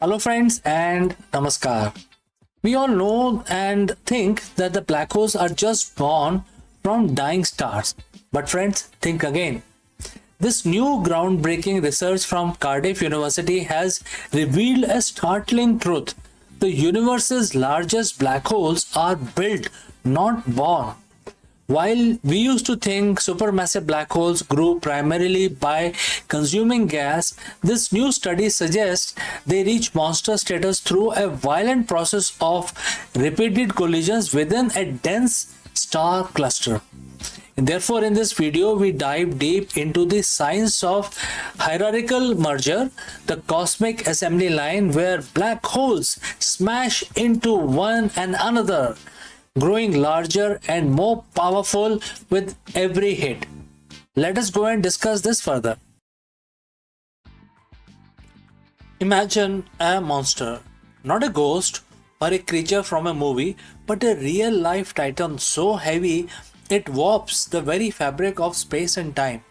Hello, friends, and namaskar. We all know and think that the black holes are just born from dying stars. But, friends, think again. This new groundbreaking research from Cardiff University has revealed a startling truth. The universe's largest black holes are built, not born. While we used to think supermassive black holes grew primarily by consuming gas, this new study suggests they reach monster status through a violent process of repeated collisions within a dense star cluster. And therefore, in this video, we dive deep into the science of hierarchical merger, the cosmic assembly line where black holes smash into one and another, growing larger and more powerful with every hit. Let us go and discuss this further. Imagine a monster, not a ghost or a creature from a movie, but a real life titan so heavy it warps the very fabric of space and time.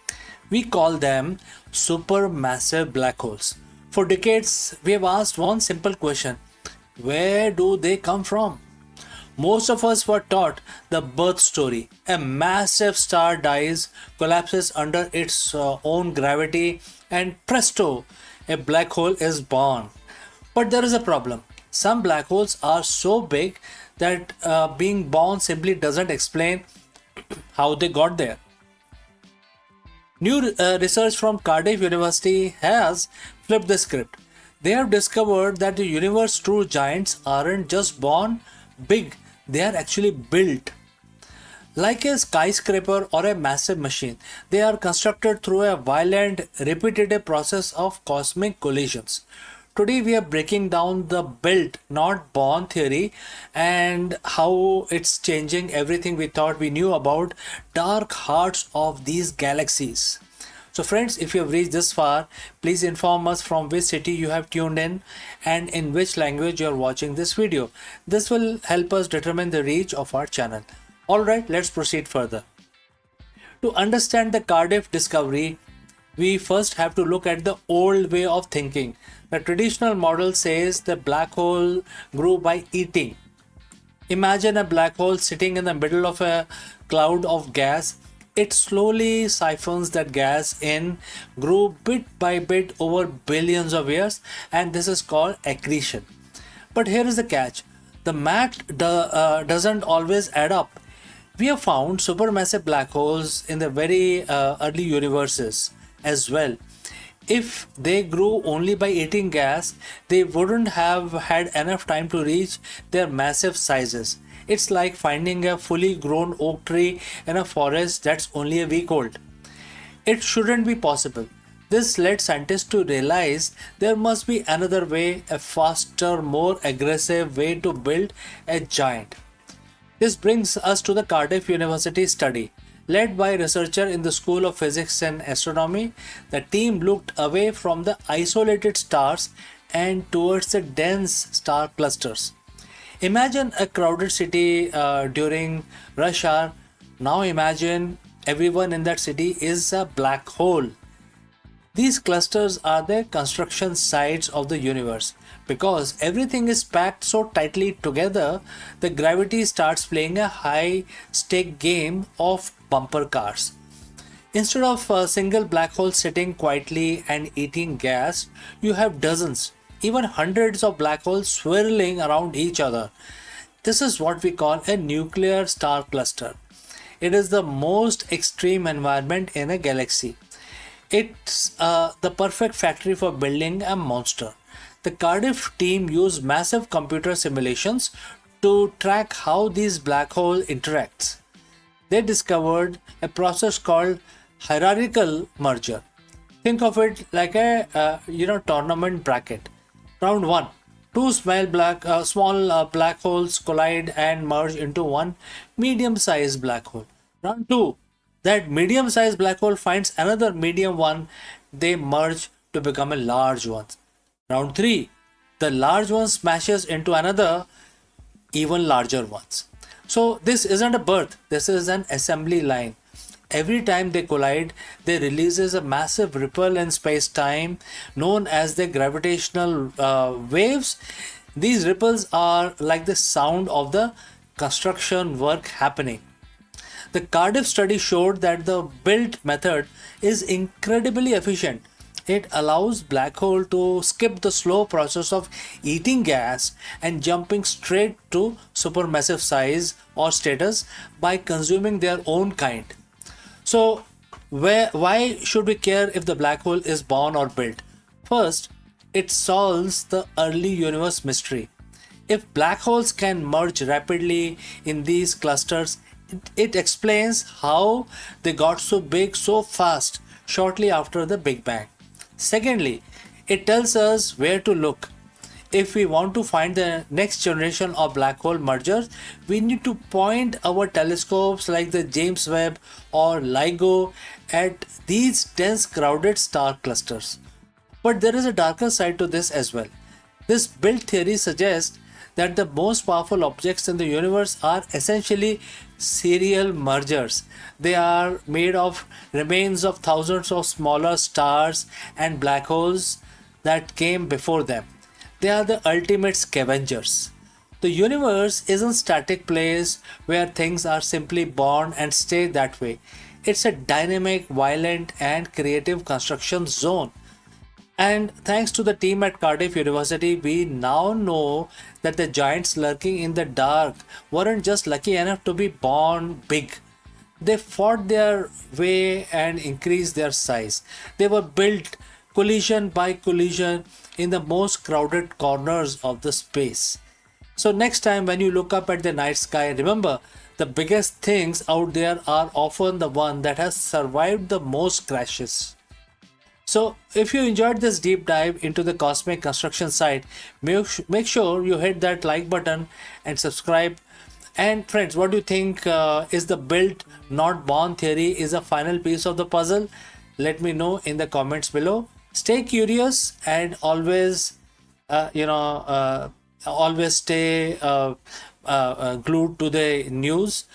We call them supermassive black holes. For decades, we have asked one simple question: where do they come from? Most of us were taught the birth story. A massive star dies, collapses under its own gravity, and presto, a black hole is born. But there is a problem. Some black holes are so big that being born simply doesn't explain how they got there. New research from Cardiff University has flipped the script. They have discovered that the universe's true giants aren't just born big, they are actually built. Like a skyscraper or a massive machine, they are constructed through a violent, repetitive process of cosmic collisions. Today, we are breaking down the built, not born theory and how it's changing everything we thought we knew about dark hearts of these galaxies. So, friends, if you have reached this far, please inform us from which city you have tuned in and in which language you are watching this video. This will help us determine the reach of our channel. Alright, let's proceed further. To understand the Cardiff discovery, we first have to look at the old way of thinking. The traditional model says the black hole grew by eating. Imagine a black hole sitting in the middle of a cloud of gas. It slowly siphons that gas in, grew bit by bit over billions of years, and this is called accretion. But here is the catch: the math doesn't always add up. We have found supermassive black holes in the very early universes as well. If they grew only by eating gas, they wouldn't have had enough time to reach their massive sizes. It's like finding a fully grown oak tree in a forest that's only a week old. It shouldn't be possible. This led scientists to realize there must be another way, a faster, more aggressive way to build a giant. This brings us to the Cardiff University study. Led by a researcher in the School of Physics and Astronomy, the team looked away from the isolated stars and towards the dense star clusters. Imagine a crowded city during rush hour. Now imagine everyone in that city is a black hole. These clusters are the construction sites of the universe. Because everything is packed so tightly together, the gravity starts playing a high stake game of bumper cars. Instead of a single black hole sitting quietly and eating gas, you have dozens, even hundreds of black holes swirling around each other. This is what we call a nuclear star cluster. It is the most extreme environment in a galaxy. It's the perfect factory for building a monster. The Cardiff team used massive computer simulations to track how these black hole interacts. They discovered a process called hierarchical merger. Think of it like a tournament bracket. Round 1. Two small black holes collide and merge into one medium-sized black hole. Round 2. That medium-sized black hole finds another medium one. They merge to become a large one. Round 3. The large one smashes into another even larger ones. So this isn't a birth. This is an assembly line. Every time they collide, they releases a massive ripple in space-time known as the gravitational waves. These ripples are like the sound of the construction work happening. The Cardiff study showed that the built method is incredibly efficient. It allows black hole to skip the slow process of eating gas and jumping straight to supermassive size or status by consuming their own kind. So, why should we care if the black hole is born or built? First, it solves the early universe mystery. If black holes can merge rapidly in these clusters, it explains how they got so big so fast shortly after the Big Bang. Secondly, it tells us where to look. If we want to find the next generation of black hole mergers, we need to point our telescopes like the James Webb or LIGO at these dense crowded star clusters. But there is a darker side to this as well. This build theory suggests that the most powerful objects in the universe are essentially serial mergers. They are made of remains of thousands of smaller stars and black holes that came before them. They are the ultimate scavengers. The universe isn't a static place where things are simply born and stay that way. It's a dynamic, violent, and creative construction zone. And thanks to the team at Cardiff University, we now know that the giants lurking in the dark weren't just lucky enough to be born big. They fought their way and increased their size. They were built collision by collision in the most crowded corners of the space. So next time when you look up at the night sky, remember the biggest things out there are often the one that has survived the most crashes. So if you enjoyed this deep dive into the cosmic construction site, make sure you hit that like button and subscribe. And friends, what do you think is the built not born theory is a final piece of the puzzle? Let me know in the comments below. Stay curious and always, always stay glued to the news.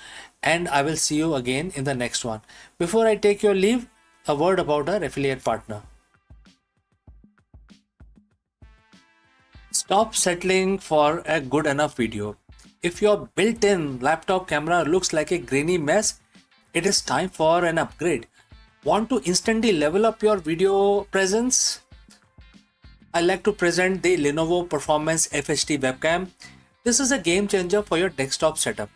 And I will see you again in the next one. Before I take your leave, a word about our affiliate partner. Stop settling for a good enough video. If your built-in laptop camera looks like a grainy mess, it is time for an upgrade. Want to instantly level up your video presence? I like to present the Lenovo Performance FHD webcam. This is a game changer for your desktop setup.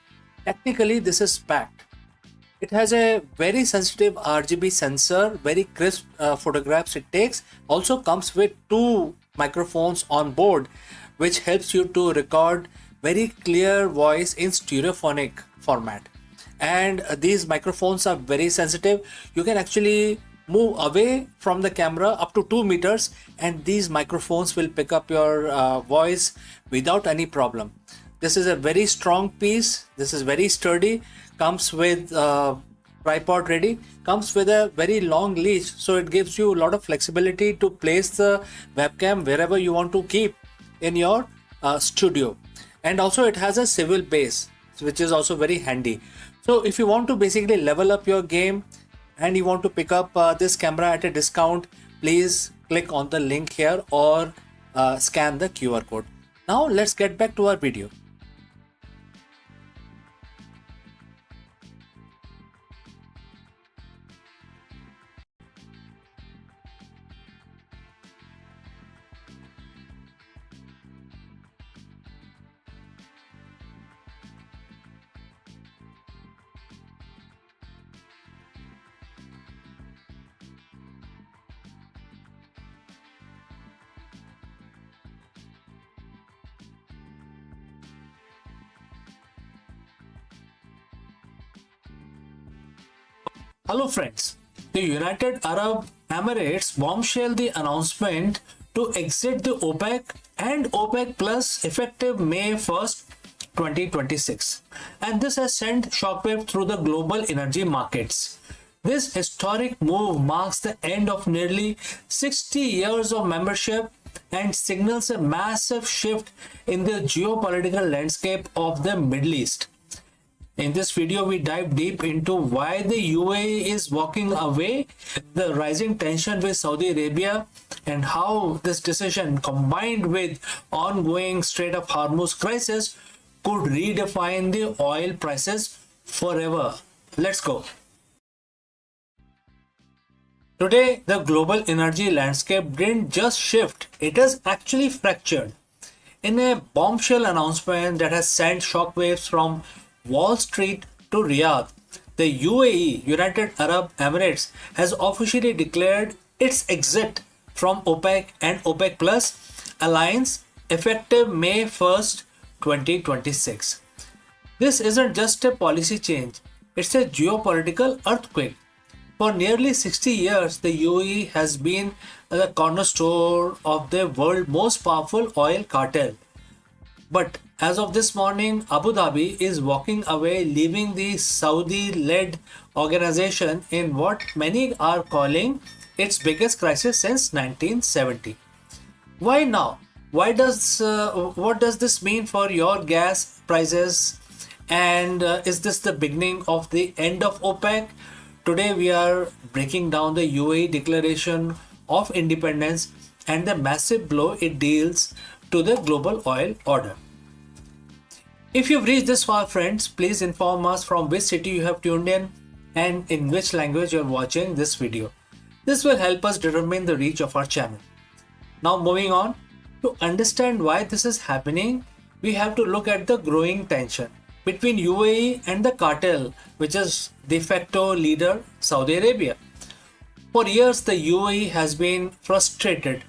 Technically, this is packed. It has a very sensitive RGB sensor, very crisp photographs it takes. Also comes with two microphones on board, which helps you to record very clear voice in stereophonic format. And these microphones are very sensitive. You can actually move away from the camera up to 2 meters and these microphones will pick up your voice without any problem. This is a very strong piece. This is very sturdy. Comes with tripod ready. Comes with a very long leash, so it gives you a lot of flexibility to place the webcam wherever you want to keep in your studio. And also it has a swivel base, which is also very handy. So if you want to basically level up your game and you want to pick up this camera at a discount, please click on the link here or scan the QR code. Now let's get back to our video. Hello friends, the United Arab Emirates bombshelled the announcement to exit the OPEC and OPEC Plus effective May 1st, 2026. And this has sent shockwave through the global energy markets. This historic move marks the end of nearly 60 years of membership and signals a massive shift in the geopolitical landscape of the Middle East. In this video, we dive deep into why the UAE is walking away, the rising tension with Saudi Arabia, and how this decision, combined with ongoing Strait of Hormuz crisis, could redefine the oil prices forever. Let's go. Today, the global energy landscape didn't just shift, it has actually fractured. In a bombshell announcement that has sent shockwaves from Wall Street to Riyadh, the UAE, United Arab Emirates, has officially declared its exit from OPEC and OPEC Plus alliance effective May 1st, 2026. This isn't just a policy change, it's a geopolitical earthquake. For nearly 60 years, the UAE has been the cornerstone of the world's most powerful oil cartel. But as of this morning, Abu Dhabi is walking away, leaving the Saudi led organization in what many are calling its biggest crisis since 1970. Why now? What does this mean for your gas prices? And is this the beginning of the end of OPEC? Today we are breaking down the UAE declaration of independence and the massive blow it deals to the global oil order. If you've reached this far, friends, please inform us from which city you have tuned in and in which language you're watching this video. This will help us determine the reach of our channel. Now moving on, to understand why this is happening, we have to look at the growing tension between UAE and the cartel, which is de facto leader Saudi Arabia. For years, the UAE has been frustrated.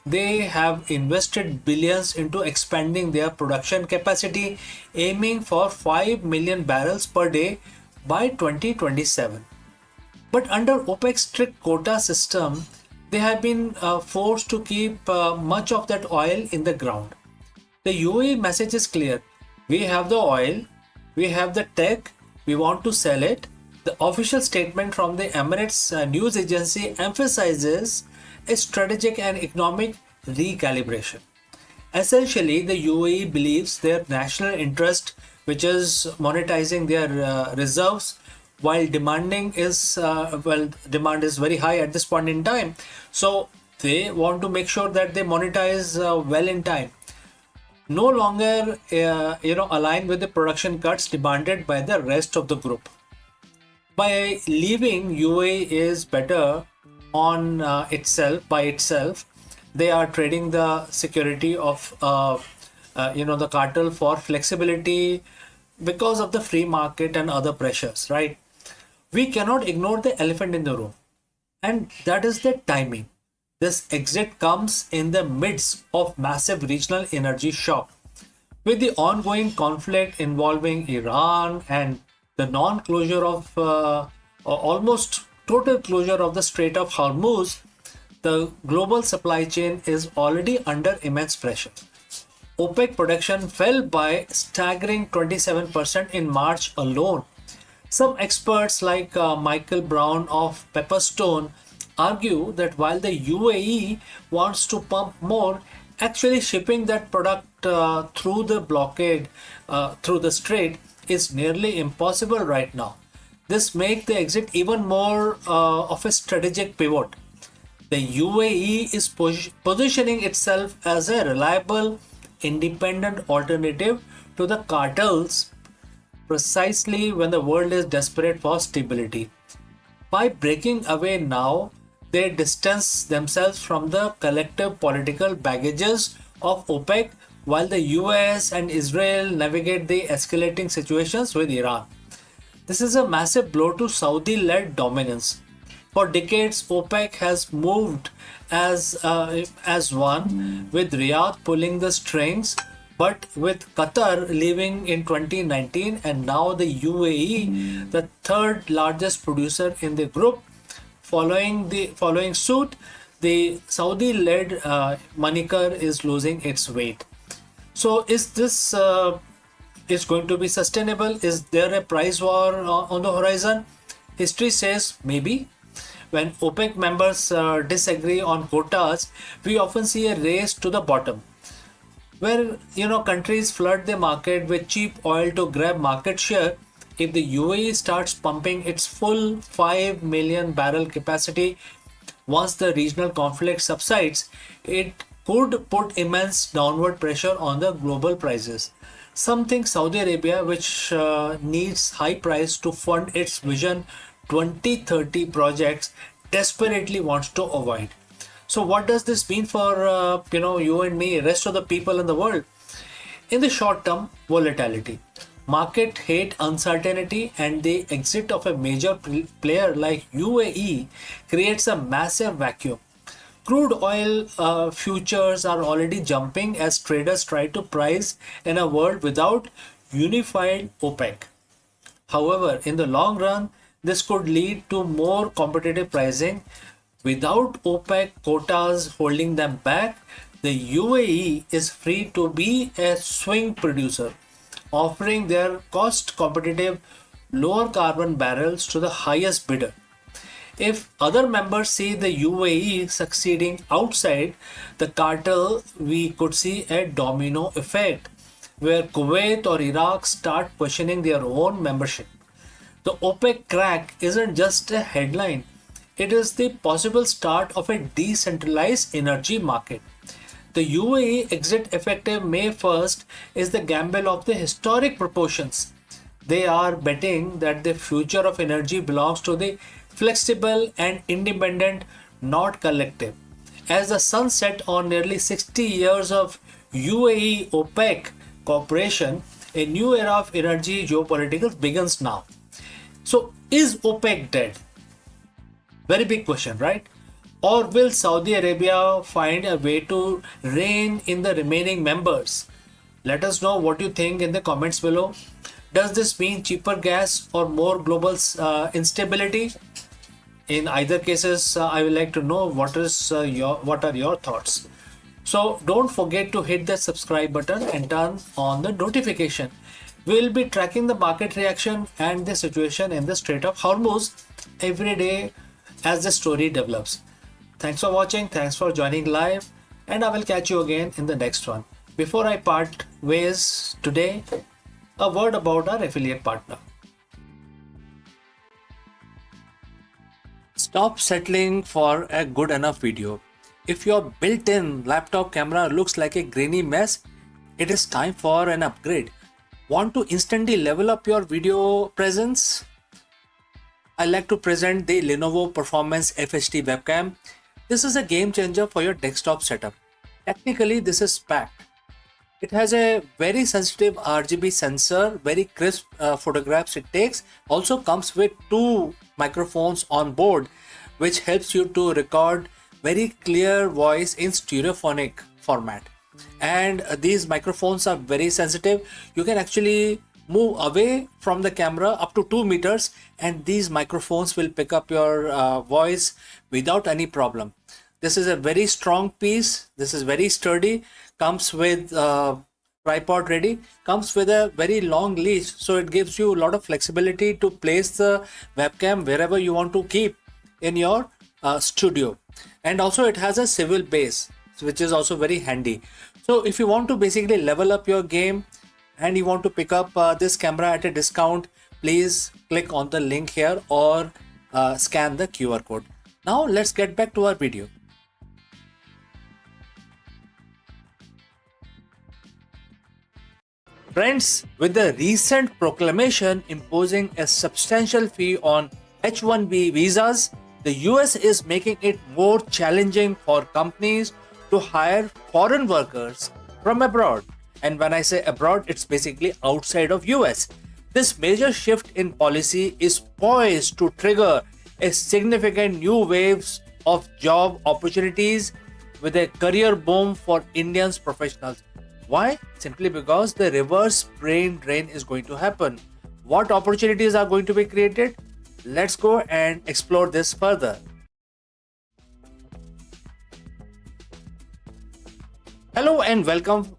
They have invested billions into expanding their production capacity, aiming for 5 million barrels per day by 2027. But under OPEC's strict quota system, they have been forced to keep much of that oil in the ground. The UAE message is clear. We have the oil, we have the tech, we want to sell it. The official statement from the Emirates news agency emphasizes a strategic and economic recalibration. Essentially, the UAE believes their national interest, which is monetizing their reserves, while demand is very high at this point in time. So they want to make sure that they monetize well in time. No longer, align with the production cuts demanded by the rest of the group. By leaving UAE is better on by itself. They are trading the security of the cartel for flexibility because of the free market and other pressures, right? We cannot ignore the elephant in the room, and that is the timing. This exit comes in the midst of massive regional energy shock. With the ongoing conflict involving Iran and the non-closure of almost total closure of the Strait of Hormuz, the global supply chain is already under immense pressure. OPEC production fell by staggering 27% in March alone. Some experts like Michael Brown of Pepperstone argue that while the UAE wants to pump more, actually shipping that product through the blockade, through the strait, is nearly impossible right now. This makes the exit even more of a strategic pivot. The UAE is positioning itself as a reliable, independent alternative to the cartels precisely when the world is desperate for stability. By breaking away now, they distance themselves from the collective political baggages of OPEC while the US and Israel navigate the escalating situations with Iran. This is a massive blow to Saudi-led dominance. For decades, OPEC has moved as one, with Riyadh pulling the strings, but with Qatar leaving in 2019 and now the UAE, the third largest producer in the group, following suit, the Saudi-led moniker is losing its weight. So, is this is going to be sustainable? Is there a price war on the horizon? History says maybe. When OPEC members disagree on quotas, we often see a race to the bottom, where countries flood the market with cheap oil to grab market share if the UAE starts pumping its full 5 million barrel capacity once the regional conflict subsides, it could put immense downward pressure on the global prices. Something Saudi Arabia, which needs high price to fund its Vision 2030 projects, desperately wants to avoid. So, what does this mean for you and me, rest of the people in the world? In the short term, volatility. Market hate uncertainty, and the exit of a major player like UAE creates a massive vacuum. Crude oil futures are already jumping as traders try to price in a world without unified OPEC. However, in the long run, this could lead to more competitive pricing. Without OPEC quotas holding them back, the UAE is free to be a swing producer, offering their cost competitive lower carbon barrels to the highest bidder. If other members see the UAE succeeding outside the cartel, we could see a domino effect where Kuwait or Iraq start questioning their own membership. The OPEC crack isn't just a headline, it is the possible start of a decentralized energy market. The UAE exit effective May 1st is the gamble of the historic proportions. They are betting that the future of energy belongs to the flexible and independent, not collective. As the sun set on nearly 60 years of UAE OPEC cooperation, a new era of energy geopolitics begins now. So, is OPEC dead? Very big question, right? Or will Saudi Arabia find a way to rein in the remaining members? Let us know what you think in the comments below. Does this mean cheaper gas or more global instability? In either cases, I would like to know what are your thoughts. So don't forget to hit the subscribe button and turn on the notification. We will be tracking the market reaction and the situation in the Strait of Hormuz every day as the story develops. Thanks for watching, thanks for joining live, and I will catch you again in the next one. Before I part ways today, a word about our affiliate partner. Stop settling for a good enough video. If your built-in laptop camera looks like a grainy mess, it is time for an upgrade. Want to instantly level up your video presence? I like to present the Lenovo Performance FHD webcam. This is a game changer for your desktop setup. Technically, this is packed. It has a very sensitive RGB sensor, very crisp photographs it takes. Also comes with 2 microphones on board, which helps you to record very clear voice in stereophonic format. And these microphones are very sensitive. You can actually move away from the camera up to 2 meters and these microphones will pick up your voice without any problem. This is a very strong piece. This is very sturdy. Comes with tripod ready. Comes with a very long leash, so it gives you a lot of flexibility to place the webcam wherever you want to keep in your studio. And also it has a swivel base, which is also very handy. So if you want to basically level up your game and you want to pick up this camera at a discount, please click on the link here or scan the QR code. Now let's get back to our video. Friends, with the recent proclamation imposing a substantial fee on H-1B visas, the US is making it more challenging for companies to hire foreign workers from abroad. And when I say abroad, it's basically outside of US. This major shift in policy is poised to trigger a significant new waves of job opportunities with a career boom for Indian professionals. Why? Simply because the reverse brain drain is going to happen. What opportunities are going to be created? Let's go and explore this further. Hello and welcome.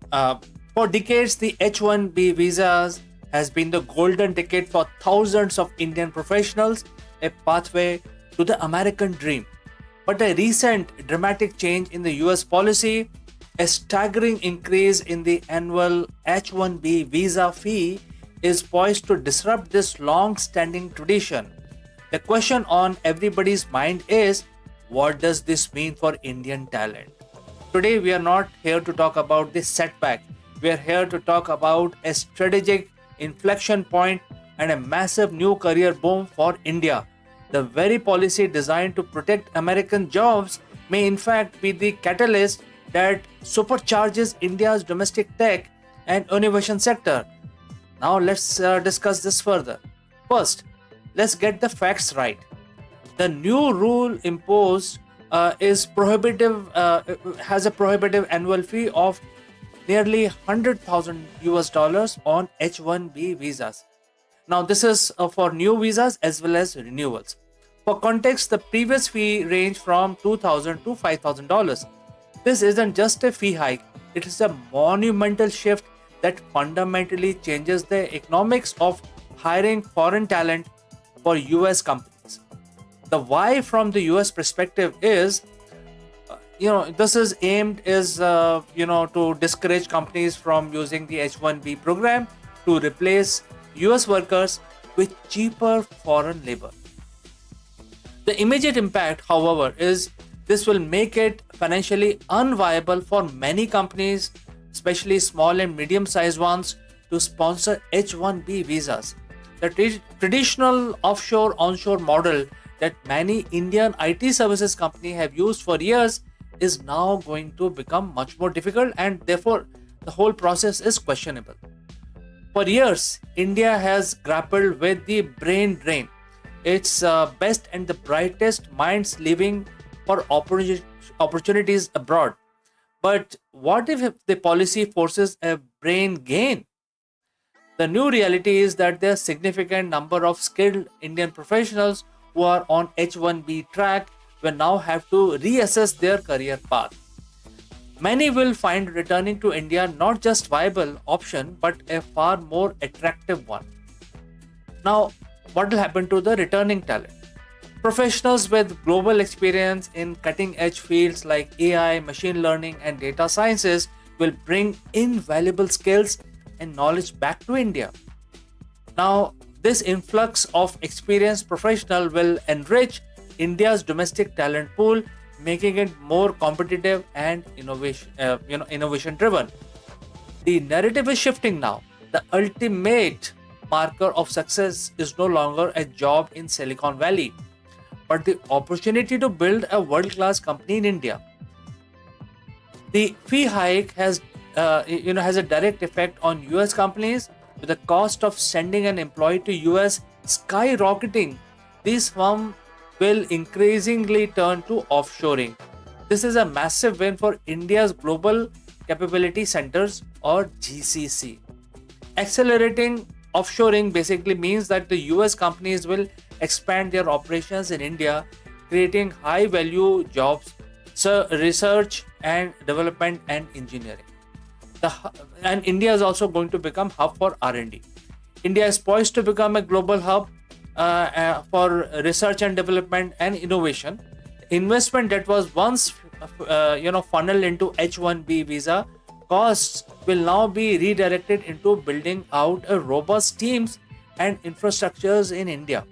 For decades, the H-1B visas has been the golden ticket for thousands of Indian professionals, a pathway to the American dream. But a recent dramatic change in the US policy, a staggering increase in the annual H-1B visa fee, is poised to disrupt this long standing tradition. The question on everybody's mind is, what does this mean for Indian talent? Today, we are not here to talk about this setback. We are here to talk about a strategic inflection point and a massive new career boom for India. The very policy designed to protect American jobs may, in fact, be the catalyst that supercharges India's domestic tech and innovation sector. Now, let's discuss this further. First, let's get the facts right. The new rule imposed is prohibitive, has a prohibitive annual fee of nearly 100,000 US dollars on H1B visas. Now, this is for new visas as well as renewals. For context, the previous fee ranged from $2,000 to $5,000. This isn't just a fee hike, it is a monumental shift that fundamentally changes the economics of hiring foreign talent for US companies. The why from the US perspective is, this is aimed is, to discourage companies from using the H1B program to replace US workers with cheaper foreign labor. The immediate impact, however, is this will make it financially unviable for many companies, especially small and medium sized ones, to sponsor H1B visas. The traditional offshore onshore model that many Indian IT services companies have used for years is now going to become much more difficult, and therefore the whole process is questionable. For years, India has grappled with the brain drain. Its best and the brightest minds leaving for opportunities abroad. But what if the policy forces a brain gain? The new reality is that there are significant number of skilled Indian professionals who are on H1B track will now have to reassess their career path. Many will find returning to India not just viable option but a far more attractive one. Now, what will happen to the returning talent? Professionals with global experience in cutting edge fields like AI, machine learning, and data sciences will bring invaluable skills and knowledge back to India. Now, this influx of experienced professionals will enrich India's domestic talent pool, making it more competitive and innovation driven. The narrative is shifting now. The ultimate marker of success is no longer a job in Silicon Valley, but the opportunity to build a world-class company in India. The fee hike has a direct effect on US companies, with the cost of sending an employee to US skyrocketing. These firms will increasingly turn to offshoring. This is a massive win for India's Global Capability Centers, or GCC. Accelerating offshoring basically means that the US companies will expand their operations in India, creating high value jobs, research and development and engineering. And India is also going to become hub for R&D. India is poised to become a global hub for research and development and innovation. Investment that was once funneled into H1B visa costs will now be redirected into building out a robust teams and infrastructures in India.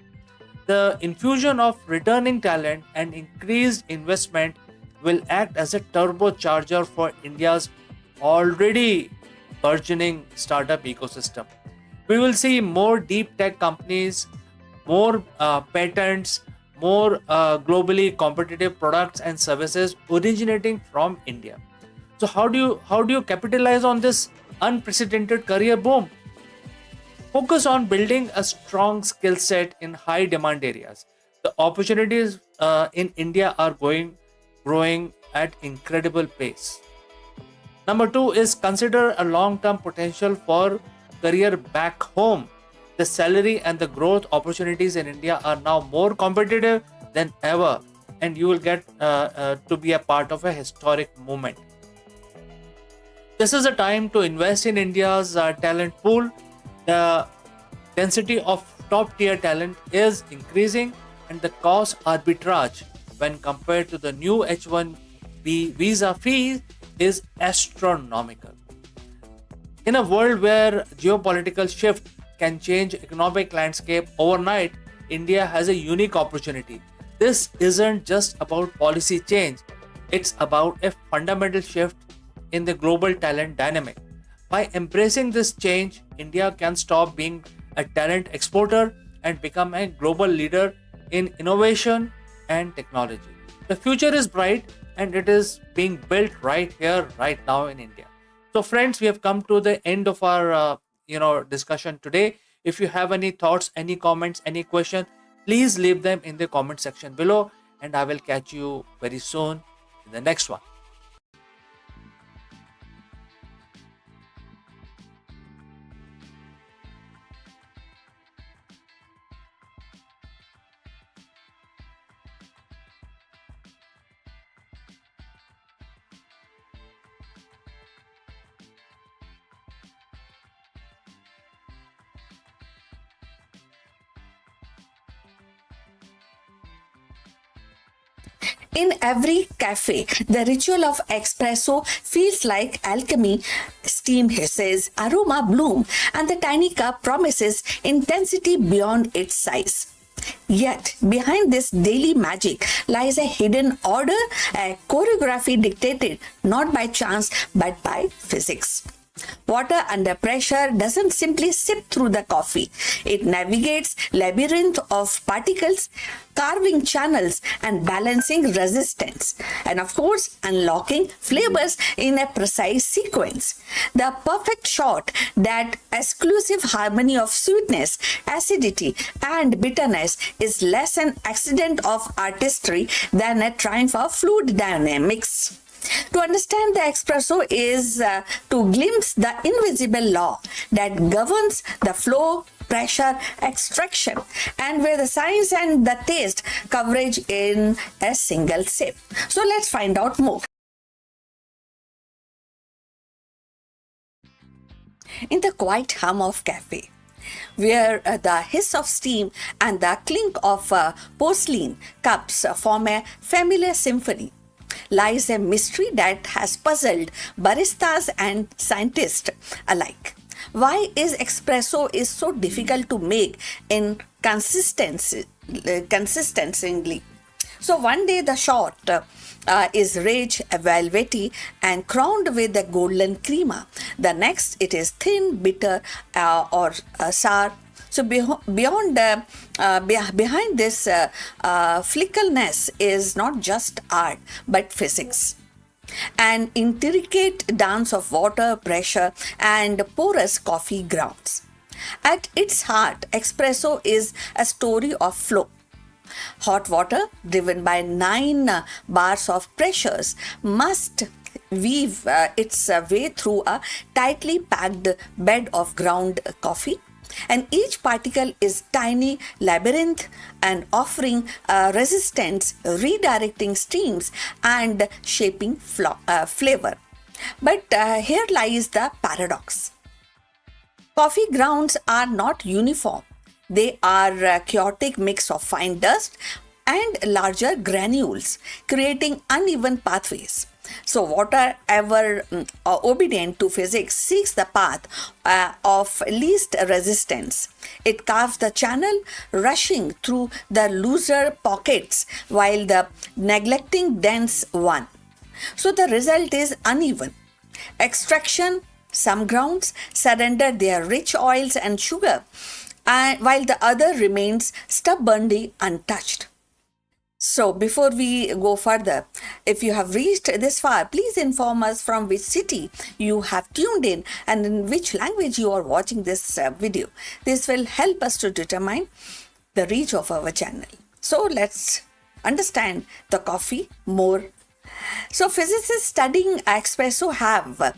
The infusion of returning talent and increased investment will act as a turbocharger for India's already burgeoning startup ecosystem. We will see more deep tech companies, more patents, more globally competitive products and services originating from India. So how do you capitalize on this unprecedented career boom? Focus on building a strong skill set in high demand areas. The opportunities in India are growing at incredible pace. Number two is consider a long-term potential for career back home. The salary and the growth opportunities in India are now more competitive than ever, and you will get to be a part of a historic movement. This is a time to invest in India's talent pool. The density of top tier talent is increasing, and the cost arbitrage when compared to the new H1B visa fee is astronomical. In a world where geopolitical shift can change economic landscape overnight, India has a unique opportunity. This isn't just about policy change, it's about a fundamental shift in the global talent dynamic. By embracing this change, India can stop being a talent exporter and become a global leader in innovation and technology. The future is bright and it is being built right here, right now in India. So, friends, we have come to the end of our discussion today. If you have any thoughts, any comments, any questions, please leave them in the comment section below, and I will catch you very soon in the next one. In every cafe, the ritual of espresso feels like alchemy. Steam hisses, aroma bloom, and the tiny cup promises intensity beyond its size. Yet, behind this daily magic lies a hidden order, a choreography dictated not by chance but by physics. Water under pressure doesn't simply sip through the coffee. It navigates labyrinth of particles, carving channels and balancing resistance, and of course unlocking flavors in a precise sequence. The perfect shot, that exclusive harmony of sweetness, acidity and bitterness, is less an accident of artistry than a triumph of fluid dynamics. To understand the espresso is to glimpse the invisible law that governs the flow, pressure, extraction, and where the science and the taste coverage in a single sip. So let's find out more. In the quiet hum of cafe, where the hiss of steam and the clink of porcelain cups form a familiar symphony, lies a mystery that has puzzled baristas and scientists alike. Why is espresso is so difficult to make in consistently? So one day the shot is rich, velvety, and crowned with a golden crema. The next it is thin, bitter, or sour. So behind this fickleness is not just art but physics. An intricate dance of water, pressure, and porous coffee grounds. At its heart, espresso is a story of flow. Hot water, driven by 9 bars of pressures, must weave its way through a tightly packed bed of ground coffee, and each particle is tiny labyrinth and offering resistance, redirecting streams and shaping flavor. But here lies the paradox. Coffee grounds are not uniform. They are a chaotic mix of fine dust and larger granules, creating uneven pathways. So water, ever obedient to physics, seeks the path of least resistance. It carves the channel, rushing through the looser pockets while the neglecting dense one. So the result is uneven extraction. Some grounds surrender their rich oils and sugar, while the other remains stubbornly untouched. So before we go further, if you have reached this far, please inform us from which city you have tuned in and in which language you are watching this video. This will help us to determine the reach of our channel. So let's understand the coffee more. So physicists studying espresso have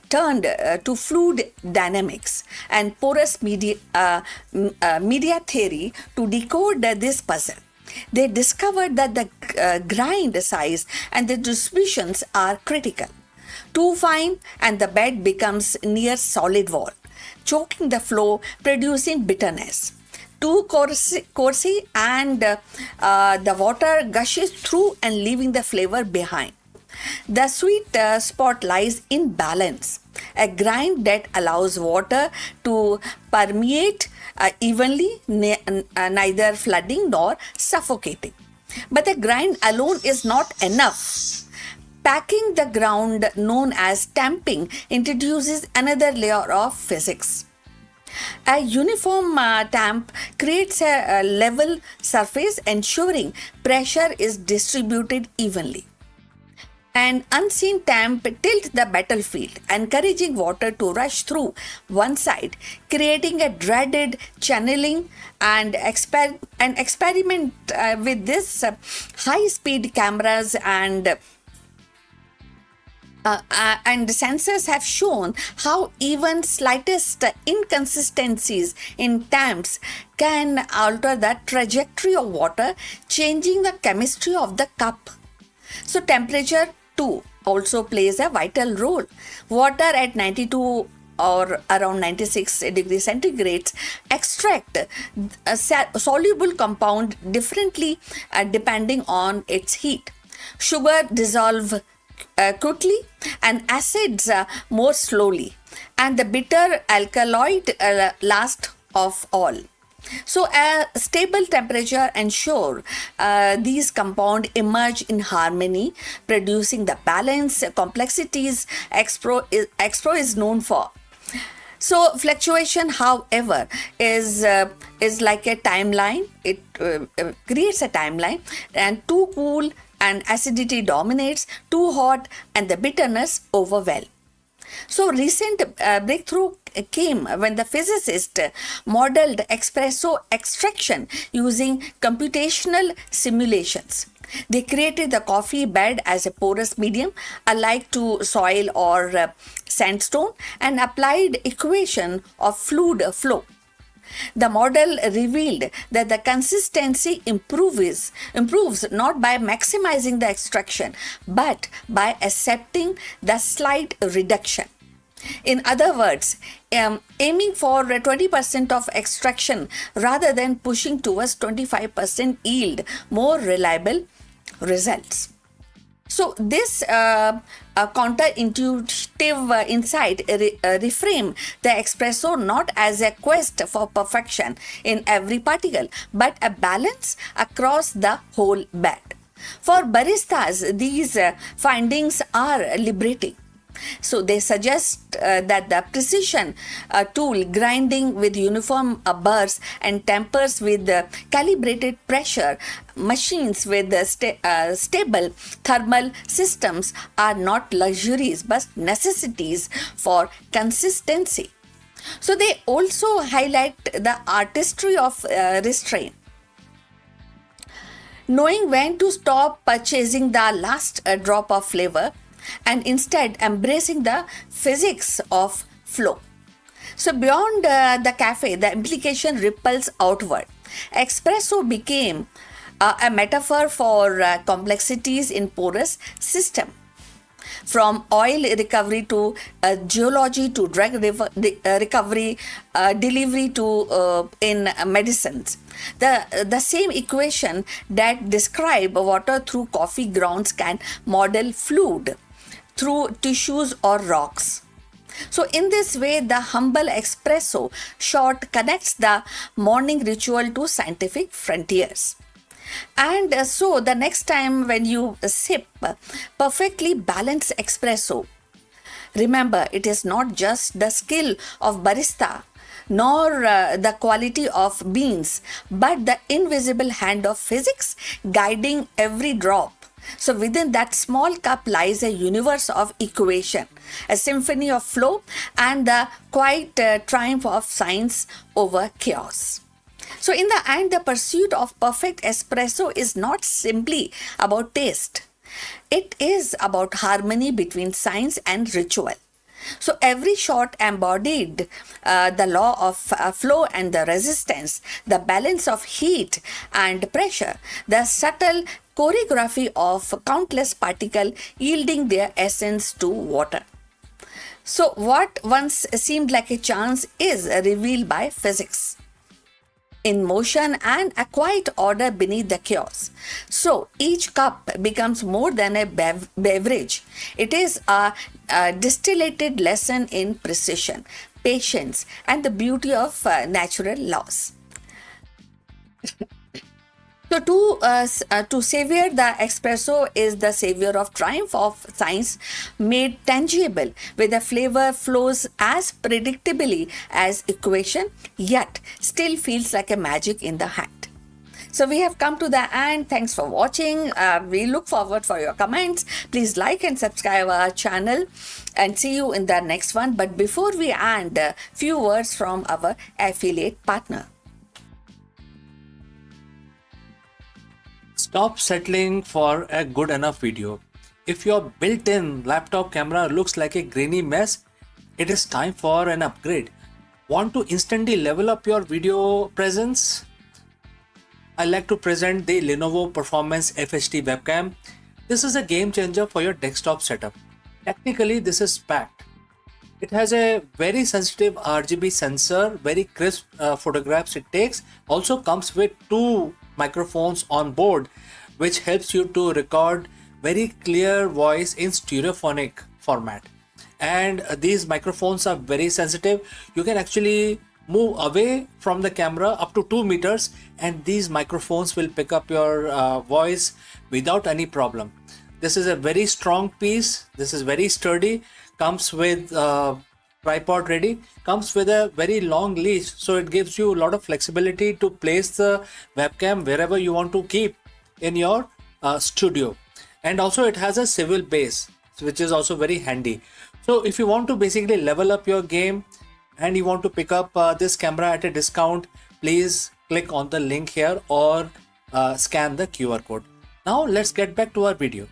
turned to fluid dynamics and porous media theory to decode this puzzle. They discovered that the grind size and the distributions are critical. Too fine and the bed becomes near solid wall, choking the flow, producing bitterness. Too coarse and the water gushes through and leaving the flavor behind. The sweet spot lies in balance. a grind that allows water to permeate evenly, neither flooding nor suffocating. But the grind alone is not enough. Packing the ground, known as tamping, introduces another layer of physics. A uniform tamp creates a level surface, ensuring pressure is distributed evenly. An unseen tamp tilts the battlefield, encouraging water to rush through one side, creating a dreaded channeling. And experiment with this high-speed cameras and sensors have shown how even slightest inconsistencies in tamps can alter the trajectory of water, changing the chemistry of the cup. So temperature too also plays a vital role. Water at 92 or around 96 degrees centigrade extract a soluble compound differently depending on its heat. Sugar dissolve quickly and acids more slowly, and the bitter alkaloid last of all. So a stable temperature ensure these compounds emerge in harmony, producing the balance complexities Expro is known for. So fluctuation, however, is like a timeline. It creates a timeline, and too cool and acidity dominates, too hot and the bitterness overwhelm. So recent breakthrough came when the physicist modeled espresso extraction using computational simulations. They created the coffee bed as a porous medium, alike to soil or sandstone, and applied equation of fluid flow. The model revealed that the consistency improves not by maximizing the extraction, but by accepting the slight reduction. In other words, aiming for 20% of extraction rather than pushing towards 25% yield more reliable results. So this counterintuitive insight reframe the espresso not as a quest for perfection in every particle, but a balance across the whole bed. For baristas, these findings are liberating. So they suggest that the precision tool grinding with uniform burrs and tempers with calibrated pressure machines with stable thermal systems are not luxuries but necessities for consistency. So they also highlight the artistry of restraint. Knowing when to stop purchasing the last drop of flavor and instead embracing the physics of flow. So beyond the cafe, the implication ripples outward. Espresso became a metaphor for complexities in porous system. From oil recovery to geology to drug recovery, delivery to in medicines. The same equation that describe water through coffee grounds can model fluid through tissues or rocks. So in this way, the humble espresso shot connects the morning ritual to scientific frontiers. And so the next time when you sip perfectly balanced espresso, remember it is not just the skill of barista nor the quality of beans, but the invisible hand of physics guiding every drop. So within that small cup lies a universe of equation, a symphony of flow, and the quiet triumph of science over chaos. So in the end, the pursuit of perfect espresso is not simply about taste. It is about harmony between science and ritual. So every shot embodied the law of flow and the resistance, the balance of heat and pressure, the subtle choreography of countless particles yielding their essence to water. So what once seemed like a chance is revealed by physics. in motion and a quiet order beneath the chaos. So each cup becomes more than a beverage. It is a distillated lesson in precision, patience, and the beauty of natural laws. So to savor the espresso is the savior of triumph of science made tangible, where the flavor flows as predictably as equation, yet still feels like a magic in the hand. So we have come to the end. Thanks for watching. We look forward for your comments. Please like and subscribe our channel and see you in the next one. But before we end, a few words from our affiliate partner. Stop settling for a good enough video. If your built-in laptop camera looks like a grainy mess, it is time for an upgrade. Want to instantly level up your video presence? I like to present the Lenovo Performance FHD webcam. This is a game changer for your desktop setup. Technically, this is packed. It has a very sensitive RGB sensor, very crisp photographs it takes. Also comes with two microphones on board, which helps you to record very clear voice in stereophonic format. And these microphones are very sensitive. You can actually move away from the camera up to 2 meters and these microphones will pick up your voice without any problem. This is a very strong piece. This is very sturdy. Comes with tripod ready, comes with a very long leash, so it gives you a lot of flexibility to place the webcam wherever you want to keep in your studio. And also it has a swivel base, which is also very handy. So if you want to basically level up your game and you want to pick up this camera at a discount, please click on the link here or scan the QR code. Now let's get back to our video.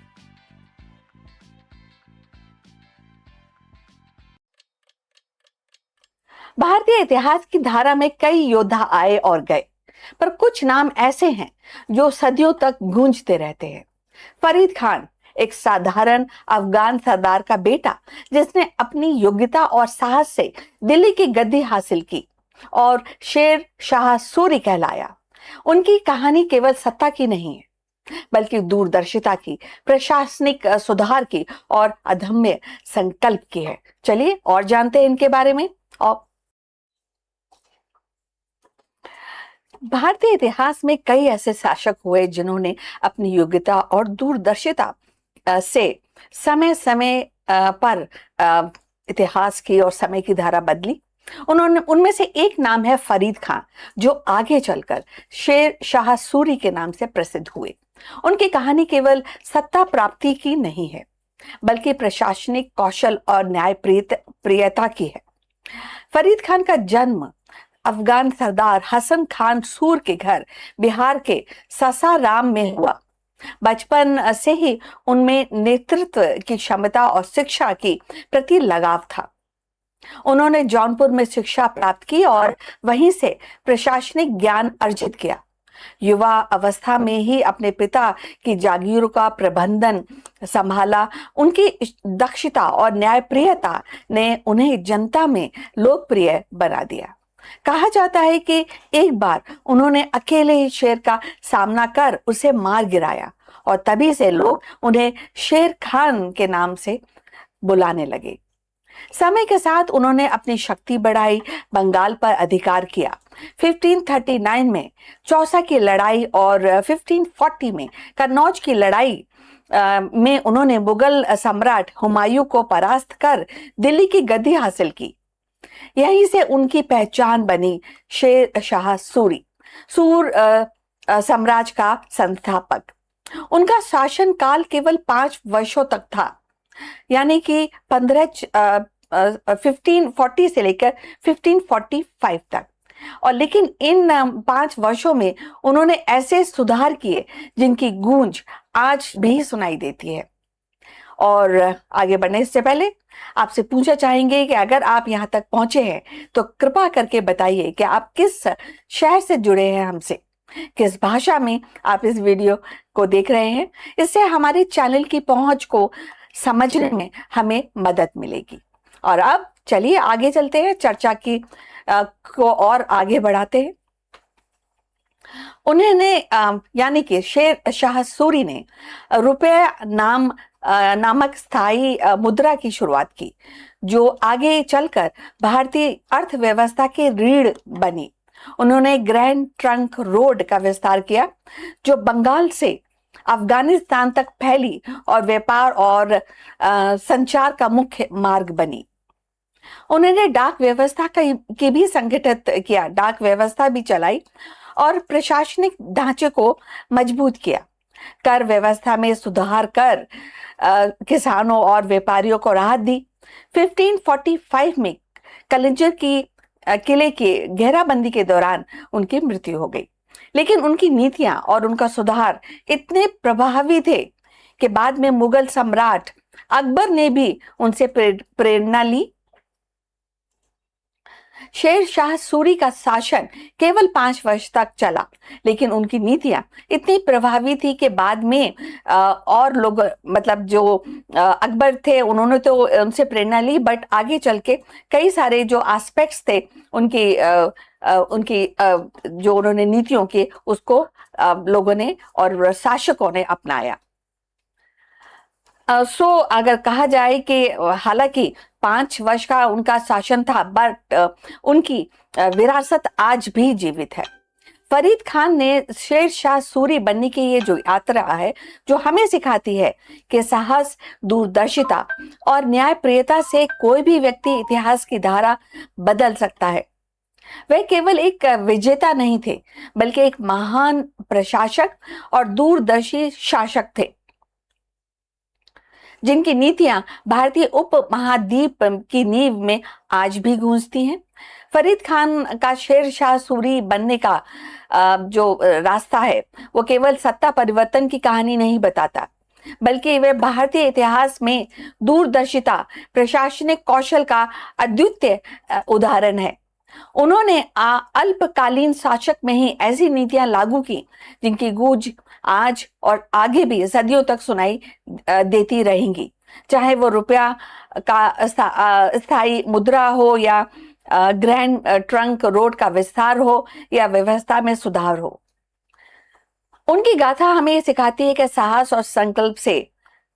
भारतीय इतिहास की धारा में कई योद्धा आए और गए, पर कुछ नाम ऐसे हैं जो सदियों तक गूंजते रहते हैं। फरीद खान, एक साधारण अफगान सरदार का बेटा, जिसने अपनी योग्यता और साहस से दिल्ली की गद्दी हासिल की और शेर शाह सूरी कहलाया। उनकी कहानी केवल सत्ता की नहीं है, बल्कि दूरदर्शिता की, प्रशासनिक सुधार की और अदम्य संकल्प की है। चलिए और जानते हैं इनके बारे में। और भारतीय इतिहास में कई ऐसे शासक हुए जिन्होंने अपनी योग्यता और दूरदर्शिता से समय समय पर इतिहास की और समय की धारा बदली। उनमें से एक नाम है फरीद खान, जो आगे चलकर शेर शाह सूरी के नाम से प्रसिद्ध हुए। उनकी कहानी केवल सत्ता प्राप्ति की नहीं है, बल्कि प्रशासनिक कौशल और न्याय प्रियता की है। फरीद खान का जन्म अफगान सरदार हसन खान सूर के घर बिहार के सासाराम में हुआ। बचपन से ही उनमें नेतृत्व की क्षमता और शिक्षा की प्रति लगाव था। उन्होंने जौनपुर में शिक्षा प्राप्त की और वहीं से प्रशासनिक ज्ञान अर्जित किया। युवा अवस्था में ही अपने पिता की जागीरों का प्रबंधन संभाला। उनकी दक्षता और न्यायप्रियता ने उन्हें जनता में लोकप्रिय बना दिया। कहा जाता है कि एक बार उन्होंने अकेले ही शेर का सामना कर उसे मार गिराया और तभी से लोग उन्हें शेर खान के नाम से बुलाने लगे। समय के साथ उन्होंने अपनी शक्ति बढ़ाई, बंगाल पर अधिकार किया। 1539 में चौसा की लड़ाई और 1540 में कन्नौज की लड़ाई में उन्होंने मुगल सम्राट हुमायूं को परास्त कर दिल्ली की गद्दी हासिल की। यहीं से उनकी पहचान बनी शेर शाह सूरी, सूर साम्राज्य का संस्थापक। उनका शासन काल केवल 5 वर्षों तक था, यानी कि 1540 से लेकर 1545 तक। और लेकिन इन 5 वर्षों में उन्होंने ऐसे सुधार किए जिनकी गूंज आज भी सुनाई देती है। और आगे बढ़ने से पहले आपसे पूछना चाहेंगे कि अगर आप यहाँ तक पहुंचे हैं तो कृपा करके बताइए कि आप किस शहर से जुड़े हैं हमसे, किस भाषा में आप इस वीडियो को देख रहे हैं। इससे हमारे चैनल की पहुंच को समझने में हमें मदद मिलेगी। और अब चलिए आगे चलते हैं, चर्चा को और आगे बढ़ाते हैं। उन्होंने यानी कि शेर शाह सूरी ने रुपये नामक स्थायी मुद्रा की शुरुआत की, जो आगे चलकर भारतीय अर्थव्यवस्था की रीढ़ बनी। उन्होंने ग्रैंड ट्रंक रोड का विस्तार किया, जो बंगाल से अफगानिस्तान तक फैली और व्यापार और संचार का मुख्य मार्ग बनी। उन्होंने डाक व्यवस्था की भी संगठित किया, डाक व्यवस्था भी चलाई और प्रशासनिक ढांचे को मजबूत किया। कर व्यवस्था में सुधार कर किसानों और व्यापारियों को राहत दी। 1545 में कलिंजर की किले की घेराबंदी के दौरान उनकी मृत्यु हो गई, लेकिन उनकी नीतियां और उनका सुधार इतने प्रभावी थे कि बाद में मुगल सम्राट अकबर ने भी उनसे प्रेरणा ली। शेर शाह सूरी का शासन केवल 5 वर्ष तक चला, लेकिन उनकी नीतियां इतनी प्रभावी थी कि बाद में और लोग, मतलब जो अकबर थे, उन्होंने तो उनसे प्रेरणा ली, बट आगे चल के कई सारे जो एस्पेक्ट्स थे उनकी जो उन्होंने नीतियों के, उसको लोगों ने और शासकों ने अपनाया। अगर कहा जाए कि हालांकि 5 वर्ष का उनका शासन था, बट उनकी विरासत आज भी जीवित है। फरीद खान ने शेर शाह सूरी बनने की ये जो यात्रा है, जो हमें सिखाती है कि साहस, दूरदर्शिता और न्यायप्रियता से कोई भी व्यक्ति इतिहास की धारा बदल सकता है। वे केवल एक विजेता नहीं थे, बल्कि एक महान प्रशासक और दूरदर्शी शासक थे, जिनकी नीतियां भारतीय उपमहाद्वीप की नींव में आज भी गूंजती हैं। फरीद खान का शेर शाह सूरी बनने का जो रास्ता है, वो केवल सत्ता परिवर्तन की कहानी नहीं बताता, बल्कि वे भारतीय इतिहास में दूरदर्शिता, प्रशासनिक कौशल का अद्वितीय उदाहरण है। उन्होंने अल्पकालीन शासक में ही ऐसी नीतियां लागू की जिनकी गूंज आज और आगे भी सदियों तक सुनाई देती रहेंगी, चाहे वो रुपया का स्थायी मुद्रा हो, या ग्रैंड ट्रंक रोड का विस्तार हो, या व्यवस्था में सुधार हो। उनकी गाथा हमें ये सिखाती है कि साहस और संकल्प से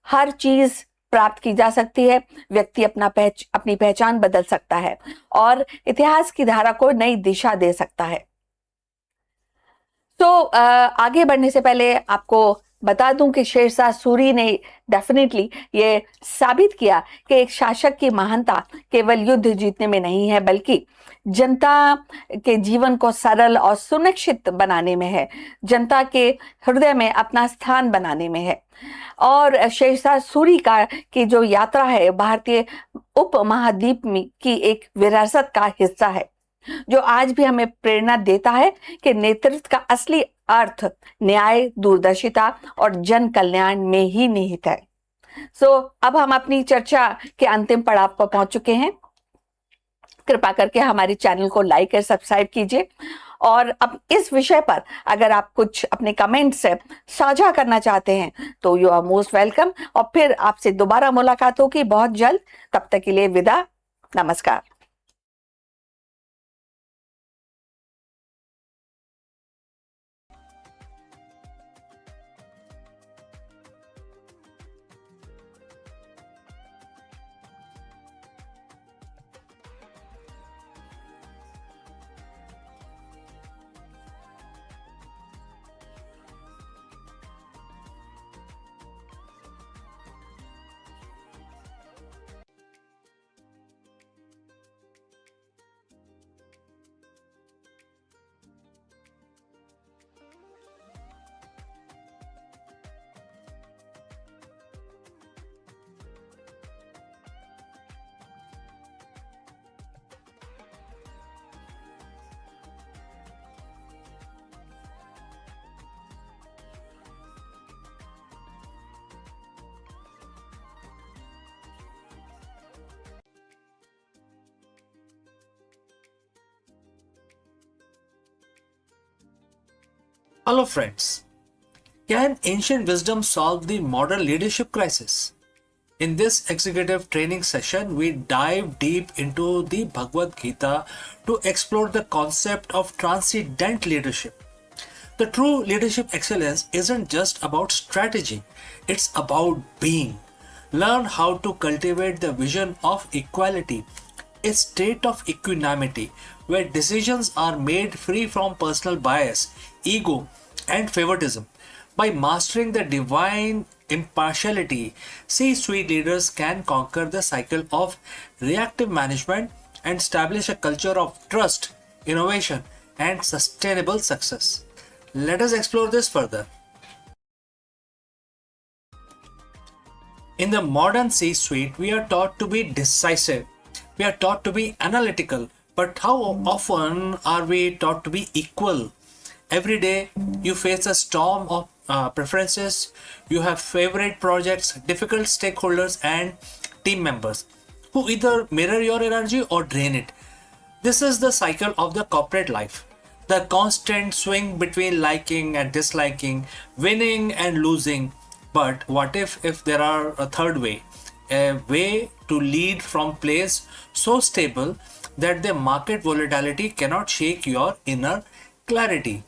हर चीज प्राप्त की जा सकती है। व्यक्ति अपनी पहचान बदल सकता है और इतिहास की धारा को नई दिशा दे सकता है। तो आगे बढ़ने से पहले आपको बता दूं कि शेर शाह सूरी ने डेफिनेटली ये साबित किया कि एक शासक की महानता केवल युद्ध जीतने में नहीं है, बल्कि जनता के जीवन को सरल और सुनिश्चित बनाने में है, जनता के हृदय में अपना स्थान बनाने में है। और शेर शाह सूरी की जो यात्रा है, भारतीय उपमहाद्वीप की एक विरासत का हिस्सा है, जो आज भी हमें प्रेरणा देता है कि नेतृत्व का असली अर्थ न्याय, दूरदर्शिता और जन कल्याण में ही निहित है। अब हम अपनी चर्चा के अंतिम पड़ाव पर पहुंच चुके हैं। कृपा करके हमारे चैनल को लाइक और सब्सक्राइब कीजिए, और अब इस विषय पर अगर आप कुछ अपने कमेंट्स साझा करना चाहते हैं तो यू आर मोस्ट वेलकम, और फिर आपसे दोबारा मुलाकात होगी बहुत जल्द। तब तक के लिए विदा, नमस्कार। Hello friends, can ancient wisdom solve the modern leadership crisis? In this executive training session, we dive deep into the Bhagavad Gita to explore the concept of transcendent leadership. The true leadership excellence isn't just about strategy, it's about being. Learn how to cultivate the vision of equality, a state of equanimity where decisions are made free from personal bias, ego, and favoritism. By mastering the divine impartiality, C suite leaders can conquer the cycle of reactive management and establish a culture of trust, innovation, and sustainable success. Let us explore this further. In the modern C suite, we are taught to be decisive, we are taught to be analytical, but how often are we taught to be equal? Every day you face a storm of preferences, you have favorite projects, difficult stakeholders, and team members who either mirror your energy or drain it. This is the cycle of the corporate life. The constant swing between liking and disliking, winning and losing. But what if there are a third way? A way to lead from place so stable that the market volatility cannot shake your inner clarity.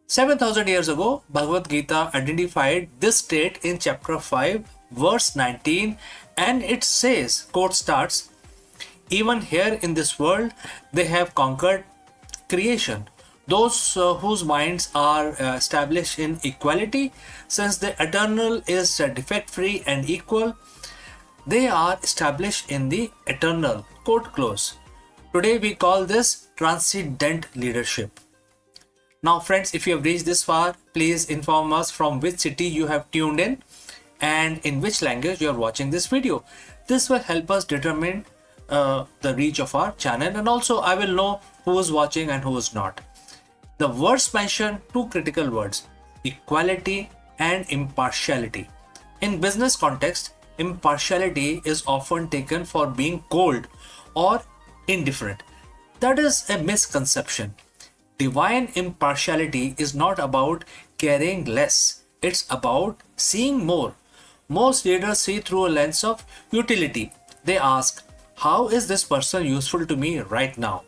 7,000 years ago, Bhagavad Gita identified this state in chapter 5, verse 19, and it says, quote starts, even here in this world, they have conquered creation. Those whose minds are established in equality, since the eternal is defect free and equal, they are established in the eternal. Quote close. Today we call this transcendent leadership. Now friends, if you have reached this far, please inform us from which city you have tuned in and in which language you are watching this video. This will help us determine the reach of our channel, and also I will know who is watching and who is not. The words mention two critical words, equality and impartiality. In business context, impartiality is often taken for being cold or indifferent. That is a misconception. Divine impartiality is not about caring less, it's about seeing more. Most leaders see through a lens of utility. They ask, how is this person useful to me right now?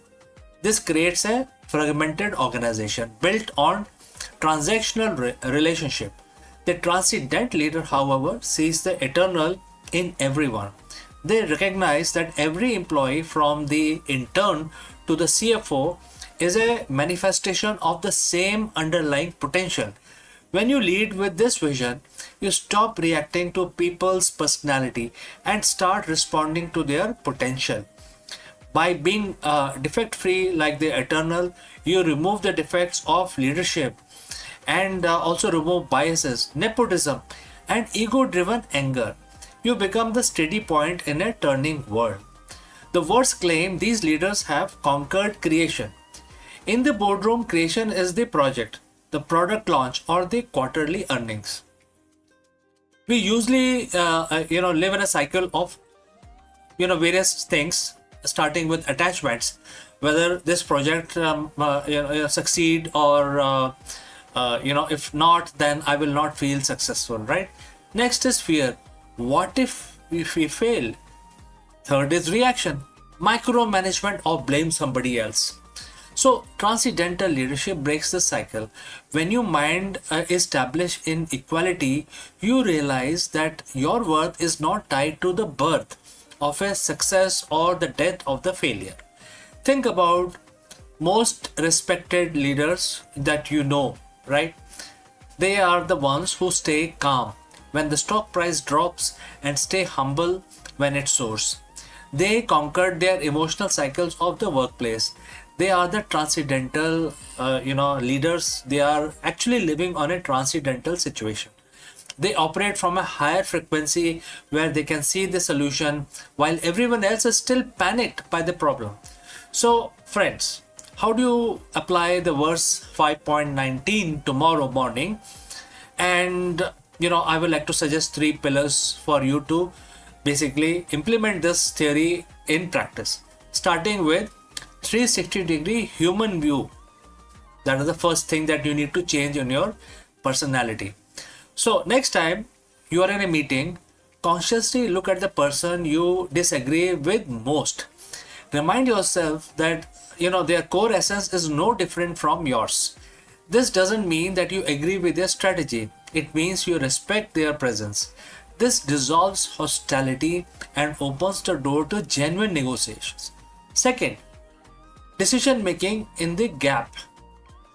This creates a fragmented organization built on transactional relationship. The transcendent leader, however, sees the eternal in everyone. They recognize that every employee, from the intern to the CFO, is a manifestation of the same underlying potential. When you lead with this vision, you stop reacting to people's personality and start responding to their potential. By being defect free like the eternal, you remove the defects of leadership and also remove biases, nepotism, and ego driven anger. You become the steady point in a turning world. The words claim these leaders have conquered creation. In the boardroom, creation is the project, the product launch, or the quarterly earnings. We usually live in a cycle of various things, starting with attachments, whether this project succeed or if not, then I will not feel successful, right? Next is fear. What if we fail? Third is reaction, micromanagement, or blame somebody else. So transcendental leadership breaks the cycle. When your mind is established in equality, you realize that your worth is not tied to the birth of a success or the death of the failure. Think about most respected leaders that you know, right? They are the ones who stay calm when the stock price drops and stay humble when it soars. They conquered their emotional cycles of the workplace. They are the transcendental leaders. They are actually living on a transcendental situation. They operate from a higher frequency where they can see the solution while everyone else is still panicked by the problem. So friends, how do you apply the verse 5.19 tomorrow morning? And I would like to suggest 3 pillars for you to basically implement this theory in practice, starting with 360-degree human view. That is the first thing that you need to change in your personality. So next time you are in a meeting, consciously look at the person you disagree with most. Remind yourself that their core essence is no different from yours. This doesn't mean that you agree with their strategy, it means you respect their presence. This dissolves hostility and opens the door to genuine negotiations. Second, decision making in the gap.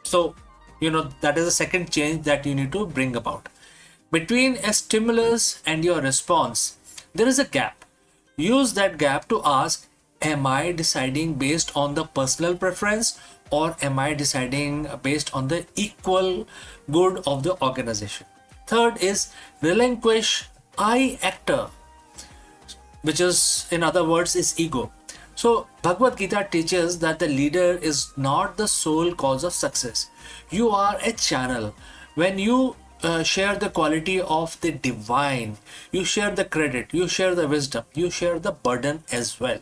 So, that is the second change that you need to bring about. Between a stimulus and your response, there is a gap. Use that gap to ask, am I deciding based on the personal preference or am I deciding based on the equal good of the organization? Third is relinquish I actor, which is, in other words, is ego. So Bhagavad Gita teaches that the leader is not the sole cause of success. You are a channel. When you share the quality of the divine, you share the credit, you share the wisdom, you share the burden as well.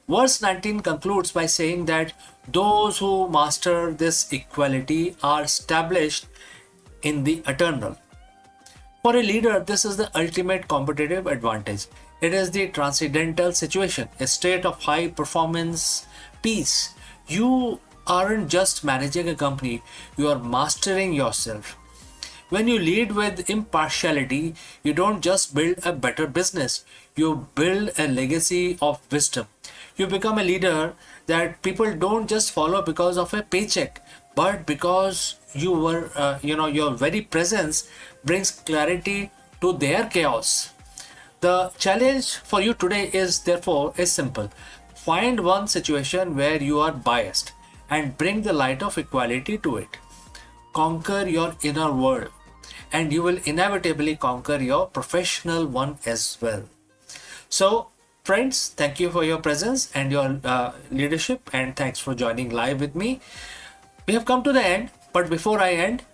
Verse 19 concludes by saying that those who master this equality are established in the eternal. For a leader, this is the ultimate competitive advantage. It is the transcendental situation, a state of high performance peace. You aren't just managing a company, you are mastering yourself. When you lead with impartiality, you don't just build a better business, you build a legacy of wisdom. You become a leader that people don't just follow because of a paycheck, but because your very presence brings clarity to their chaos. The challenge for you today is therefore is simple. Find one situation where you are biased and bring the light of equality to it. Conquer your inner world and you will inevitably conquer your professional one as well. So friends, thank you for your presence and your leadership, and thanks for joining live with me. We have come to the end, but before I end,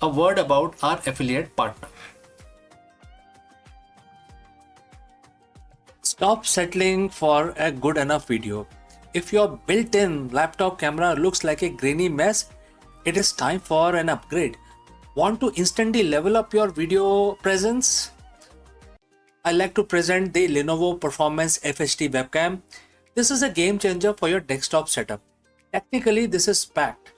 a word about our affiliate partner. Stop settling for a good enough video. If your built-in laptop camera looks like a grainy mess, it is time for an upgrade. Want to instantly level up your video presence? I like to present the Lenovo Performance FHD webcam. This is a game changer for your desktop setup. Technically, this is packed.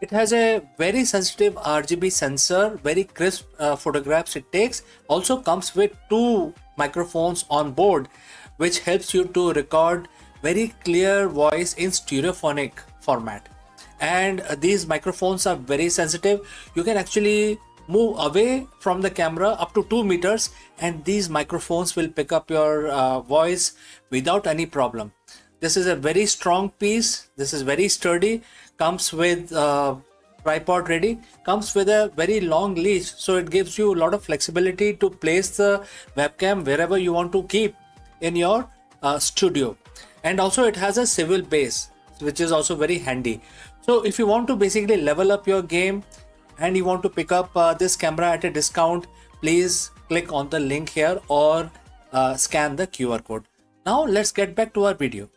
It has a very sensitive RGB sensor, very crisp photographs it takes. Also comes with two microphones on board, which helps you to record very clear voice in stereophonic format. And these microphones are very sensitive. You can actually move away from the camera up to 2 meters and these microphones will pick up your voice without any problem. This is a very strong piece. This is very sturdy. Comes with tripod ready. Comes with a very long leash, so it gives you a lot of flexibility to place the webcam wherever you want to keep in your studio. And also it has a swivel base, which is also very handy. So if you want to basically level up your game and you want to pick up this camera at a discount, please click on the link here or scan the QR code. Now let's get back to our video.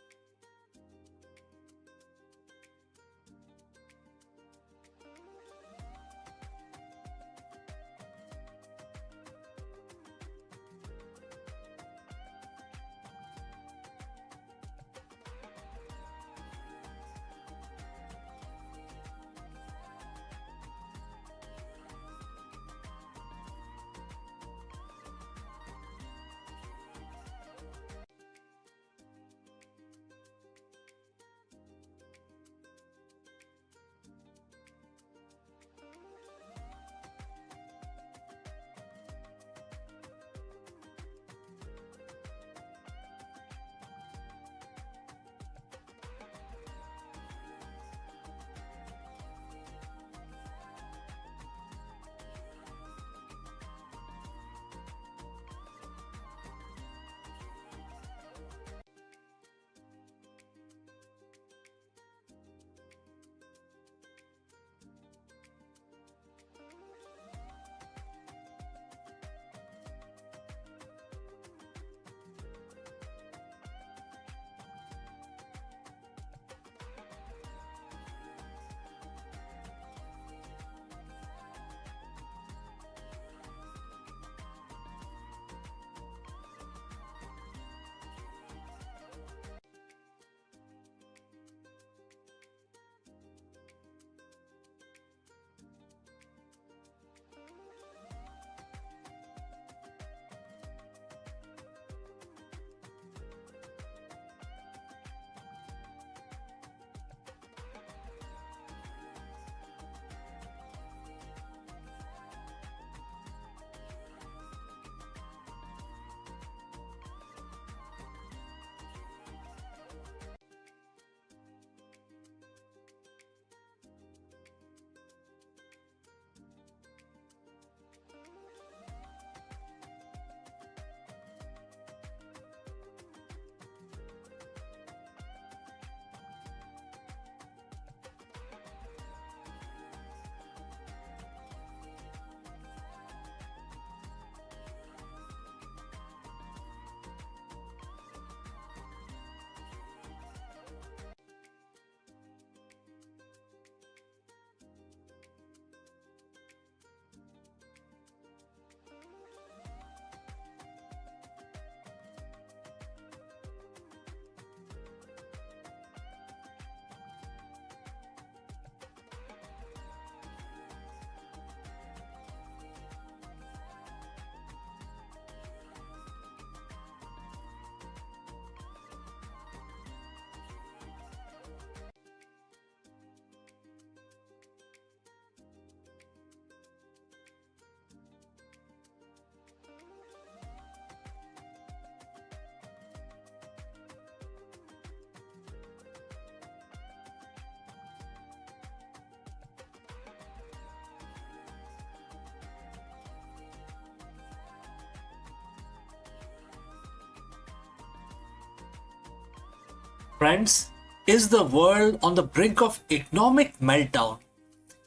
Friends, is the world on the brink of economic meltdown?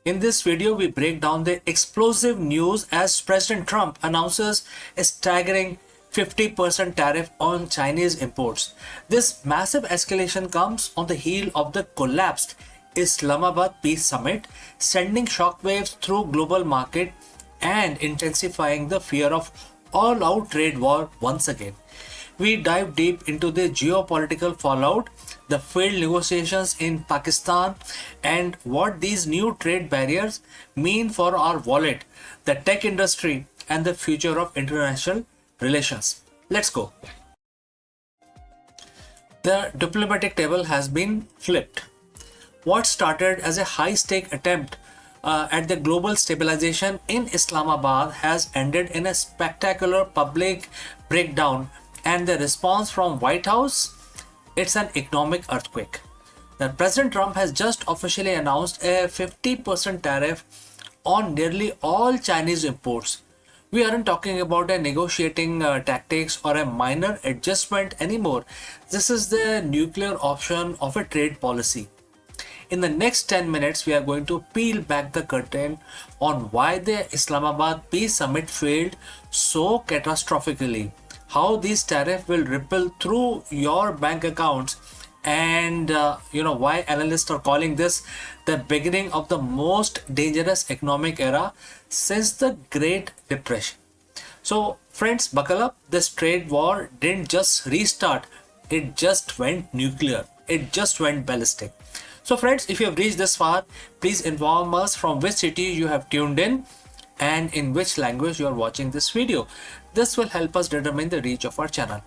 In this video, we break down the explosive news as President Trump announces a staggering 50% tariff on Chinese imports. This massive escalation comes on the heel of the collapsed Islamabad Peace Summit, sending shockwaves through global market and intensifying the fear of all-out trade war once again. We dive deep into the geopolitical fallout, the failed negotiations in Pakistan, and what these new trade barriers mean for our wallet, the tech industry, and the future of international relations. Let's go. The diplomatic table has been flipped. What started as a high-stake attempt at the global stabilization in Islamabad has ended in a spectacular public breakdown, and the response from White House, it's an economic earthquake. The President Trump has just officially announced a 50% tariff on nearly all Chinese imports. We aren't talking about a negotiating tactics or a minor adjustment anymore. This is the nuclear option of a trade policy. In the next 10 minutes, we are going to peel back the curtain on why the Islamabad Peace Summit failed so catastrophically, how these tariffs will ripple through your bank accounts, and why analysts are calling this the beginning of the most dangerous economic era since the Great Depression. So friends, buckle up. This trade war didn't just restart, it just went nuclear. It just went ballistic. So friends, if you have reached this far, please inform us from which city you have tuned in and in which language you are watching this video. This will help us determine the reach of our channel.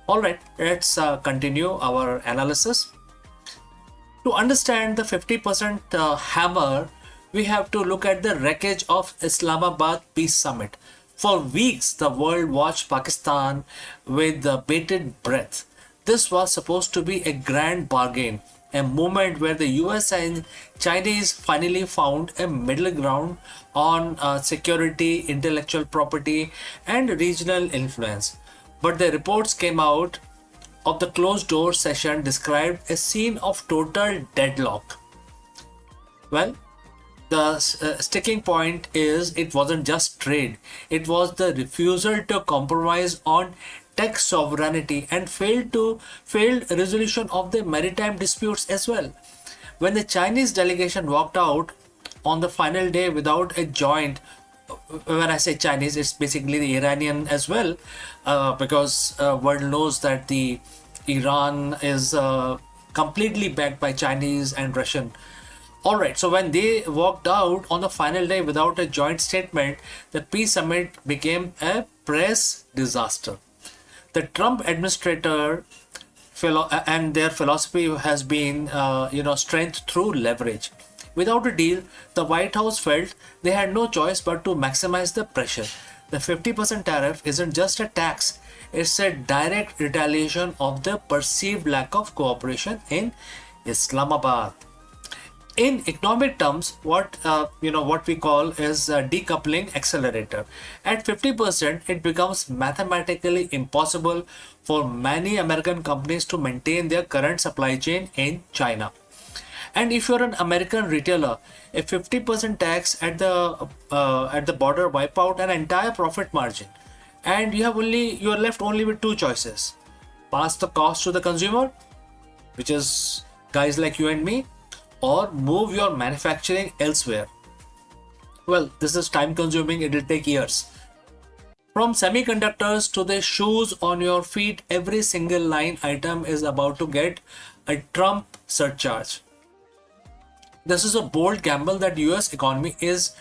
Alright, let's continue our analysis. To understand the 50% hammer, we have to look at the wreckage of Islamabad Peace Summit. For weeks, the world watched Pakistan with bated breath. This was supposed to be a grand bargain, a moment where the US and Chinese finally found a middle ground on security, intellectual property, and regional influence. But the reports came out of the closed door session described a scene of total deadlock. Well, the sticking point is it wasn't just trade, it was the refusal to compromise on tech sovereignty and failed resolution of the maritime disputes as well. When the Chinese delegation walked out on the final day without a joint, when I say Chinese, it's basically the Iranian as well, because world knows that the Iran is completely backed by Chinese and Russian. Alright, so when they walked out on the final day without a joint statement, the peace summit became a press disaster. The Trump administrator and their philosophy has been, strength through leverage. Without a deal, the White House felt they had no choice but to maximize the pressure. The 50% tariff isn't just a tax, it's a direct retaliation of the perceived lack of cooperation in Islamabad. In economic terms, what we call is a decoupling accelerator. At 50%, it becomes mathematically impossible for many American companies to maintain their current supply chain in China. And if you're an American retailer, a 50% tax at the border wipe out an entire profit margin, and you are left only with two choices: pass the cost to the consumer, which is guys like you and me, or move your manufacturing elsewhere. Well, this is time consuming, it will take years. From semiconductors to the shoes on your feet, every single line item is about to get a Trump surcharge. This is a bold gamble that US economy is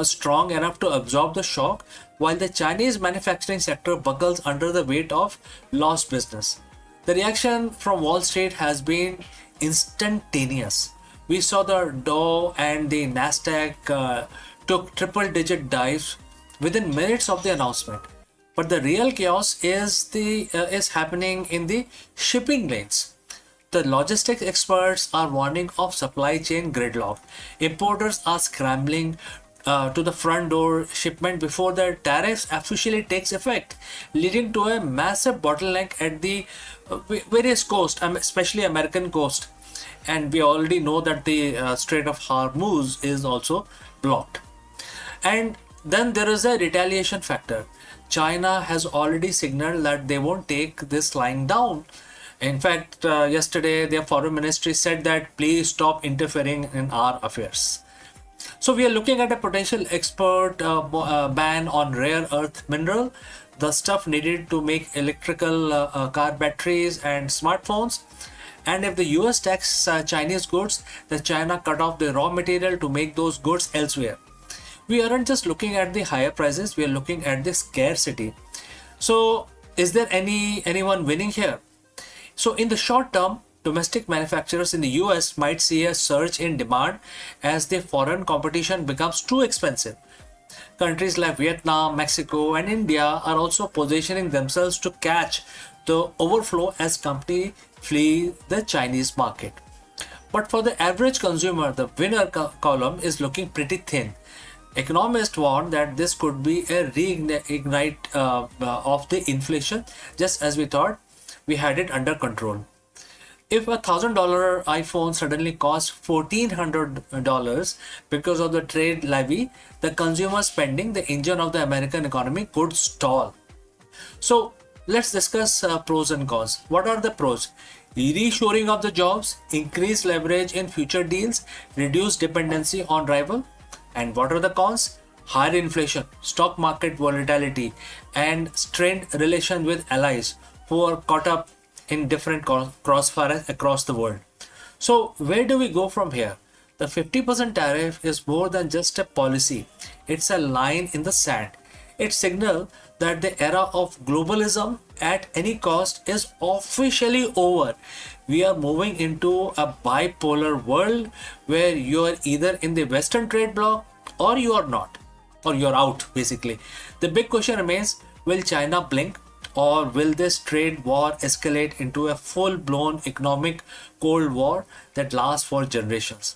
strong enough to absorb the shock, while the Chinese manufacturing sector buckles under the weight of lost business. The reaction from Wall Street has been instantaneous. We saw the Dow and the Nasdaq took triple-digit dives within minutes of the announcement. But the real chaos is happening in the shipping lanes. The logistics experts are warning of supply chain gridlock. Importers are scrambling to the front door shipment before the tariffs officially takes effect, leading to a massive bottleneck at the various coast, especially American coast. And we already know that the Strait of Hormuz is also blocked. And then there is a retaliation factor. China has already signaled that they won't take this lying down. In fact, yesterday their foreign ministry said that please stop interfering in our affairs. So we are looking at a potential export ban on rare earth mineral, the stuff needed to make electrical car batteries and smartphones. And if the US tax Chinese goods, then China cut off the raw material to make those goods elsewhere. We aren't just looking at the higher prices, we are looking at the scarcity. So is there anyone winning here? So in the short term, domestic manufacturers in the US might see a surge in demand as the foreign competition becomes too expensive. Countries like Vietnam, Mexico and India are also positioning themselves to catch the overflow as companies flee the Chinese market. But for the average consumer, the winner column is looking pretty thin. Economists warn that this could be a reignite of the inflation, just as we thought we had it under control. If $1,000 iPhone suddenly costs $1,400 because of the trade levy, the consumer spending, the engine of the American economy, could stall. So let's discuss pros and cons. What are the pros? Reshoring of the jobs, increased leverage in future deals, reduced dependency on rival. And what are the cons? Higher inflation, stock market volatility, and strained relations with allies who are caught up in different crossfires across the world. So where do we go from here? The 50% tariff is more than just a policy. It's a line in the sand. It signals that the era of globalism at any cost is officially over. We are moving into a bipolar world where you are either in the Western trade bloc or you are not, or you're out basically. The big question remains, will China blink, or will this trade war escalate into a full-blown economic Cold War that lasts for generations?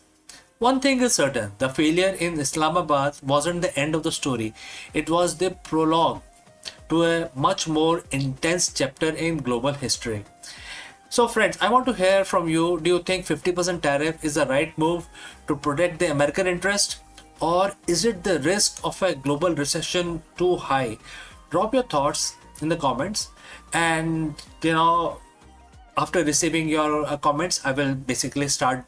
One thing is certain, the failure in Islamabad wasn't the end of the story. It was the prologue to a much more intense chapter in global history. So friends, I want to hear from you. Do you think 50% tariff is the right move to protect the American interest? Or is it the risk of a global recession too high? Drop your thoughts in the comments, and after receiving your comments, I will basically start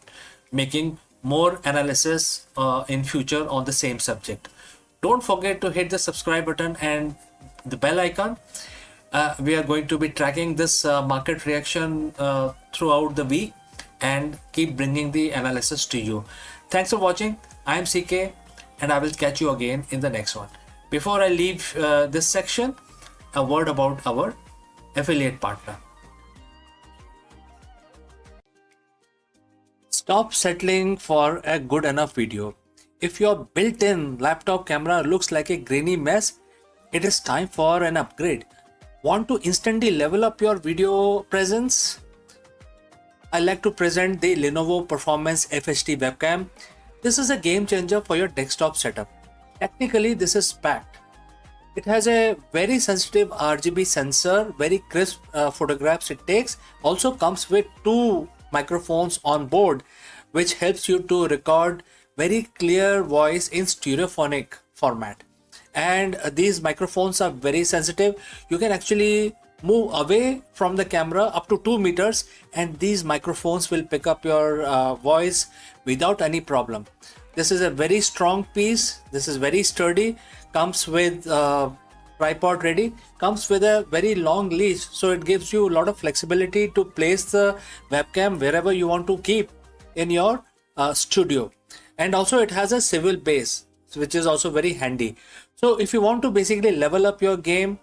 making more analysis in future on the same subject. Don't forget to hit the subscribe button and the bell icon. We are going to be tracking this market reaction throughout the week and keep bringing the analysis to you. Thanks for watching. I am CK and I will catch you again in the next one. Before I leave this section, a word about our affiliate partner. Stop settling for a good enough video. If your built-in laptop camera looks like a grainy mess, it is time for an upgrade. Want to instantly level up your video presence? I like to present the Lenovo Performance FHD webcam. This is a game changer for your desktop setup. Technically, this is packed. It has a very sensitive RGB sensor, very crisp photographs it takes. Also comes with 2 microphones on board, which helps you to record very clear voice in stereophonic format. And these microphones are very sensitive. You can actually move away from the camera up to 2 meters and these microphones will pick up your voice without any problem. This is a very strong piece. This is very sturdy. Comes with tripod ready. Comes with a very long leash, so it gives you a lot of flexibility to place the webcam wherever you want to keep in your studio. And also it has a swivel base, which is also very handy. So if you want to basically level up your game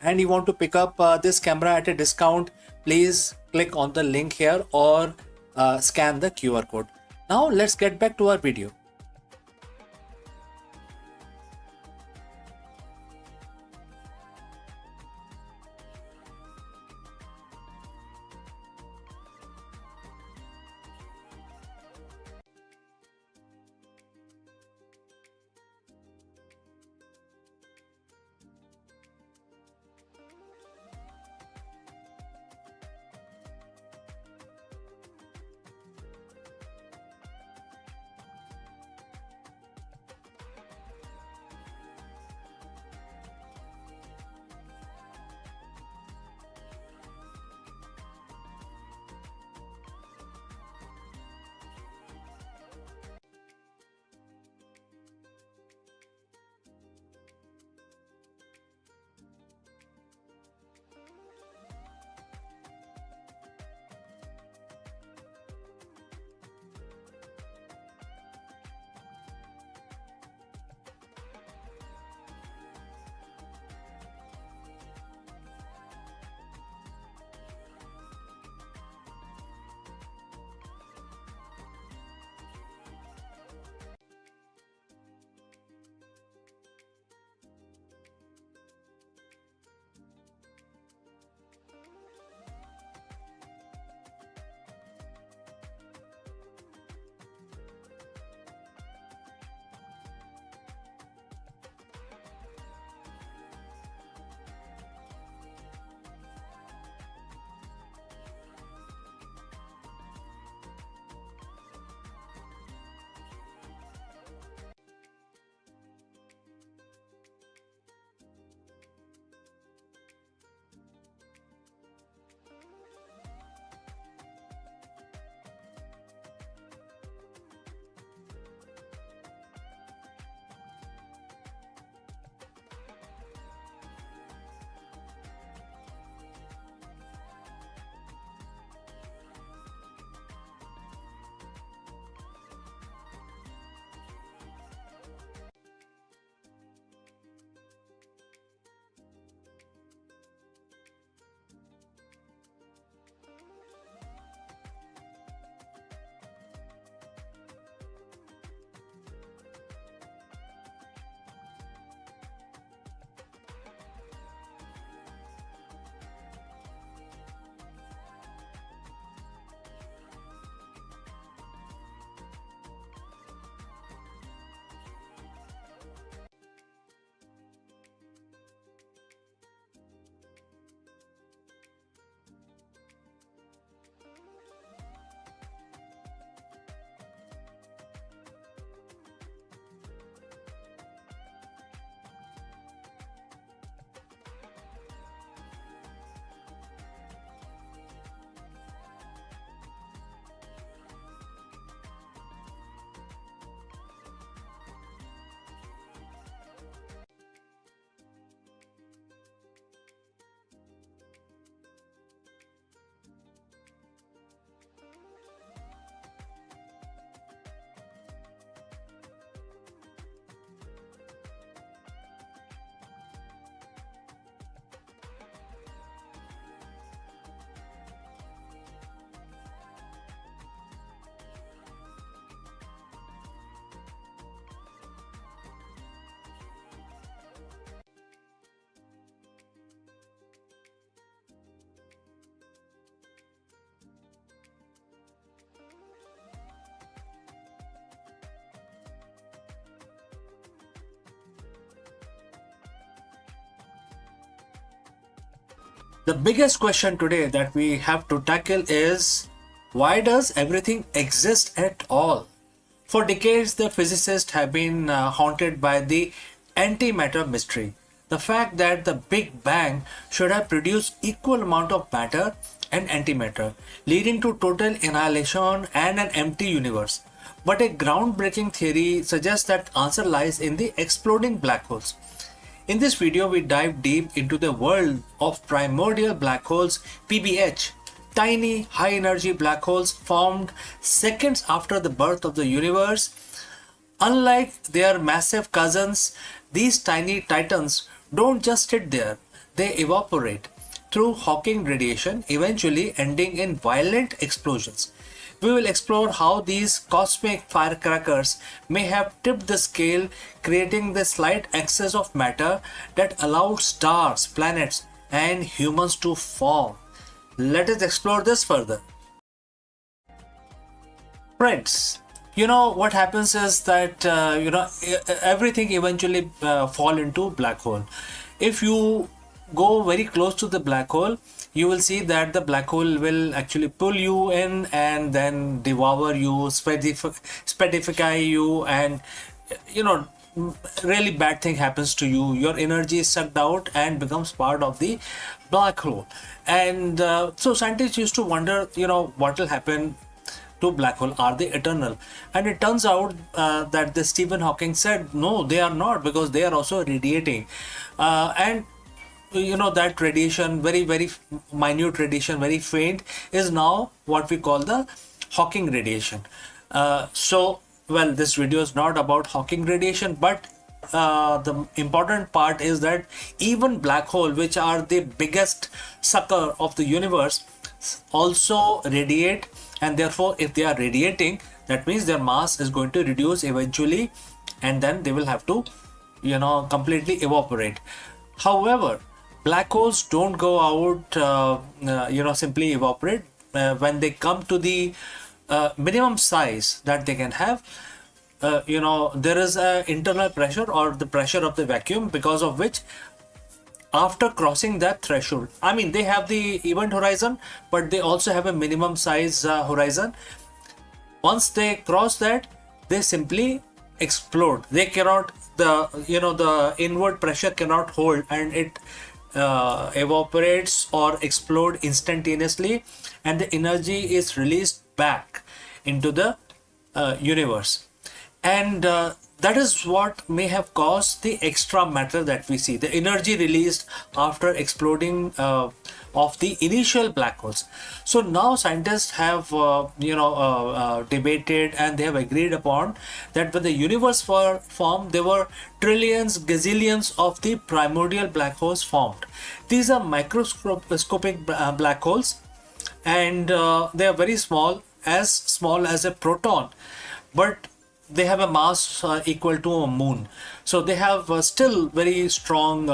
and you want to pick up this camera at a discount, please click on the link here or scan the QR code. Now let's get back to our video. The biggest question today that we have to tackle is, why does everything exist at all? For decades, the physicists have been haunted by the antimatter mystery. The fact that the Big Bang should have produced equal amount of matter and antimatter, leading to total annihilation and an empty universe. But a groundbreaking theory suggests that answer lies in the exploding black holes. In this video, we dive deep into the world of primordial black holes, PBH, tiny high energy black holes formed seconds after the birth of the universe. Unlike their massive cousins, these tiny titans don't just sit there, they evaporate through Hawking radiation, eventually ending in violent explosions. We will explore how these cosmic firecrackers may have tipped the scale, creating the slight excess of matter that allowed stars, planets, and humans to form. Let us explore this further. Friends, what happens is that everything eventually fall into black hole. If you go very close to the black hole, you will see that the black hole will actually pull you in and then devour you, speedify you, and you know really bad thing happens to you. Your energy is sucked out and becomes part of the black hole. And so scientists used to wonder, what will happen to black hole. Are they eternal? And it turns out that the Stephen Hawking said no, they are not, because they are also radiating. And that radiation, very very minute radiation, very faint, is now what we call the Hawking radiation. This video is not about Hawking radiation, but the important part is that even black hole, which are the biggest sucker of the universe, also radiate. And therefore, if they are radiating, that means their mass is going to reduce eventually, and then they will have to completely evaporate. However, black holes don't go out simply evaporate. When they come to the minimum size that they can have, there is a internal pressure, or the pressure of the vacuum, because of which, after crossing that threshold, they have the event horizon, but they also have a minimum size horizon. Once they cross that, they simply explode. They cannot, the inward pressure cannot hold, and it evaporates or explode instantaneously, and the energy is released back into the universe. And that is what may have caused the extra matter that we see, the energy released after exploding of the initial black holes. So now scientists have debated, and they have agreed upon that when the universe formed, there were trillions, gazillions of the primordial black holes formed. These are microscopic black holes, and they are very small as a proton, but they have a mass equal to a moon. So they have still very strong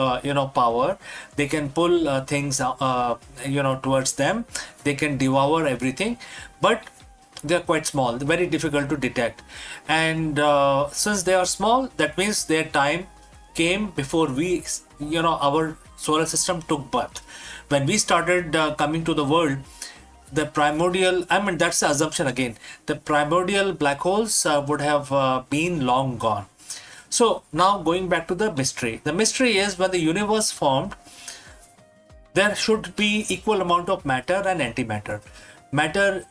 power. They can pull things towards them. They can devour everything, but they're quite small, very difficult to detect. And since they are small, that means their time came before our solar system took birth. When we started coming to the world, the primordial, that's the assumption again, the primordial black holes would have been long gone. So now going back to the mystery. The mystery is, when the universe formed, there should be equal amount of matter and antimatter. Matter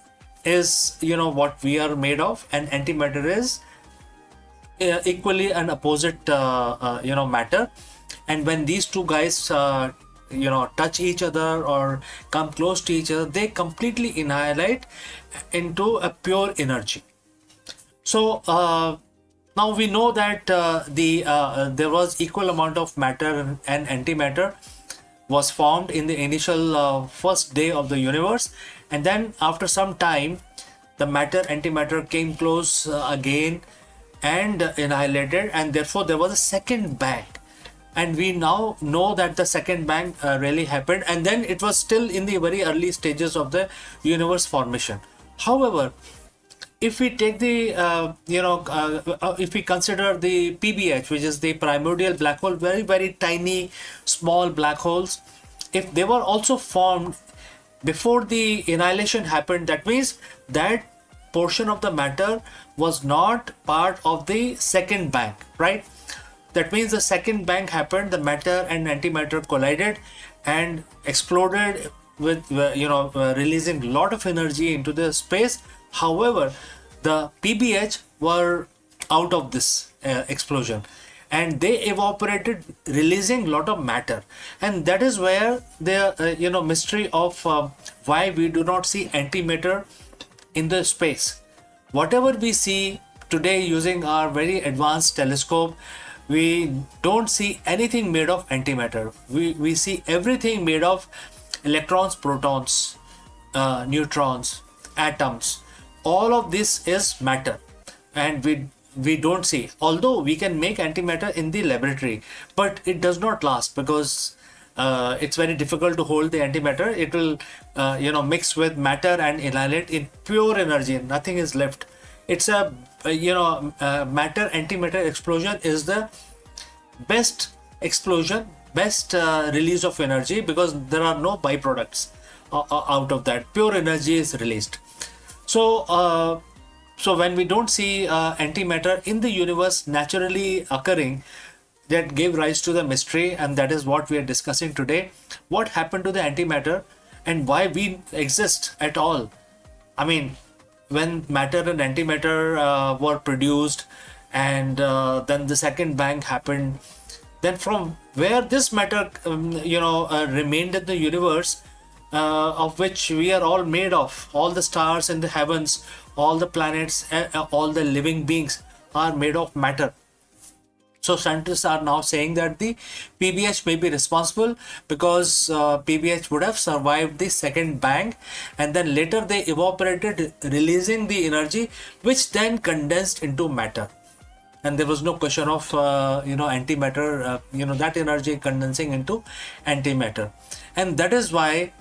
is what we are made of, and antimatter is equally an opposite matter. And when these two guys touch each other or come close to each other, they completely annihilate into a pure energy. So now we know that there was equal amount of matter and antimatter was formed in the initial first day of the universe, and then after some time, the matter antimatter came close again and annihilated, and therefore there was a second bang. And we now know that the second bang really happened, and then it was still in the very early stages of the universe formation. However, if we take the if we consider the PBH, which is the primordial black hole, very very tiny small black holes, if they were also formed before the annihilation happened, that means that portion of the matter was not part of the second bang, right? That means the second bang happened, the matter and antimatter collided and exploded with releasing a lot of energy into the space. However, the PBH were out of this explosion, and they evaporated, releasing a lot of matter. And that is where the mystery of why we do not see antimatter in the space. Whatever we see today using our very advanced telescope, we don't see anything made of antimatter. We see everything made of electrons, protons, neutrons, atoms. All of this is matter, and we don't see. Although we can make antimatter in the laboratory, but it does not last because it's very difficult to hold the antimatter. It will mix with matter and annihilate in pure energy. Nothing is left. It's a matter antimatter explosion is the best explosion, best release of energy, because there are no byproducts out of that. Pure energy is released. So when we don't see antimatter in the universe naturally occurring, that gave rise to the mystery, and that is what we are discussing today. What happened to the antimatter and why we exist at all? I mean, when matter and antimatter were produced, and then the second bang happened, then from where this matter remained in the universe, of which we are all made of, all the stars in the heavens, all the planets, all the living beings are made of matter. So scientists are now saying that the PBH may be responsible, because PBH would have survived the second bang, and then later they evaporated, releasing the energy, which then condensed into matter. And there was no question of antimatter, that energy condensing into antimatter. And that is why,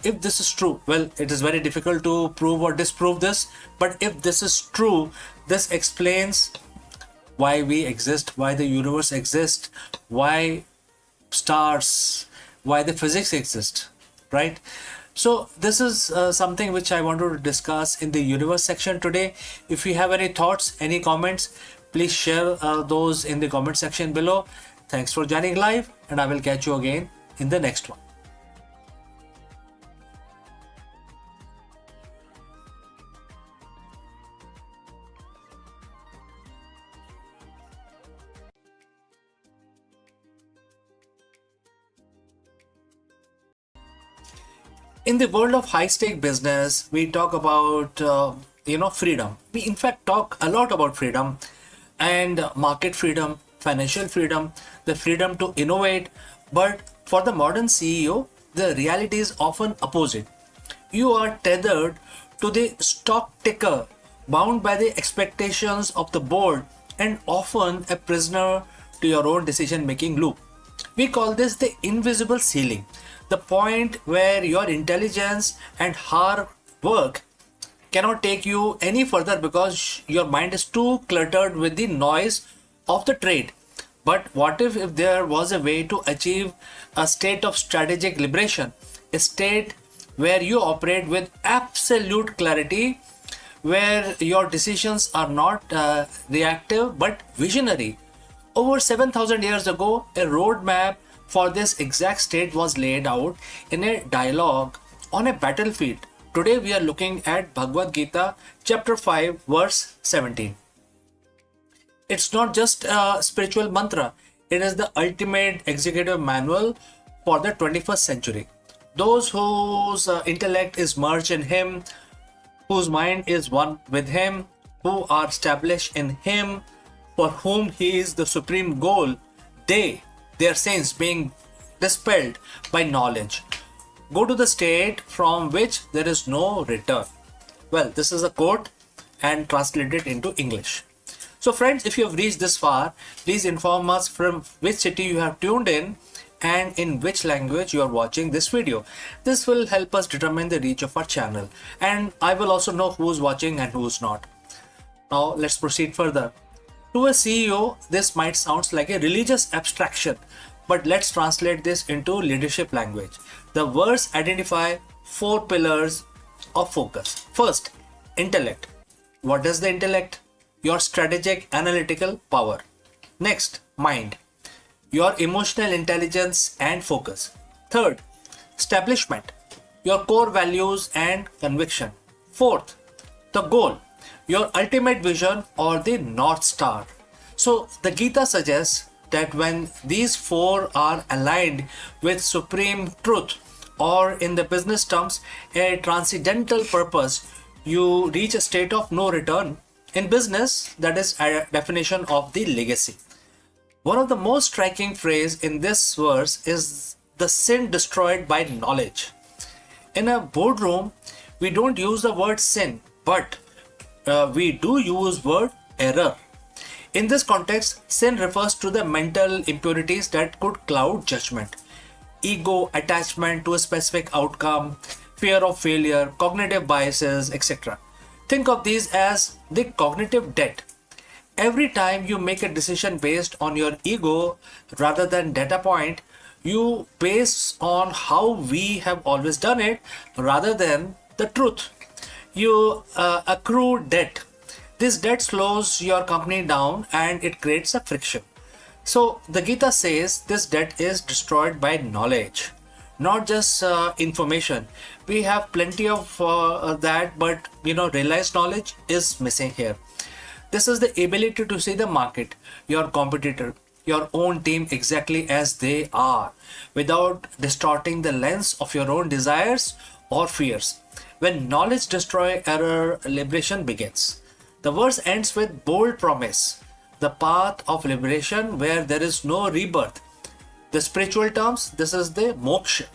if this is true, well, it is very difficult to prove or disprove this, but if this is true, this explains why we exist, why the universe exists, why stars, why the physics exist, right? So this is something which I wanted to discuss in the universe section today. If you have any thoughts, any comments, please share those in the comment section below. Thanks for joining live, and I will catch you again in the next one. In the world of high-stake business, we talk about freedom. We in fact talk a lot about freedom, and market freedom, financial freedom, the freedom to innovate. But for the modern CEO, the reality is often opposite. You are tethered to the stock ticker, bound by the expectations of the board, and often a prisoner to your own decision-making loop. We call this the invisible ceiling, the point where your intelligence and hard work cannot take you any further because your mind is too cluttered with the noise of the trade. But what if there was a way to achieve a state of strategic liberation, a state where you operate with absolute clarity, where your decisions are not reactive but visionary? Over 7,000 years ago, a roadmap for this exact state was laid out in a dialogue on a battlefield. Today we are looking at Bhagavad Gita chapter 5 verse 17. It's not just a spiritual mantra, it is the ultimate executive manual for the 21st century. Those whose intellect is merged in Him, whose mind is one with Him, who are established in Him, for whom He is the supreme goal, their sins being dispelled by knowledge, go to the state from which there is no return. Well, this is a quote and translated into English. So friends, if you have reached this far, please inform us from which city you have tuned in and in which language you are watching this video. This will help us determine the reach of our channel, and I will also know who is watching and who is not. Now let's proceed further. To a CEO, this might sound like a religious abstraction, But let's translate this into leadership language. The verse identify 4 pillars of focus. First, intellect. What is the intellect? Your strategic analytical power. Next, mind. Your emotional intelligence and focus. Third, establishment. Your core values and conviction. Fourth, the goal. Your ultimate vision or the North Star. So the Gita suggests that when these 4 are aligned with supreme truth, or in the business terms, a transcendental purpose, you reach a state of no return. In business, that is a definition of the legacy. One of the most striking phrase in this verse is the sin destroyed by knowledge. In a boardroom, we don't use the word sin, but we do use word error. In this context, sin refers to the mental impurities that could cloud judgment. Ego, attachment to a specific outcome, fear of failure, cognitive biases, etc. Think of these as the cognitive debt. Every time you make a decision based on your ego rather than data point, you base on how we have always done it rather than the truth. You accrue debt. This debt slows your company down and it creates a friction. So the Gita says this debt is destroyed by knowledge, not just information. We have plenty of that, but realized knowledge is missing here. This is the ability to see the market, your competitor, your own team exactly as they are, without distorting the lens of your own desires or fears. When knowledge destroys error, liberation begins. The verse ends with bold promise, the path of liberation where there is no rebirth. The spiritual terms, this is the moksha.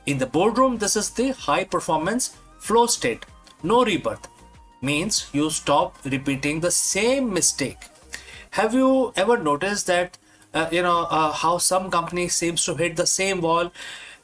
In the boardroom, this is the high performance flow state. No rebirth means you stop repeating the same mistake. Have you ever noticed that how some company seems to hit the same wall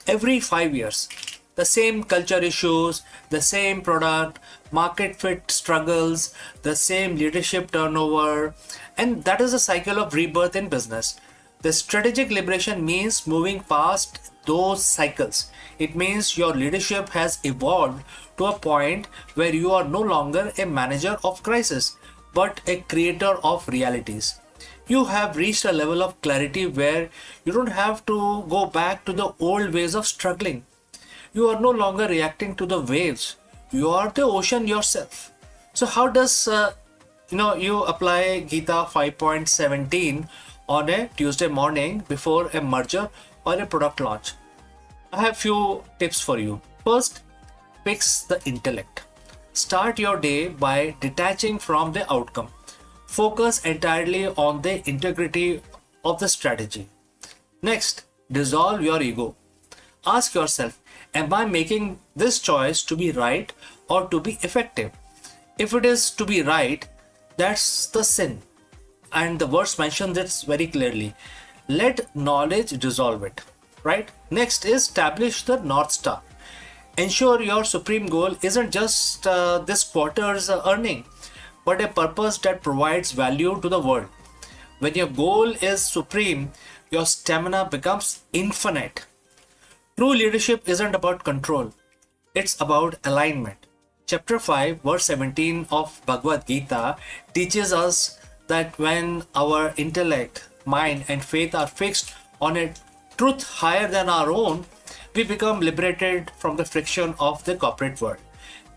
every 5 years? The same culture issues, the same product, market fit struggles, the same leadership turnover, and that is a cycle of rebirth in business. The strategic liberation means moving past those cycles. It means your leadership has evolved to a point where you are no longer a manager of crisis, but a creator of realities. You have reached a level of clarity where you don't have to go back to the old ways of struggling. You are no longer reacting to the waves. You are the ocean yourself. So how does you apply Gita 5.17 on a Tuesday morning before a merger or a product launch? I have few tips for you. First, fix the intellect. Start your day by detaching from the outcome. Focus entirely on the integrity of the strategy. Next, dissolve your ego. Ask yourself, am I making this choice to be right or to be effective? If it is to be right, that's the sin. And the verse mentions this very clearly. Let knowledge dissolve it. Right? Next is establish the North Star. Ensure your supreme goal isn't just this quarter's earning, but a purpose that provides value to the world. When your goal is supreme, your stamina becomes infinite. True leadership isn't about control, it's about alignment. Chapter 5, verse 17 of Bhagavad Gita teaches us that when our intellect, mind, and faith are fixed on a truth higher than our own, we become liberated from the friction of the corporate world.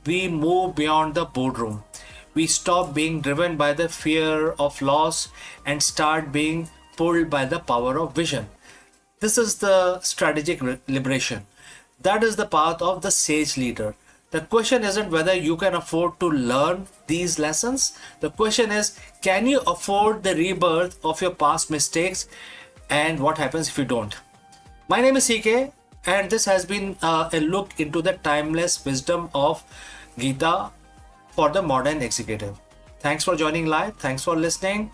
We move beyond the boardroom. We stop being driven by the fear of loss and start being pulled by the power of vision. This is the strategic liberation. That is the path of the sage leader. The question isn't whether you can afford to learn these lessons. The question is, can you afford the rebirth of your past mistakes, and what happens if you don't? My name is CK, and this has been a look into the timeless wisdom of Gita for the modern executive. Thanks for joining live. Thanks for listening.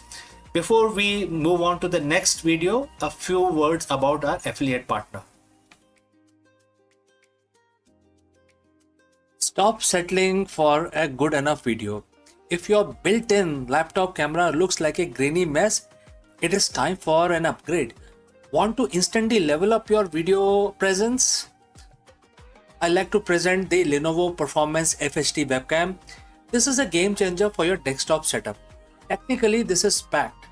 Before we move on to the next video, a few words about our affiliate partner. Stop settling for a good enough video. If your built-in laptop camera looks like a grainy mess, it is time for an upgrade. Want to instantly level up your video presence? I like to present the Lenovo Performance FHD webcam. This is a game changer for your desktop setup. Technically, this is packed.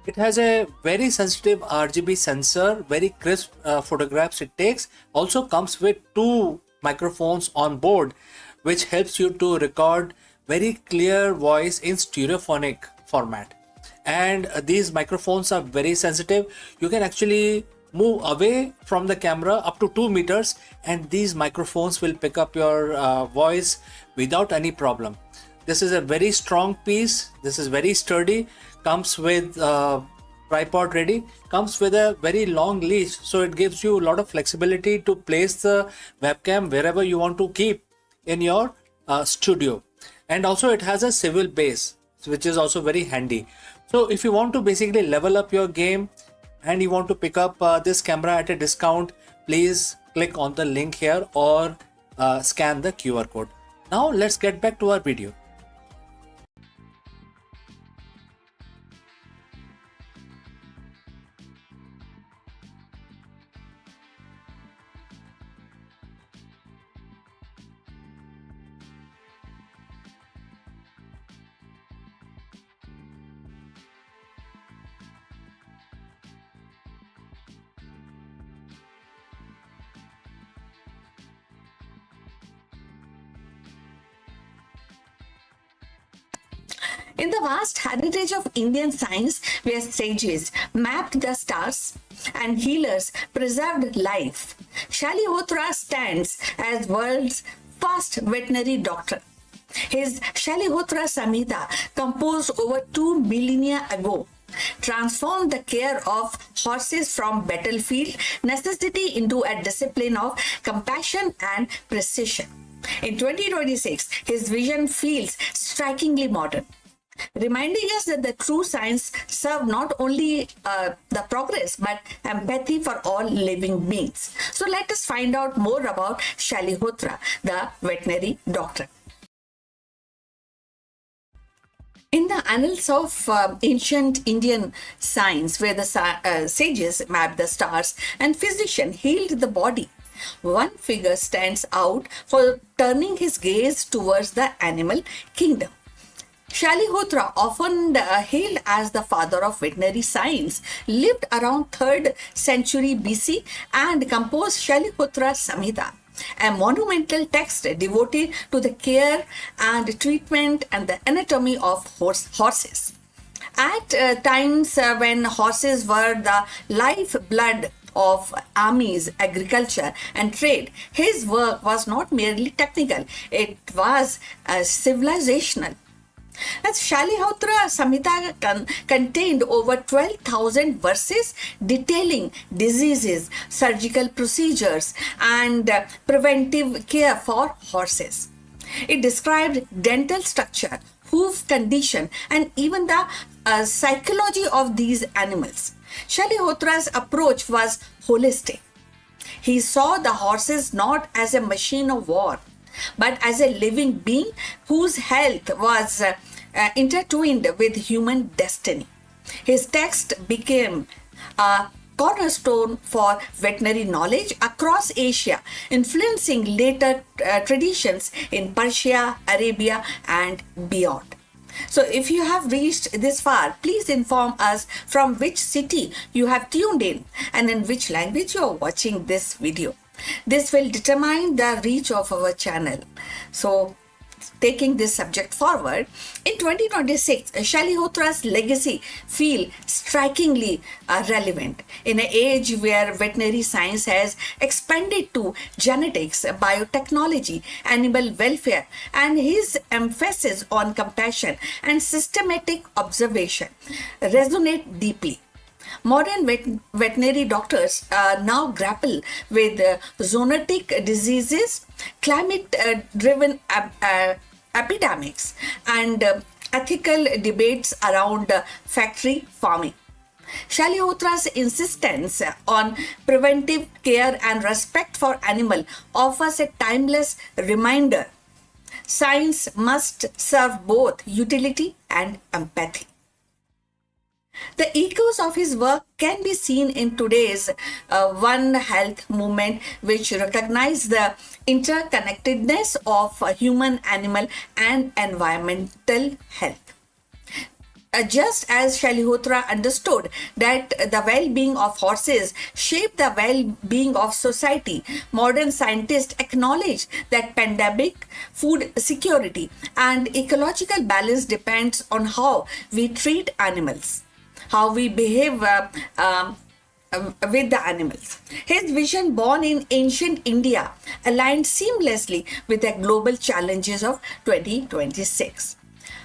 It has a very sensitive RGB sensor, very crisp photographs it takes. Also comes with two microphones on board, which helps you to record very clear voice in stereophonic format. And these microphones are very sensitive. You can actually move away from the camera up to 2 meters and these microphones will pick up your voice without any problem. This is a very strong piece. This is very sturdy. Comes with tripod ready. Comes with a very long leash, so it gives you a lot of flexibility to place the webcam wherever you want to keep in your studio. And also it has a swivel base, which is also very handy. So if you want to basically level up your game and you want to pick up this camera at a discount, please click on the link here or scan the QR code. Now let's get back to our video. In the vast heritage of Indian science, where sages mapped the stars and healers preserved life, Shalihotra stands as world's first veterinary doctor. His Shalihotra Samhita, composed over 2 millennia ago, transformed the care of horses from battlefield necessity into a discipline of compassion and precision. In 2026, his vision feels strikingly modern, reminding us that the true science serve not only the progress but empathy for all living beings. So let us find out more about Shalihotra, the veterinary doctor. In the annals of ancient Indian science, where the sages mapped the stars and physician healed the body, one figure stands out for turning his gaze towards the animal kingdom. Shalihotra, often hailed as the father of veterinary science, lived around 3rd century BC and composed Shalihotra Samhita, a monumental text devoted to the care and treatment and the anatomy of horses. At times when horses were the lifeblood of armies, agriculture, and trade, his work was not merely technical, it was civilizational. As Shalihotra Samhita contained over 12,000 verses detailing diseases, surgical procedures, and preventive care for horses. It described dental structure, hoof condition, and even the psychology of these animals. Shalihotra's approach was holistic. He saw the horses not as a machine of war, but as a living being whose health was intertwined with human destiny. His text became a cornerstone for veterinary knowledge across Asia, influencing later traditions in Persia, Arabia, and beyond. So if you have reached this far, please inform us from which city you have tuned in and in which language you are watching this video. This will determine the reach of our channel. So taking this subject forward, in 2026, Shalihotra's legacy feels strikingly relevant. In an age where veterinary science has expanded to genetics, biotechnology, animal welfare, and his emphasis on compassion and systematic observation resonate deeply. Modern veterinary doctors now grapple with zoonotic diseases, climate-driven epidemics, and ethical debates around factory farming. Shalihotra's insistence on preventive care and respect for animal offers a timeless reminder. Science must serve both utility and empathy. The echoes of his work can be seen in today's One Health movement, which recognize the interconnectedness of human, animal, and environmental health. Just as Shalihotra understood that the well-being of horses shape the well-being of society, modern scientists acknowledge that pandemic, food security, and ecological balance depends on how we treat animals, how we behave with the animals. His vision, born in ancient India, aligned seamlessly with the global challenges of 2026.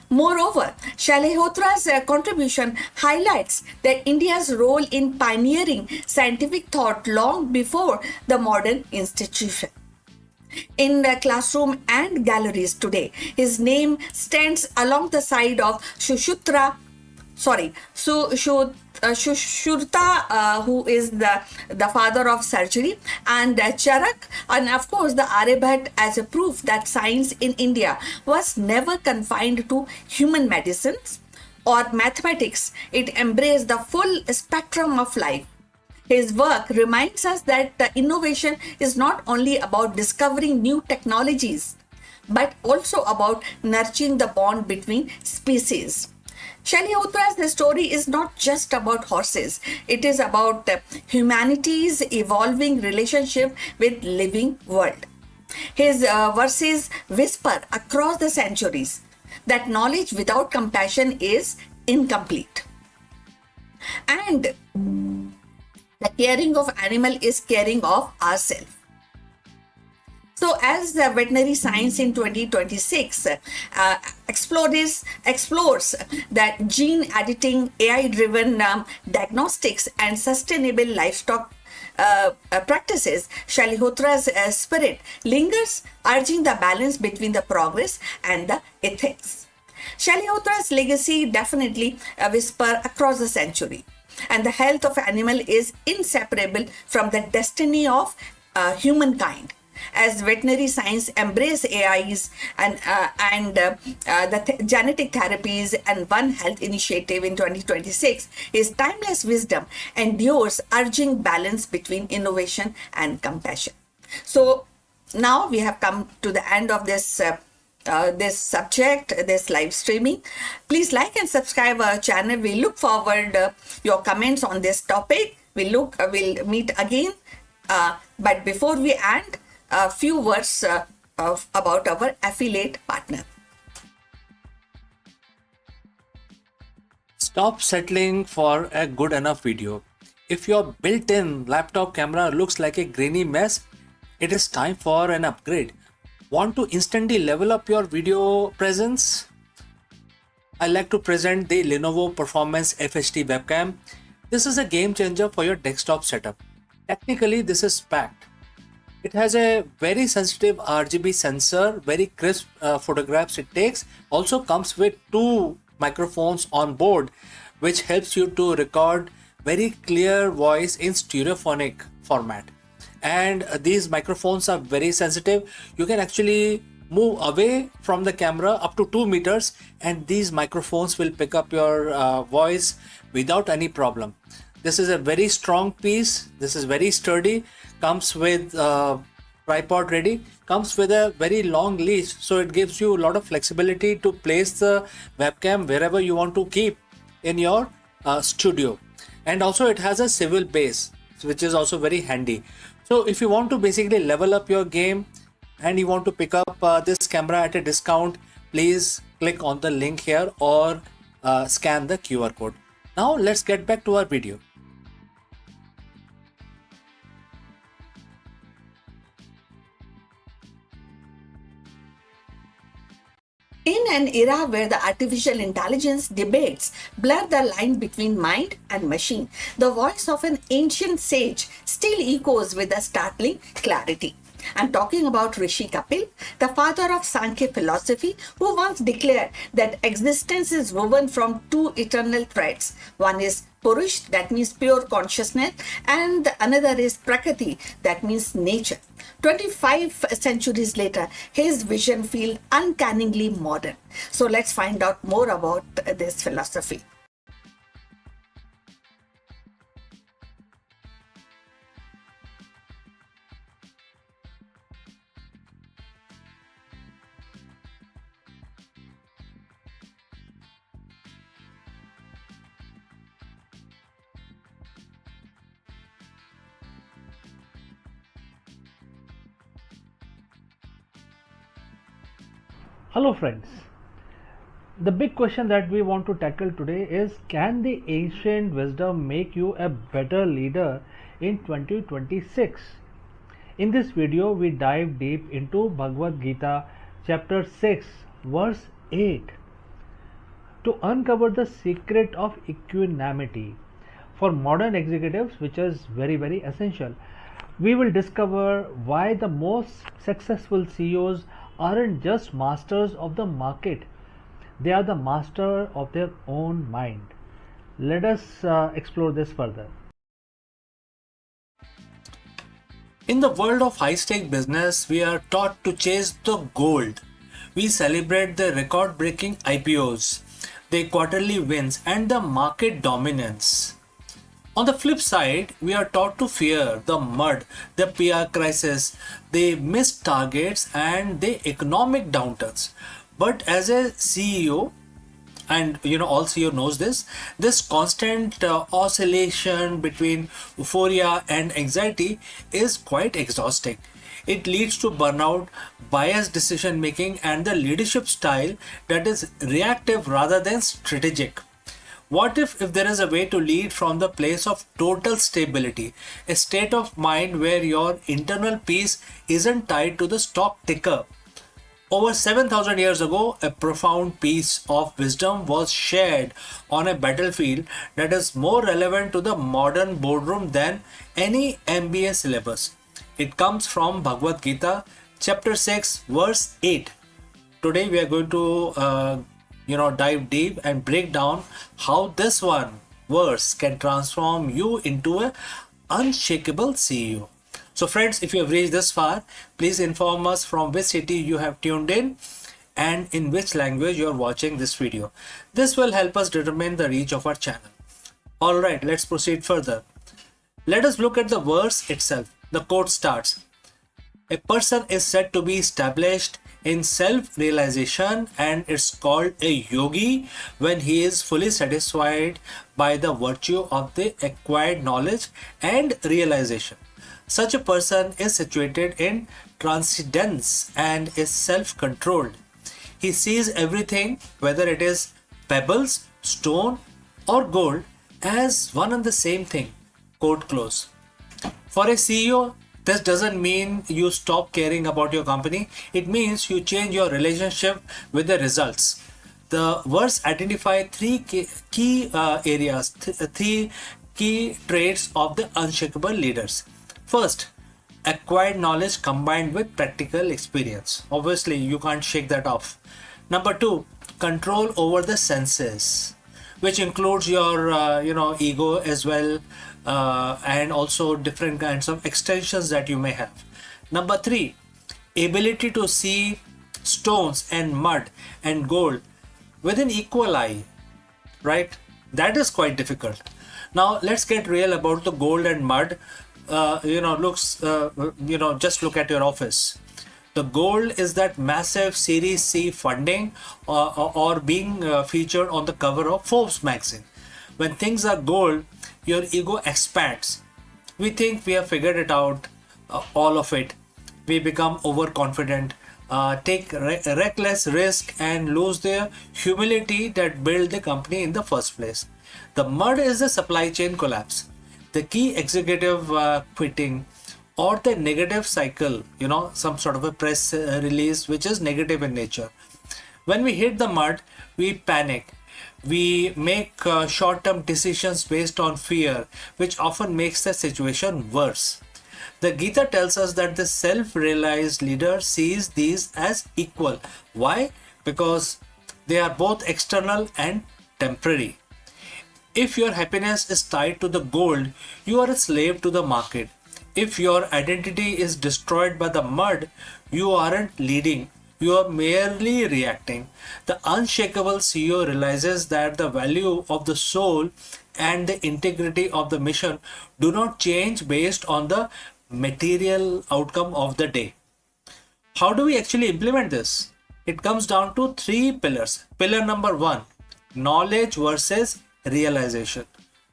Moreover, Shalihotra's contribution highlights that India's role in pioneering scientific thought long before the modern institution. In the classroom and galleries today, his name stands along the side of Sushruta, who is the father of surgery, and Charak, and of course the Aryabhat, as a proof that science in India was never confined to human medicines or mathematics. It embraced the full spectrum of life. His work reminds us that the innovation is not only about discovering new technologies, but also about nurturing the bond between species. Shalihotra's story is not just about horses. It is about humanity's evolving relationship with living world. His verses whisper across the centuries that knowledge without compassion is incomplete. And the caring of animal is caring of ourselves. So, as the veterinary science in 2026 explores that gene editing, AI-driven diagnostics, and sustainable livestock practices, Shalihotra's spirit lingers, urging the balance between the progress and the ethics. Shalihotra's legacy definitely whisper across the century, and the health of animal is inseparable from the destiny of humankind. As veterinary science embrace AIs and genetic therapies and One Health initiative in 2026, his timeless wisdom endures, urging balance between innovation and compassion. So now we have come to the end of this subject, this live streaming. Please like and subscribe our channel. We look forward your comments on this topic. We'll meet again. But before we end, a few words about our affiliate partner. Stop settling for a good enough video. If your built-in laptop camera looks like a grainy mess, it is time for an upgrade. Want to instantly level up your video presence? I like to present the Lenovo Performance FHD webcam. This is a game changer for your desktop setup. Technically, this is packed. It has a very sensitive RGB sensor, very crisp photographs it takes. Also comes with 2 microphones on board, which helps you to record very clear voice in stereophonic format. And these microphones are very sensitive. You can actually move away from the camera up to 2 meters, and these microphones will pick up your voice without any problem. This is a very strong piece. This is very sturdy. Comes with tripod ready. Comes with a very long leash, so it gives you a lot of flexibility to place the webcam wherever you want to keep in your studio. And also it has a swivel base, which is also very handy. So if you want to basically level up your game and you want to pick up this camera at a discount, please click on the link here or scan the QR code. Now let's get back to our video. In an era where the artificial intelligence debates blur the line between mind and machine, the voice of an ancient sage still echoes with a startling clarity. I'm talking about Rishi Kapil, the father of Sankhya philosophy, who once declared that existence is woven from 2 eternal threads. One is Purush, that means pure consciousness, and another is Prakriti, that means nature. 25 centuries later, his vision feels uncannily modern. So let's find out more about this philosophy. Hello friends. The big question that we want to tackle today is, can the ancient wisdom make you a better leader in 2026? In this video we dive deep into Bhagavad Gita chapter 6 verse 8 to uncover the secret of equanimity for modern executives, which is very essential. We will discover why the most successful CEOs aren't just masters of the market, they are the master of their own mind. Let us explore this further. In the world of high stake business, we are taught to chase the gold. We celebrate the record breaking IPOs, the quarterly wins, and the market dominance. On the flip side, we are taught to fear the mud, the PR crisis, the missed targets, and the economic downturns. But as a CEO, and all CEO knows this constant oscillation between euphoria and anxiety is quite exhausting. It leads to burnout, biased decision making, and the leadership style that is reactive rather than strategic. What if there is a way to lead from the place of total stability, a state of mind where your internal peace isn't tied to the stock ticker? Over 7,000 years ago, a profound piece of wisdom was shared on a battlefield that is more relevant to the modern boardroom than any MBA syllabus. It comes from Bhagavad Gita, chapter 6, verse 8. Today we are going to dive deep and break down how this one verse can transform you into an unshakable CEO. So friends, if you have reached this far, please inform us from which city you have tuned in and in which language you are watching this video. This will help us determine the reach of our channel. Alright, let's proceed further. Let us look at the verse itself. The quote starts, "A person is said to be established in self-realization and it's called a yogi when he is fully satisfied by the virtue of the acquired knowledge and realization. Such a person is situated in transcendence and is self-controlled. He sees everything, whether it is pebbles, stone, or gold, as one and the same thing." Quote close. For a CEO, this doesn't mean you stop caring about your company. It means you change your relationship with the results. The verse identify three key areas, three key traits of the unshakable leaders. First, acquired knowledge combined with practical experience. Obviously, you can't shake that off. Number two, control over the senses, which includes your ego as well, and also different kinds of extensions that you may have. Number three, ability to see stones and mud and gold with an equal eye, right? That is quite difficult. Now let's get real about the gold and mud. Just look at your office. The gold is that massive Series C funding or being featured on the cover of Forbes magazine. When things are gold, your ego expands. We think we have figured it out, all of it. We become overconfident, take reckless risk, and lose the humility that built the company in the first place. The mud is the supply chain collapse, the key executive quitting, or the negative cycle, some sort of a press release which is negative in nature. When we hit the mud, we panic. We make short-term decisions based on fear, which often makes the situation worse. The Gita tells us that the self-realized leader sees these as equal. Why? Because they are both external and temporary. If your happiness is tied to the gold, you are a slave to the market. If your identity is destroyed by the mud, you aren't leading, you are merely reacting. The unshakable CEO realizes that the value of the soul and the integrity of the mission do not change based on the material outcome of the day. How do we actually implement this? It comes down to three pillars. Pillar number one, knowledge versus realization.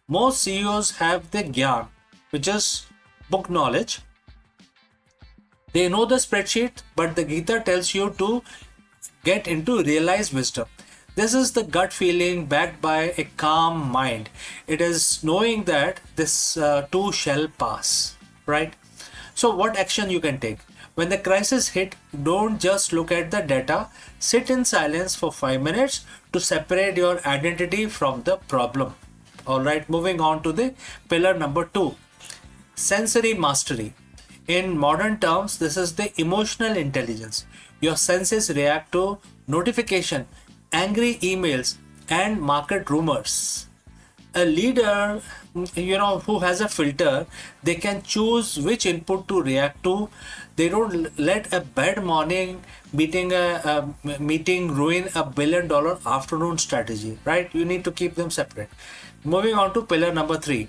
Most CEOs have the gyan, which is book knowledge. They know the spreadsheet, but the Gita tells you to get into realized wisdom. This is the gut feeling backed by a calm mind. It is knowing that this too shall pass, right? So, what action you can take? When the crisis hit, don't just look at the data. Sit in silence for 5 minutes to separate your identity from the problem. All right, moving on to the pillar number 2, sensory mastery. In modern terms, this is the emotional intelligence. Your senses react to notification, angry emails, and market rumors. A leader, who has a filter, they can choose which input to react to. They don't let a bad morning meeting ruin a $1 billion afternoon strategy, right? You need to keep them separate. Moving on to pillar number 3,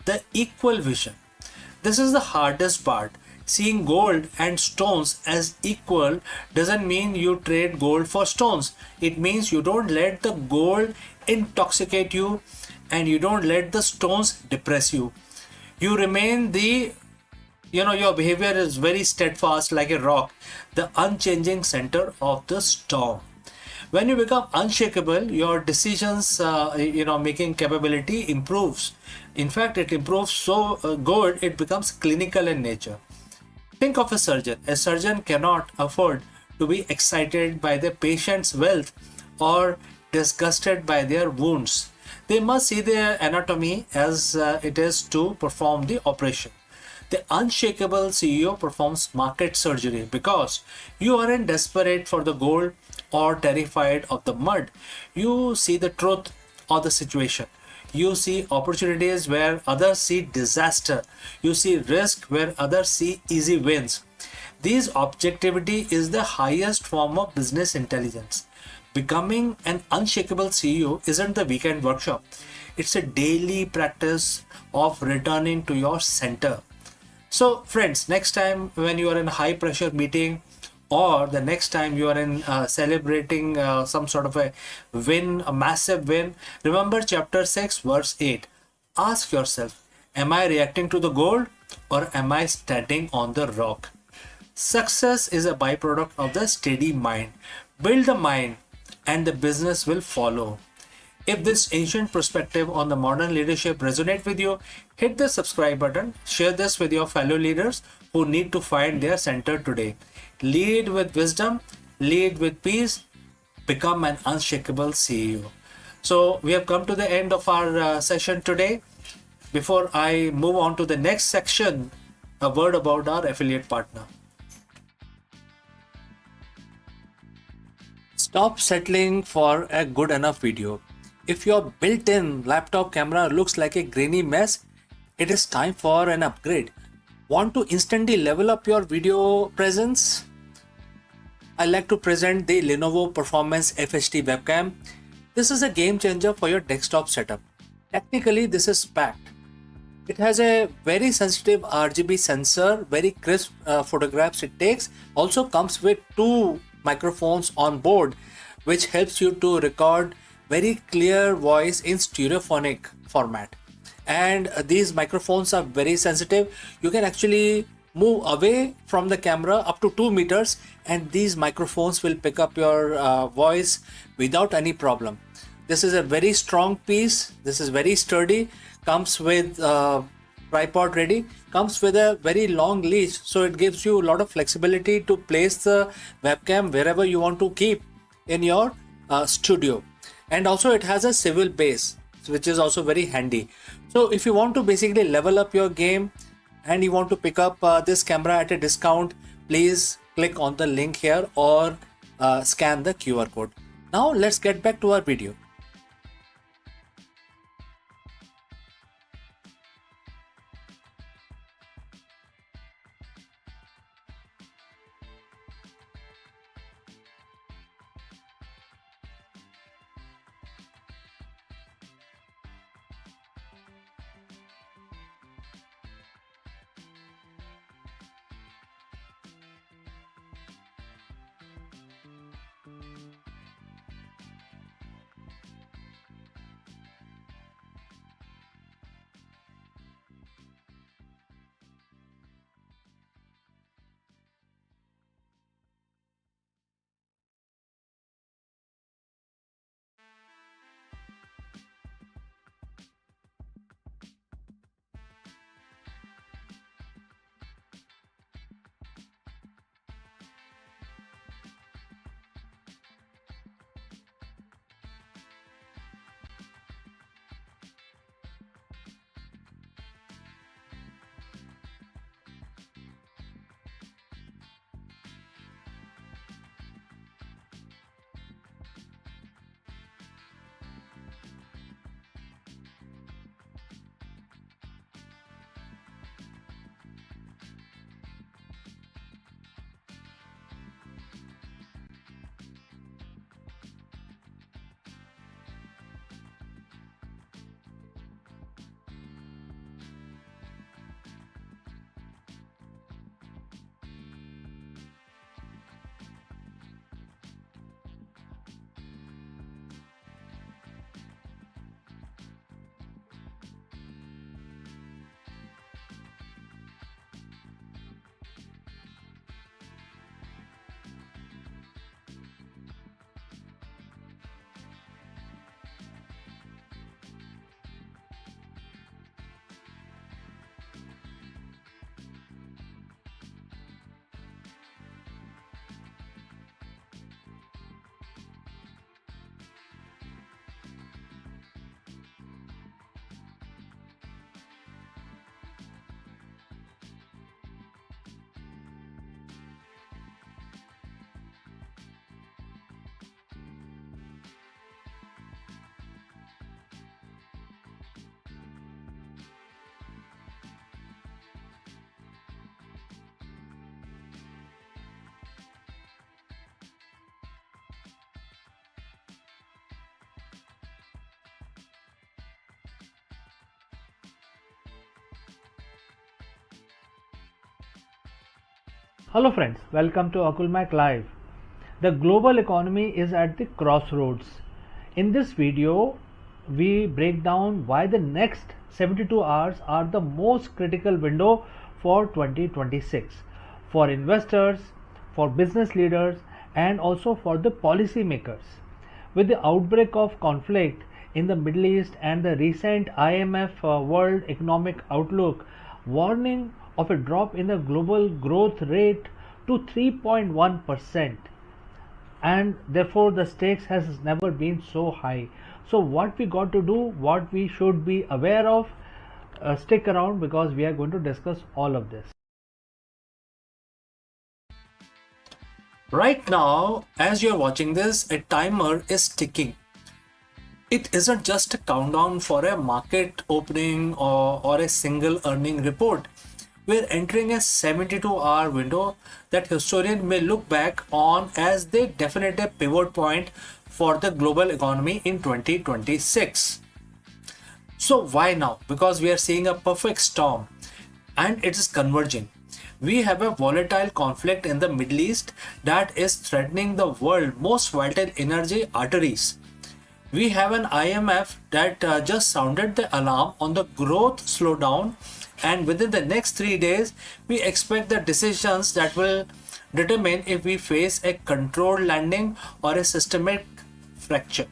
the equal vision. This is the hardest part. Seeing gold and stones as equal doesn't mean you trade gold for stones. It means you don't let the gold intoxicate you and you don't let the stones depress you. You remain your behavior is very steadfast like a rock, the unchanging center of the storm. When you become unshakable, your decisions making capability improves. In fact, it improves so good it becomes clinical in nature. Think of a surgeon. A surgeon cannot afford to be excited by the patient's wealth or disgusted by their wounds. They must see their anatomy as it is to perform the operation. The unshakable CEO performs market surgery because you aren't desperate for the gold or terrified of the mud. You see the truth of the situation. You see opportunities where others see disaster. You see risk where others see easy wins. This objectivity is the highest form of business intelligence. Becoming an unshakable CEO isn't the weekend workshop. It's a daily practice of returning to your center. So friends, next time when you are in a high pressure meeting or the next time you are in celebrating some sort of a win, a massive win, remember chapter 6 verse 8. Ask yourself, am I reacting to the gold or am I standing on the rock? Success is a byproduct of the steady mind. Build the mind and the business will follow. If this ancient perspective on the modern leadership resonates with you, hit the subscribe button, share this with your fellow leaders who need to find their center today. Lead with wisdom, lead with peace, become an unshakable CEO. So we have come to the end of our session today. Before I move on to the next section, a word about our affiliate partner. Stop settling for a good enough video. If your built-in laptop camera looks like a grainy mess, it is time for an upgrade. Want to instantly level up your video presence? I like to present the Lenovo Performance FHD webcam. This is a game changer for your desktop setup. Technically, this is packed. It has a very sensitive RGB sensor, very crisp photographs it takes. Also comes with 2 microphones on board, which helps you to record very clear voice in stereophonic format. And these microphones are very sensitive. You can actually move away from the camera up to 2 meters and these microphones will pick up your voice without any problem. This is a very strong piece. This is very sturdy. Comes with tripod ready. Comes with a very long leash, so it gives you a lot of flexibility to place the webcam wherever you want to keep in your studio. And also it has a swivel base, which is also very handy. So if you want to basically level up your game and you want to pick up this camera at a discount, please click on the link here or scan the QR code. Now let's get back to our video. Hello friends, welcome to Akulmach Live. The global economy is at the crossroads. In this video, we break down why the next 72 hours are the most critical window for 2026 for investors, for business leaders, and also for the policymakers. With the outbreak of conflict in the Middle East and the recent IMF World Economic Outlook warning of a drop in the global growth rate to 3.1%, and therefore the stakes has never been so high. So what we got to do, what we should be aware of, stick around because we are going to discuss all of this. Right now, as you're watching this, a timer is ticking. It isn't just a countdown for a market opening or a single earning report. We're entering a 72-hour window that historians may look back on as the definitive pivot point for the global economy in 2026. So why now? Because we are seeing a perfect storm and it is converging. We have a volatile conflict in the Middle East that is threatening the world's most vital energy arteries. We have an IMF that just sounded the alarm on the growth slowdown, and within the next 3 days, we expect the decisions that will determine if we face a controlled landing or a systemic fracture.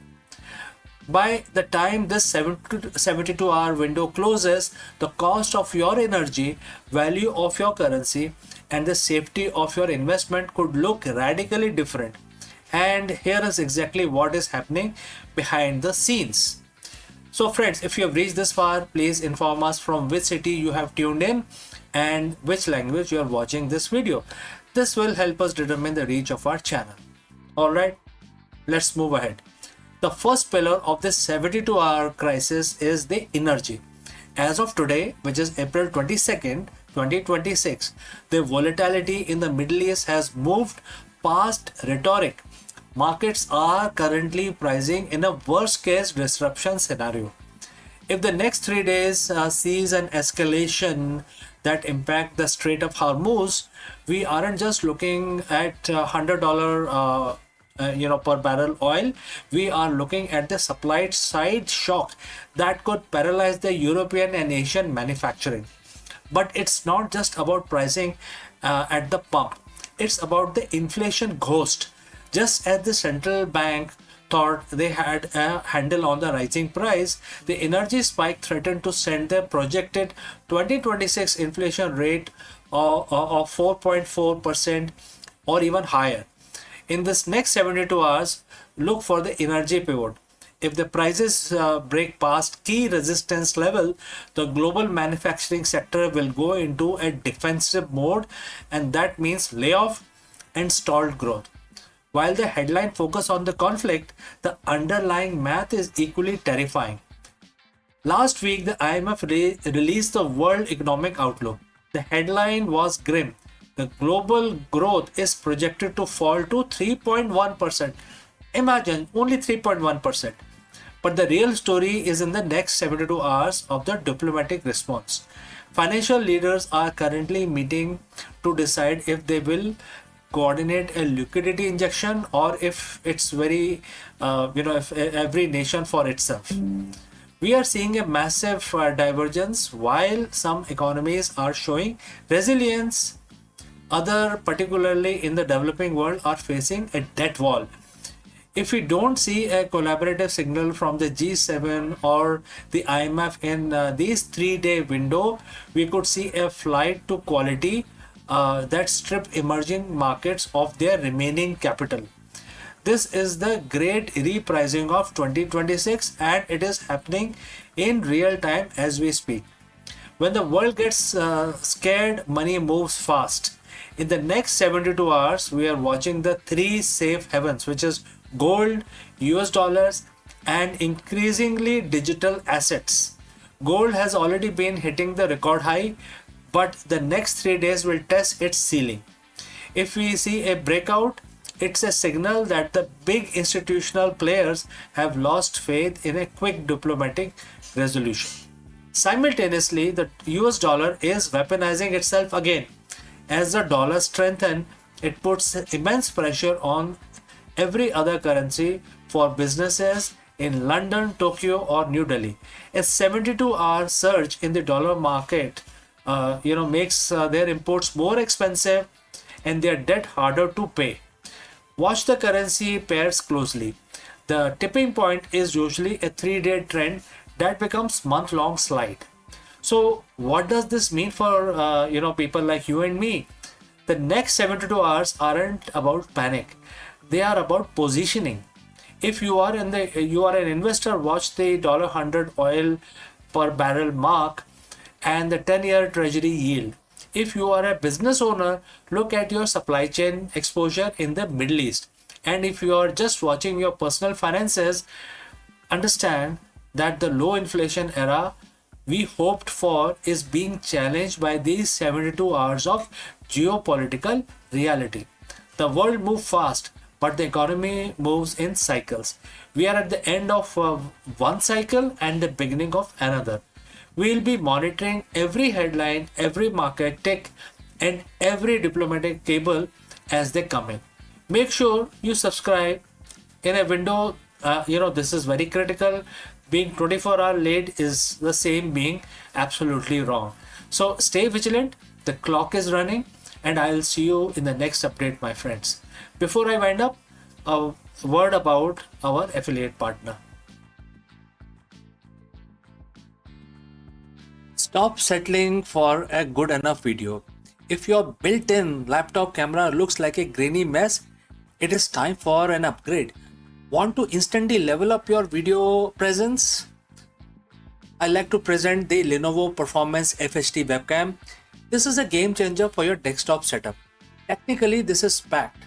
By the time this 72-hour window closes, the cost of your energy, value of your currency, and the safety of your investment could look radically different. And here is exactly what is happening behind the scenes. So friends, if you have reached this far, please inform us from which city you have tuned in and which language you are watching this video. This will help us determine the reach of our channel. Alright, let's move ahead. The first pillar of this 72-hour crisis is the energy. As of today, which is April 22nd, 2026, the volatility in the Middle East has moved past rhetoric. Markets are currently pricing in a worst-case disruption scenario. If the next 3 days sees an escalation that impact the Strait of Hormuz, we aren't just looking at $100 per barrel oil. We are looking at the supply side shock that could paralyze the European and Asian manufacturing. But it's not just about pricing at the pump. It's about the inflation ghost. Just as the central bank thought they had a handle on the rising price, the energy spike threatened to send the projected 2026 inflation rate of 4.4% or even higher. In this next 72 hours, look for the energy pivot. If the prices break past key resistance level, the global manufacturing sector will go into a defensive mode, and that means layoff and stalled growth. While the headline focus on the conflict, the underlying math is equally terrifying. Last week, the IMF released the World Economic Outlook. The headline was grim. The global growth is projected to fall to 3.1%. Imagine, only 3.1%. But the real story is in the next 72 hours of the diplomatic response. Financial leaders are currently meeting to decide if they will coordinate a liquidity injection or if it's if every nation for itself. We are seeing a massive divergence. While some economies are showing resilience, others, particularly in the developing world, are facing a debt wall. If we don't see a collaborative signal from the G7 or the IMF in these 3-day window, we could see a flight to quality that strip emerging markets of their remaining capital. This is the great repricing of 2026, and it is happening in real time as we speak. When the world gets scared, money moves fast. In the next 72 hours, we are watching the 3 safe havens, which is gold, US dollars, and increasingly digital assets. Gold has already been hitting the record high, but the next 3 days will test its ceiling. If we see a breakout, it's a signal that the big institutional players have lost faith in a quick diplomatic resolution. Simultaneously, the US dollar is weaponizing itself again. As the dollar strengthens, it puts immense pressure on every other currency for businesses in London, Tokyo, or New Delhi. A 72-hour surge in the dollar market, makes their imports more expensive and their debt harder to pay. Watch the currency pairs closely. The tipping point is usually a 3-day trend that becomes month-long slide. So, what does this mean for people like you and me? The next 72 hours aren't about panic; they are about positioning. If you are an investor, watch the $100 oil per barrel mark and the 10-year treasury yield. If you are a business owner, look at your supply chain exposure in the Middle East. And if you are just watching your personal finances, understand that the low inflation era we hoped for is being challenged by these 72 hours of geopolitical reality. The world moves fast, but the economy moves in cycles. We are at the end of one cycle and the beginning of another. We'll be monitoring every headline, every market tick, and every diplomatic cable as they come in. Make sure you subscribe in a window. This is very critical. Being 24-hour late is the same being absolutely wrong. So stay vigilant. The clock is running, and I'll see you in the next update, my friends. Before I wind up, a word about our affiliate partner. Stop settling for a good enough video. If your built-in laptop camera looks like a grainy mess, it is time for an upgrade. Want to instantly level up your video presence? I like to present the Lenovo Performance FHD webcam. This is a game changer for your desktop setup. Technically, this is packed.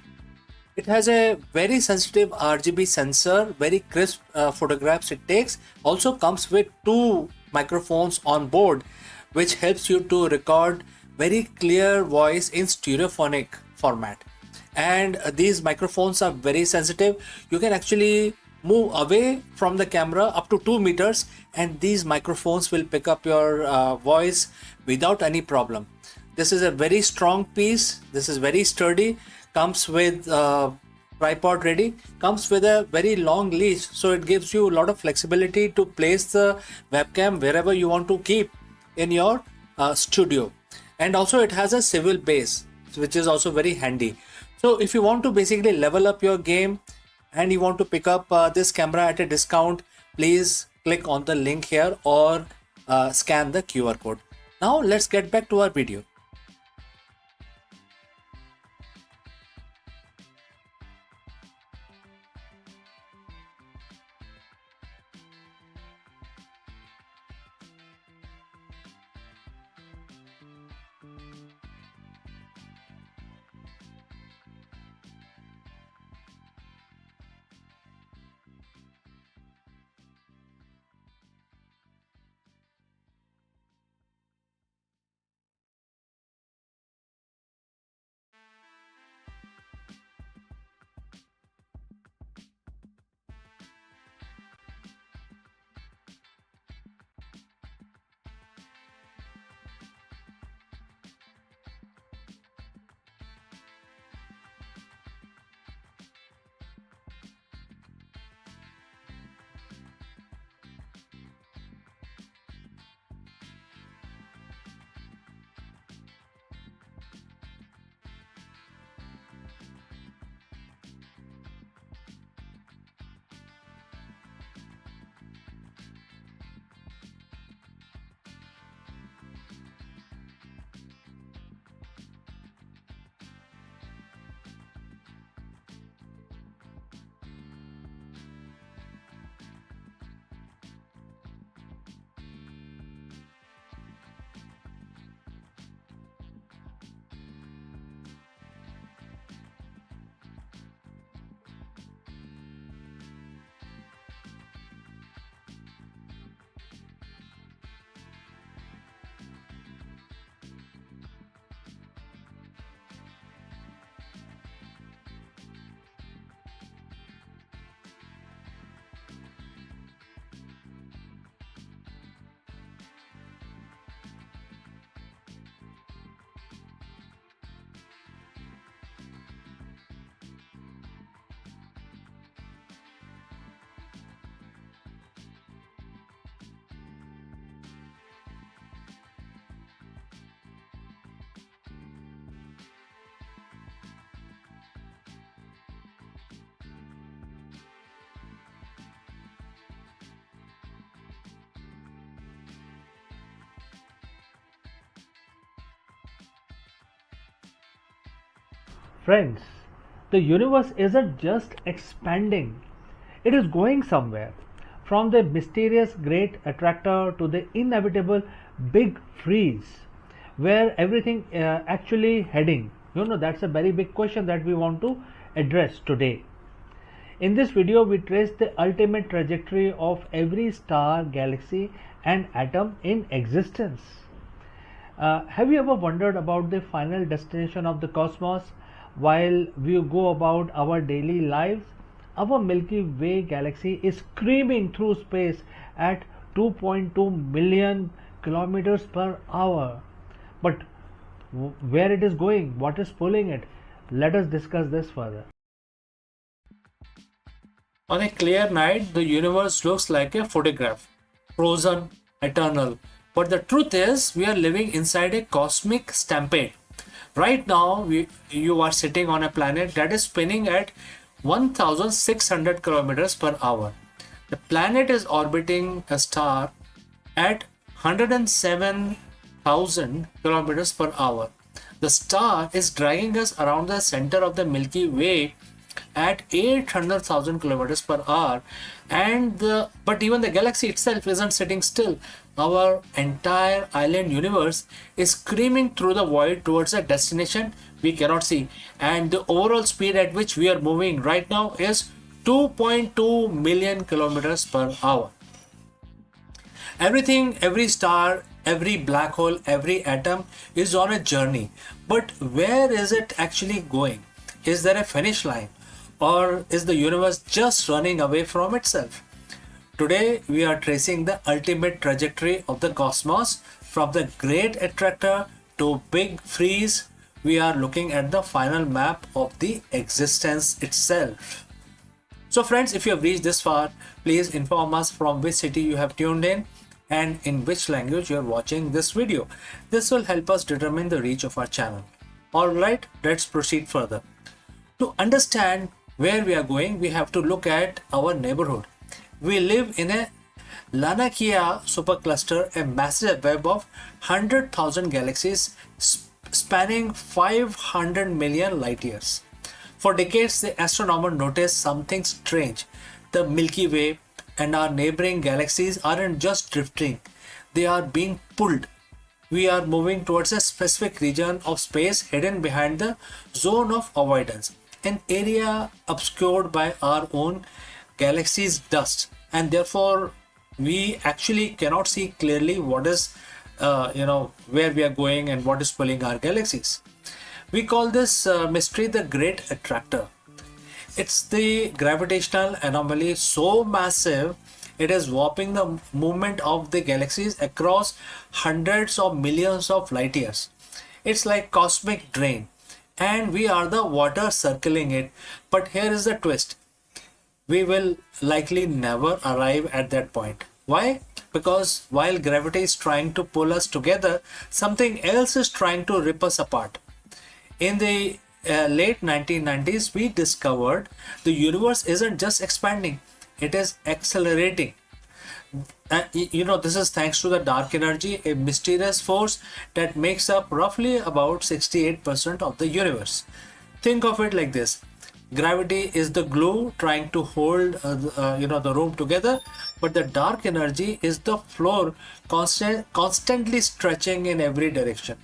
It has a very sensitive RGB sensor, very crisp photographs it takes. Also comes with 2 microphones on board, which helps you to record very clear voice in stereophonic format. And these microphones are very sensitive. You can actually move away from the camera up to 2 meters, and these microphones will pick up your voice without any problem. This is a very strong piece. This is very sturdy. Comes with tripod ready. Comes with a very long leash, so it gives you a lot of flexibility to place the webcam wherever you want to keep in your studio. And also it has a swivel base, which is also very handy. So if you want to basically level up your game and you want to pick up this camera at a discount, please click on the link here or scan the QR code. Now let's get back to our video. Friends, the universe isn't just expanding, it is going somewhere. From the mysterious great attractor to the inevitable big freeze, where everything actually heading? That's a very big question that we want to address today. In this video, we trace the ultimate trajectory of every star, galaxy, and atom in existence. Have you ever wondered about the final destination of the cosmos while we go about our daily lives? Our Milky Way galaxy is screaming through space at 2.2 million kilometers per hour. But where it is going, what is pulling it? Let us discuss this further. On a clear night, the universe looks like a photograph, frozen, eternal. But the truth is, we are living inside a cosmic stampede. Right now, you are sitting on a planet that is spinning at 1600 kilometers per hour. The planet is orbiting a star at 107,000 kilometers per hour. The star is dragging us around the center of the Milky Way at 800,000 kilometers per hour, but even the galaxy itself isn't sitting still. Our entire island universe is screaming through the void towards a destination we cannot see, and the overall speed at which we are moving right now is 2.2 million kilometers per hour. Everything, every star, every black hole, every atom is on a journey, but where is it actually going? Is there a finish line, or is the universe just running away from itself? Today, we are tracing the ultimate trajectory of the cosmos from the great attractor to big freeze. We are looking at the final map of the existence itself. So friends, if you have reached this far, please inform us from which city you have tuned in and in which language you are watching this video. This will help us determine the reach of our channel. Alright, let's proceed further. To understand where we are going, we have to look at our neighborhood. We live in a Lanakia supercluster, a massive web of 100,000 galaxies spanning 500 million light years. For decades, the astronomers noticed something strange. The Milky Way and our neighboring galaxies aren't just drifting, they are being pulled. We are moving towards a specific region of space hidden behind the zone of avoidance, an area obscured by our own galaxy's dust, and therefore we actually cannot see clearly what is where we are going and what is pulling our galaxies. We call this mystery the great attractor. It's the gravitational anomaly so massive it is warping the movement of the galaxies across hundreds of millions of light years. It's like cosmic drain, and we are the water circling it. But here is the twist. We will likely never arrive at that point. Why? Because while gravity is trying to pull us together, something else is trying to rip us apart. In the late 1990s, we discovered the universe isn't just expanding, it is accelerating. This is thanks to the dark energy, a mysterious force that makes up roughly about 68% of the universe. Think of it like this. Gravity is the glue trying to hold the room together, but the dark energy is the floor constantly stretching in every direction.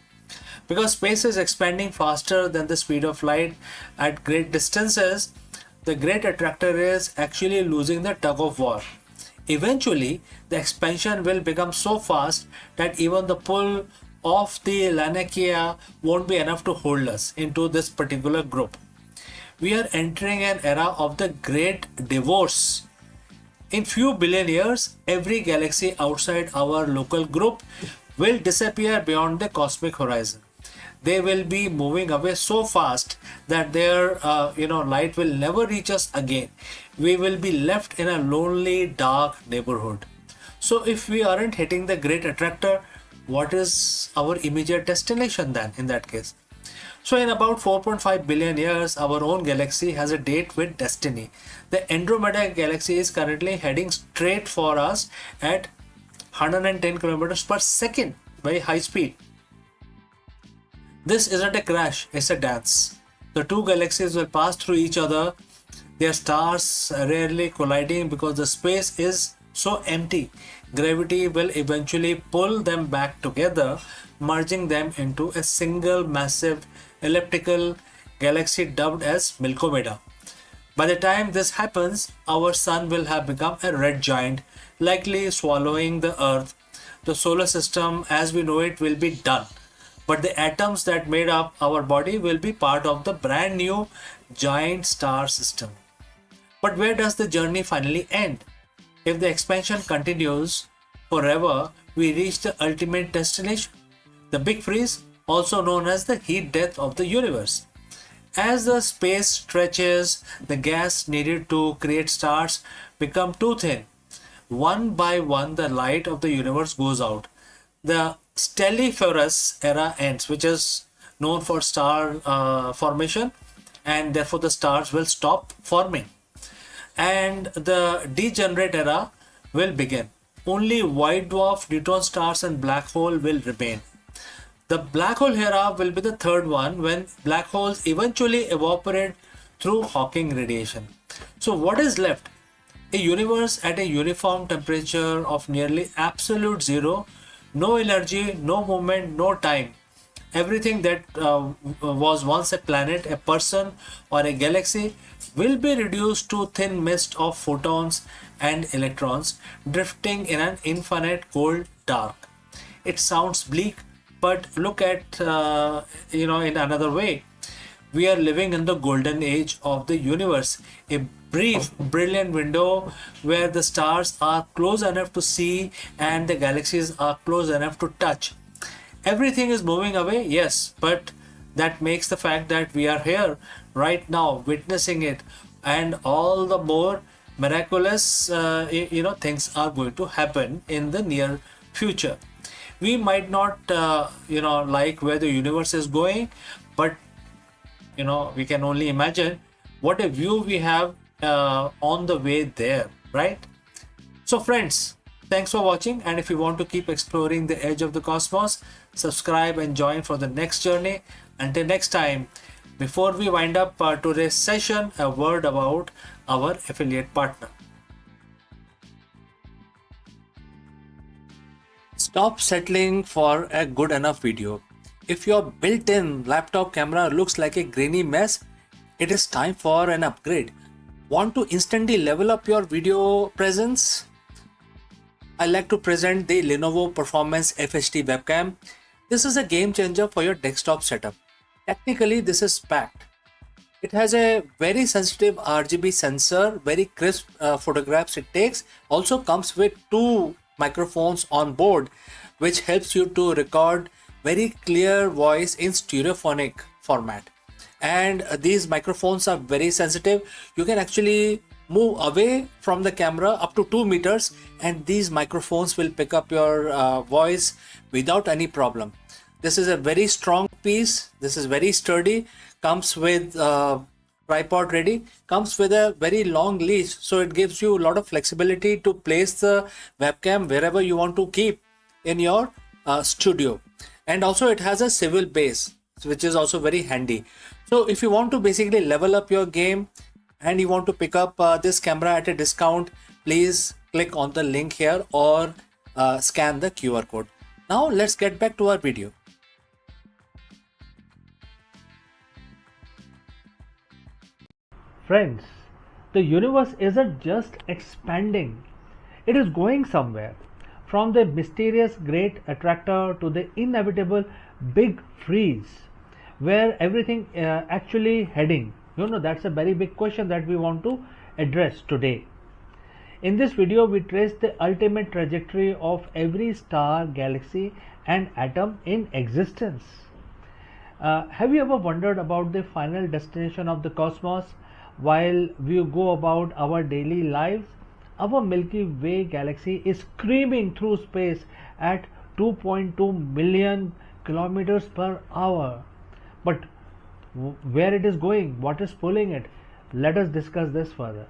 Because space is expanding faster than the speed of light at great distances, the great attractor is actually losing the tug of war. Eventually, the expansion will become so fast that even the pull of the Lanakia won't be enough to hold us into this particular group. We are entering an era of the great divorce. In few billion years, every galaxy outside our local group will disappear beyond the cosmic horizon. They will be moving away so fast that their light will never reach us again. We will be left in a lonely, dark neighborhood. So if we aren't hitting the great attractor, what is our immediate destination then in that case? So in about 4.5 billion years, our own galaxy has a date with destiny. The Andromeda galaxy is currently heading straight for us at 110 kilometers per second, very high speed. This isn't a crash, it's a dance. The two galaxies will pass through each other, their stars rarely colliding because the space is so empty. Gravity will eventually pull them back together, merging them into a single massive elliptical galaxy dubbed as Milkomeda. By the time this happens, our sun will have become a red giant, likely swallowing the earth. The solar system as we know it will be done. But the atoms that made up our body will be part of the brand new giant star system. But where does the journey finally end? If the expansion continues forever, we reach the ultimate destination, the big freeze, also known as the heat death of the universe. As the space stretches, the gas needed to create stars become too thin. One by one, the light of the universe goes out. The stelliferous era ends, which is known for star formation, and therefore the stars will stop forming. And the degenerate era will begin. Only white dwarf, neutron stars, and black hole will remain. The black hole era will be the third one when black holes eventually evaporate through Hawking radiation. So, what is left? A universe at a uniform temperature of nearly absolute zero, no energy, no movement, no time. Everything that was once a planet, a person, or a galaxy will be reduced to thin mist of photons and electrons drifting in an infinite cold dark. It sounds bleak, but look at in another way. We are living in the golden age of the universe, a brief, brilliant window where the stars are close enough to see and the galaxies are close enough to touch. Everything is moving away, yes, but that makes the fact that we are here right now witnessing it, and all the more miraculous things are going to happen in the near future. We might not like where the universe is going, but we can only imagine what a view we have on the way there, right? So friends, thanks for watching, and if you want to keep exploring the edge of the cosmos, subscribe and join for the next journey. Until next time, before we wind up today's session, a word about our affiliate partner. Stop settling for a good enough video. If your built-in laptop camera looks like a grainy mess, it is time for an upgrade. Want to instantly level up your video presence? I like to present the Lenovo Performance FHD webcam. This is a game changer for your desktop setup. Technically, this is packed. It has a very sensitive RGB sensor, very crisp photographs it takes. Also comes with two microphones on board, which helps you to record very clear voice in stereophonic format. And these microphones are very sensitive. You can actually move away from the camera up to 2 meters, and these microphones will pick up your voice without any problem. This is a very strong piece. This is very sturdy. Comes with tripod ready. Comes with a very long leash, so it gives you a lot of flexibility to place the webcam wherever you want to keep in your studio. And also it has a swivel base, which is also very handy. So if you want to basically level up your game and you want to pick up this camera at a discount, please click on the link here or scan the QR code. Now let's get back to our video. Friends, the universe isn't just expanding, it is going somewhere. From the mysterious great attractor to the inevitable big freeze, where everything actually heading? That's a very big question that we want to address today. In this video, we trace the ultimate trajectory of every star, galaxy, and atom in existence. Have you ever wondered about the final destination of the cosmos while we go about our daily lives? Our Milky Way galaxy is screaming through space at 2.2 million kilometers per hour. But where it is going, what is pulling it? Let us discuss this further.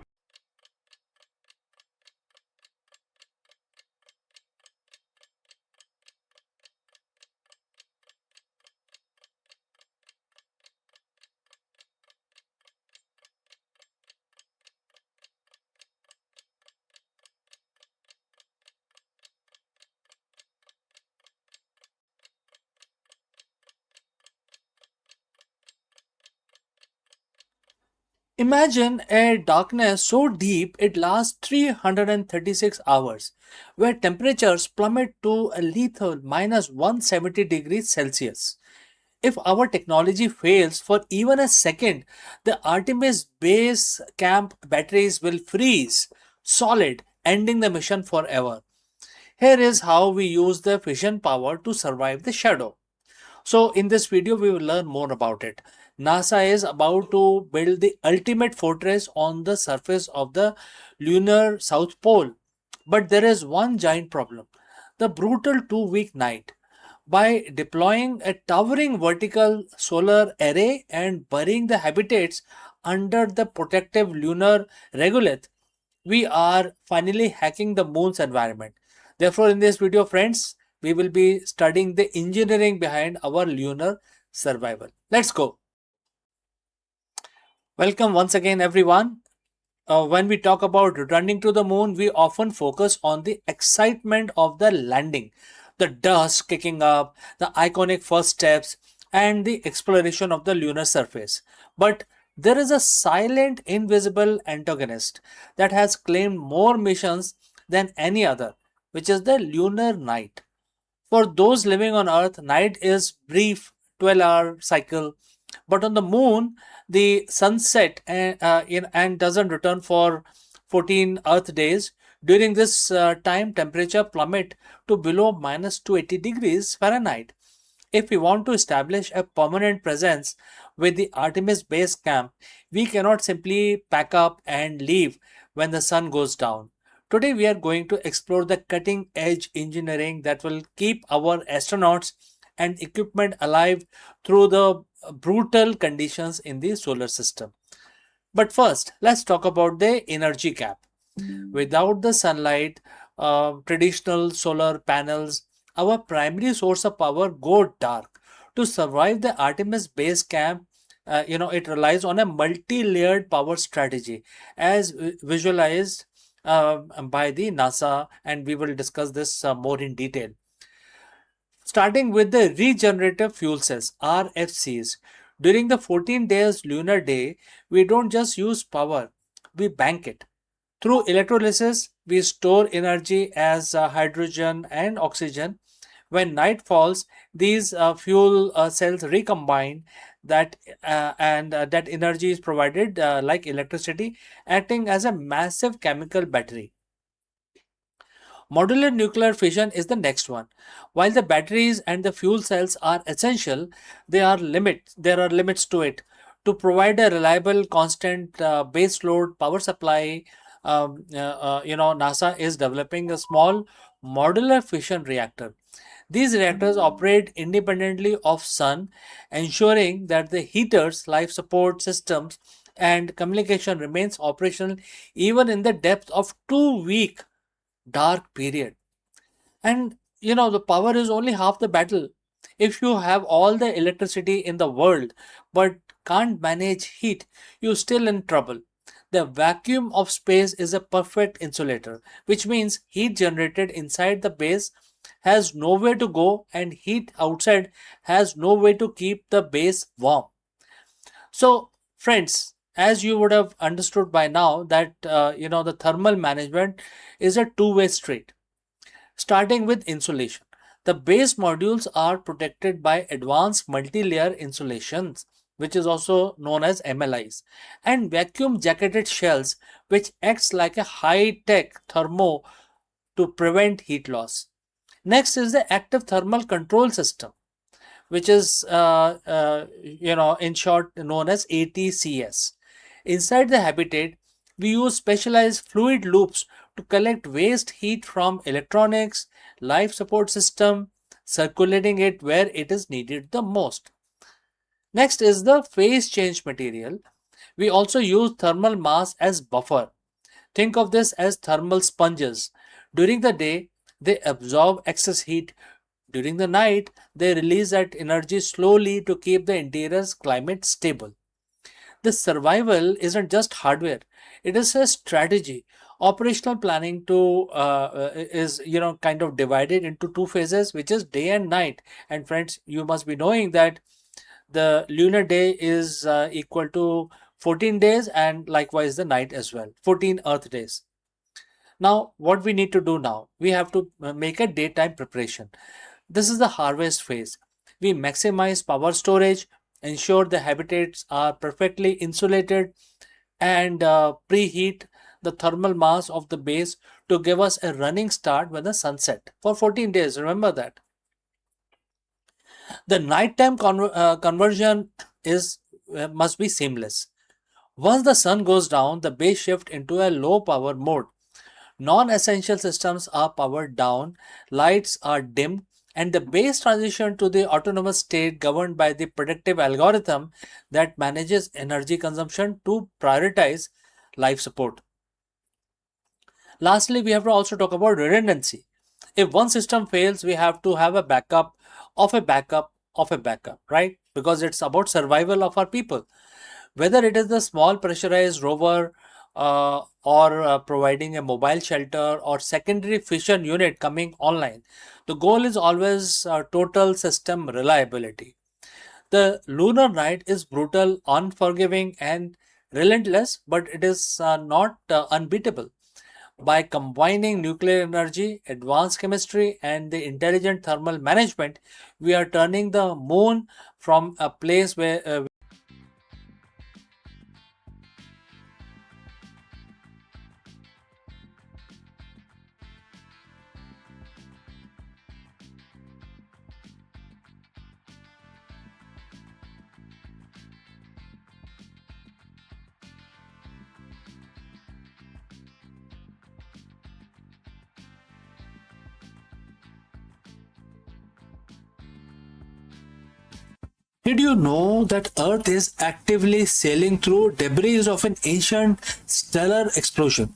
Imagine a darkness so deep it lasts 336 hours, where temperatures plummet to a lethal minus 170 degrees Celsius. If our technology fails for even a second, the Artemis base camp batteries will freeze solid, ending the mission forever. Here is how we use the fission power to survive the shadow. So, in this video, we will learn more about it. NASA is about to build the ultimate fortress on the surface of the lunar South Pole. But there is one giant problem: the brutal 2 week night. By deploying a towering vertical solar array and burying the habitats under the protective lunar regolith, we are finally hacking the moon's environment. Therefore, in this video, friends, we will be studying the engineering behind our lunar survival. Let's go. Welcome once again, everyone. When we talk about returning to the moon, we often focus on the excitement of the landing, the dust kicking up, the iconic first steps, and the exploration of the lunar surface. But there is a silent, invisible antagonist that has claimed more missions than any other, which is the lunar night. For those living on Earth, night is brief 12-hour cycle, but on the moon, the sunset and doesn't return for 14 Earth days. During this time, temperature plummet to below minus 280 degrees Fahrenheit. If we want to establish a permanent presence with the Artemis base camp, we cannot simply pack up and leave when the sun goes down. Today, we are going to explore the cutting edge engineering that will keep our astronauts and equipment alive through the brutal conditions in the solar system. But first, let's talk about the energy gap. Without the sunlight, traditional solar panels, our primary source of power go dark. To survive the Artemis base camp, it relies on a multi-layered power strategy, as visualized by the NASA, and we will discuss this more in detail. Starting with the regenerative fuel cells, RFCs. During the 14 days lunar day, we don't just use power, we bank it. Through electrolysis, we store energy as hydrogen and oxygen. When night falls, these fuel cells recombine that energy is provided like electricity, acting as a massive chemical battery. Modular nuclear fission is the next one. While the batteries and the fuel cells are essential, there are limits to it. To provide a reliable, constant base load power supply, NASA is developing a small modular fission reactor. These reactors operate independently of sun, ensuring that the heaters, life support systems, and communication remains operational even in the depth of 2 week dark period. And the power is only half the battle. If you have all the electricity in the world but can't manage heat, you're still in trouble. The vacuum of space is a perfect insulator, which means heat generated inside the base has nowhere to go and heat outside has no way to keep the base warm. So, friends, as you would have understood by now that the thermal management is a two-way street. Starting with insulation, the base modules are protected by advanced multi-layer insulations, which is also known as MLIs, and vacuum jacketed shells, which acts like a high-tech thermo to prevent heat loss. Next is the active thermal control system, which is in short known as ATCS. Inside the habitat, we use specialized fluid loops to collect waste heat from electronics, life support system, circulating it where it is needed the most. Next is the phase change material. We also use thermal mass as buffer. Think of this as thermal sponges. During the day, they absorb excess heat. During the night, they release that energy slowly to keep the interior's climate stable. This survival isn't just hardware, it is a strategy. Operational planning is kind of divided into two phases, which is day and night. And friends, you must be knowing that the lunar day is equal to 14 days, and likewise the night as well, 14 earth days. Now, what we need to do now, we have to make a daytime preparation. This is the harvest phase. We maximize power storage, ensure the habitats are perfectly insulated, and preheat the thermal mass of the base to give us a running start when the sunset for 14 days. Remember that. The nighttime conversion is must be seamless. Once the sun goes down, the base shift into a low power mode. Non-essential systems are powered down, lights are dimmed, and the base transition to the autonomous state governed by the predictive algorithm that manages energy consumption to prioritize life support. Lastly, we have to also talk about redundancy. If one system fails, we have to have a backup of a backup of a backup, right? Because it's about survival of our people. Whether it is the small pressurized rover or providing a mobile shelter or secondary fission unit coming online, the goal is always total system reliability. The lunar night is brutal, unforgiving, and relentless, but it is not unbeatable. By combining nuclear energy, advanced chemistry, and the intelligent thermal management, we are turning the moon from a place where Did you know that Earth is actively sailing through debris of an ancient stellar explosion?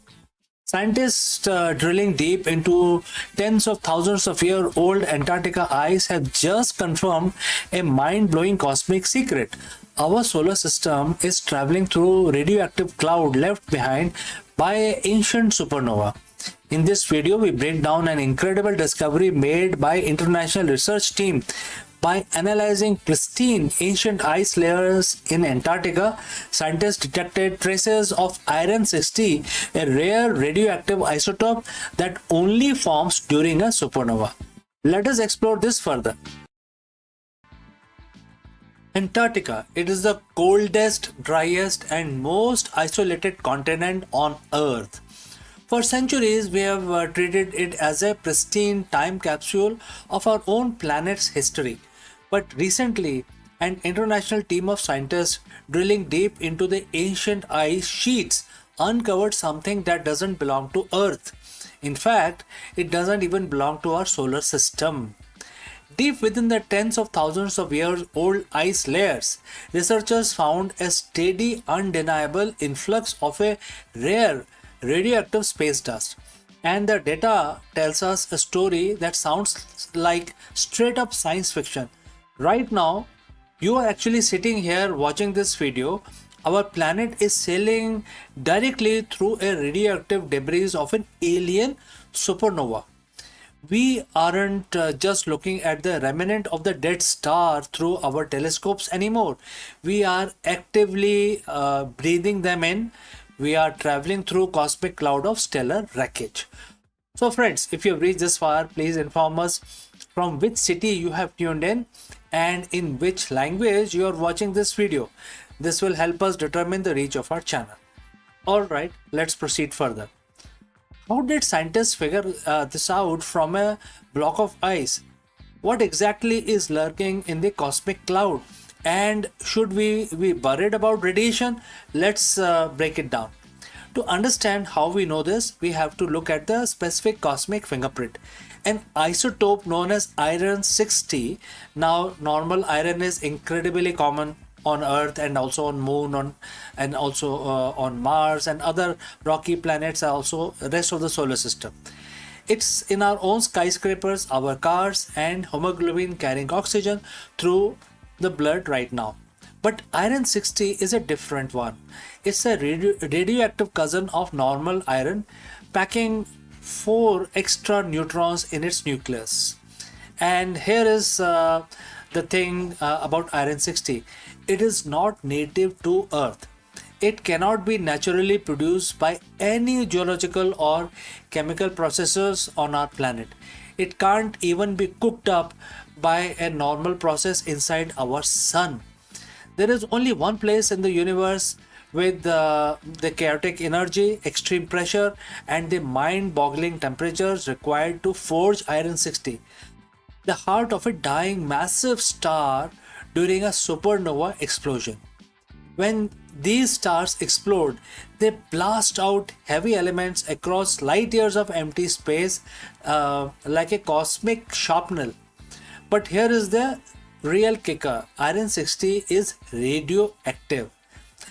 Scientists drilling deep into tens of thousands of year old Antarctica ice have just confirmed a mind blowing cosmic secret. Our solar system is traveling through radioactive cloud left behind by an ancient supernova. In this video, we break down an incredible discovery made by international research team. By analyzing pristine ancient ice layers in Antarctica, scientists detected traces of iron 60, a rare radioactive isotope that only forms during a supernova. Let us explore this further. Antarctica, it is the coldest, driest, and most isolated continent on Earth. For centuries, we have treated it as a pristine time capsule of our own planet's history. But recently, an international team of scientists drilling deep into the ancient ice sheets uncovered something that doesn't belong to Earth. In fact, it doesn't even belong to our solar system. Deep within the tens of thousands of years old ice layers, researchers found a steady, undeniable influx of a rare radioactive space dust. And the data tells us a story that sounds like straight up science fiction. Right now, you are actually sitting here watching this video. Our planet is sailing directly through a radioactive debris of an alien supernova. We aren't just looking at the remnant of the dead star through our telescopes anymore. We are actively breathing them in. We are traveling through cosmic cloud of stellar wreckage. So friends, if you've reached this far, please inform us from which city you have tuned in and in which language you are watching this video. This will help us determine the reach of our channel. Alright, let's proceed further. How did scientists figure this out from a block of ice? What exactly is lurking in the cosmic cloud? And should we be worried about radiation? Let's break it down. To understand how we know this, we have to look at the specific cosmic fingerprint. An isotope known as iron 60. Now, normal iron is incredibly common on Earth and also on Moon, and also on Mars and other rocky planets, also rest of the solar system. It's in our own skyscrapers, our cars, and hemoglobin carrying oxygen through the blood right now. But iron 60 is a different one. It's a radioactive cousin of normal iron, packing 4 extra neutrons in its nucleus. And here is the thing about iron 60. It is not native to Earth. It cannot be naturally produced by any geological or chemical processes on our planet. It can't even be cooked up by a normal process inside our sun. There is only one place in the universe with the chaotic energy, extreme pressure, and the mind boggling temperatures required to forge iron 60, the heart of a dying massive star during a supernova explosion. When these stars explode, they blast out heavy elements across light years of empty space like a cosmic shrapnel. But here is the real kicker: iron 60 is radioactive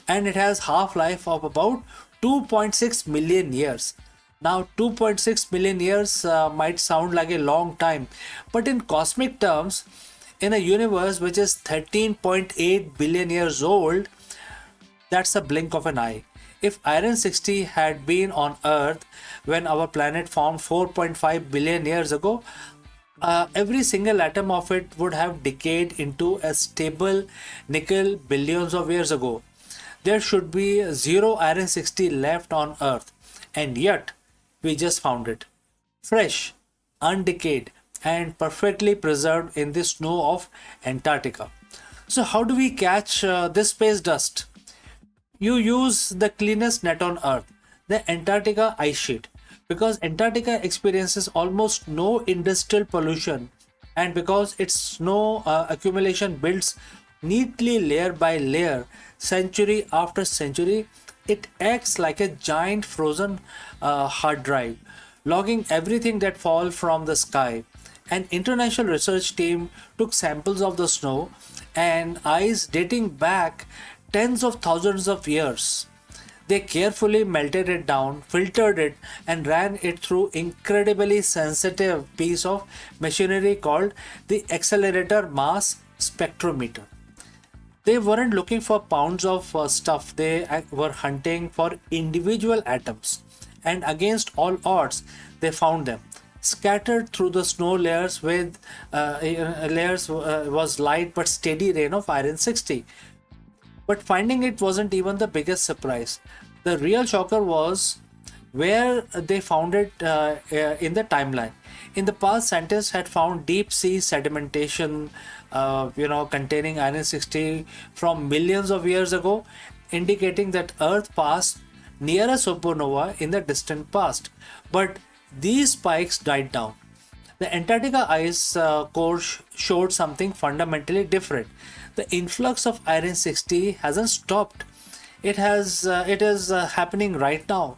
and it has half-life of about 2.6 million years. Now 2.6 million years might sound like a long time, but in cosmic terms, in a universe which is 13.8 billion years old, that's a blink of an eye. If iron 60 had been on Earth when our planet formed 4.5 billion years ago, every single atom of it would have decayed into a stable nickel billions of years ago. There should be zero iron 60 left on Earth, and yet we just found it. Fresh, undecayed, and perfectly preserved in the snow of Antarctica. So, how do we catch this space dust? You use the cleanest net on Earth, the Antarctica ice sheet, because Antarctica experiences almost no industrial pollution, and because its snow accumulation builds neatly layer by layer, century after century, it acts like a giant frozen hard drive, logging everything that falls from the sky. An international research team took samples of the snow and ice dating back tens of thousands of years. They carefully melted it down, filtered it, and ran it through incredibly sensitive piece of machinery called the accelerator mass spectrometer. They weren't looking for pounds of stuff, they were hunting for individual atoms. And against all odds, they found them. Scattered through the snow layers was light but steady rain of iron 60. But finding it wasn't even the biggest surprise. The real shocker was where they found it in the timeline. In the past, scientists had found deep sea sedimentation, containing iron 60 from millions of years ago, indicating that Earth passed near a supernova in the distant past. But these spikes died down. The Antarctica ice core showed something fundamentally different. The influx of iron 60 hasn't stopped. It is happening right now.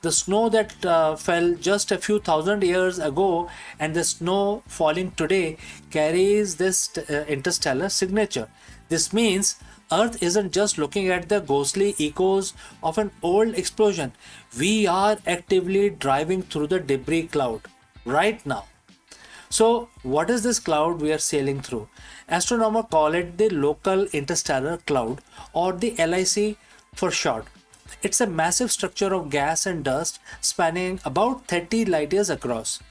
The snow that fell just a few thousand years ago and the snow falling today carries this interstellar signature. This means Earth isn't just looking at the ghostly echoes of an old explosion. We are actively driving through the debris cloud right now. So, what is this cloud we are sailing through? Astronomers call it the local interstellar cloud, or the LIC for short. It's a massive structure of gas and dust spanning about 30 light years across.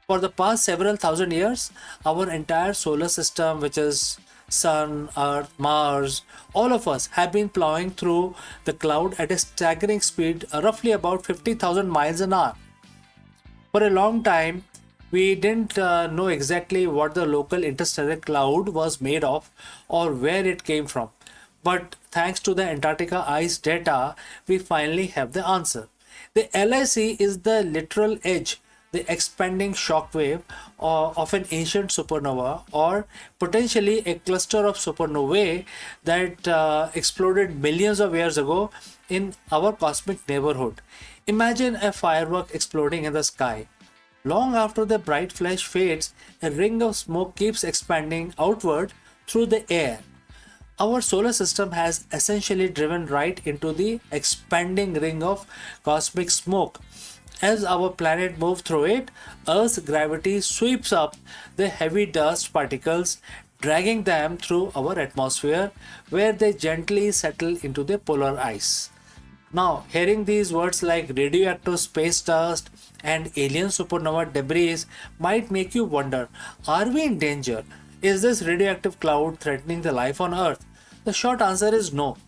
For the past several thousand years, our entire solar system, which is Sun, Earth, Mars, all of us have been plowing through the cloud at a staggering speed, roughly about 50,000 miles an hour. For a long time, we didn't know exactly what the local interstellar cloud was made of or where it came from. But thanks to the Antarctica ice data, we finally have the answer. The LIC is the literal edge, the expanding shock wave of an ancient supernova, or potentially a cluster of supernovae that exploded millions of years ago in our cosmic neighborhood. Imagine a firework exploding in the sky. Long after the bright flash fades, a ring of smoke keeps expanding outward through the air. Our solar system has essentially driven right into the expanding ring of cosmic smoke. As our planet moves through it, Earth's gravity sweeps up the heavy dust particles, dragging them through our atmosphere, where they gently settle into the polar ice. Now, hearing these words like radioactive space dust and alien supernova debris might make you wonder, are we in danger? Is this radioactive cloud threatening the life on Earth? The short answer is no.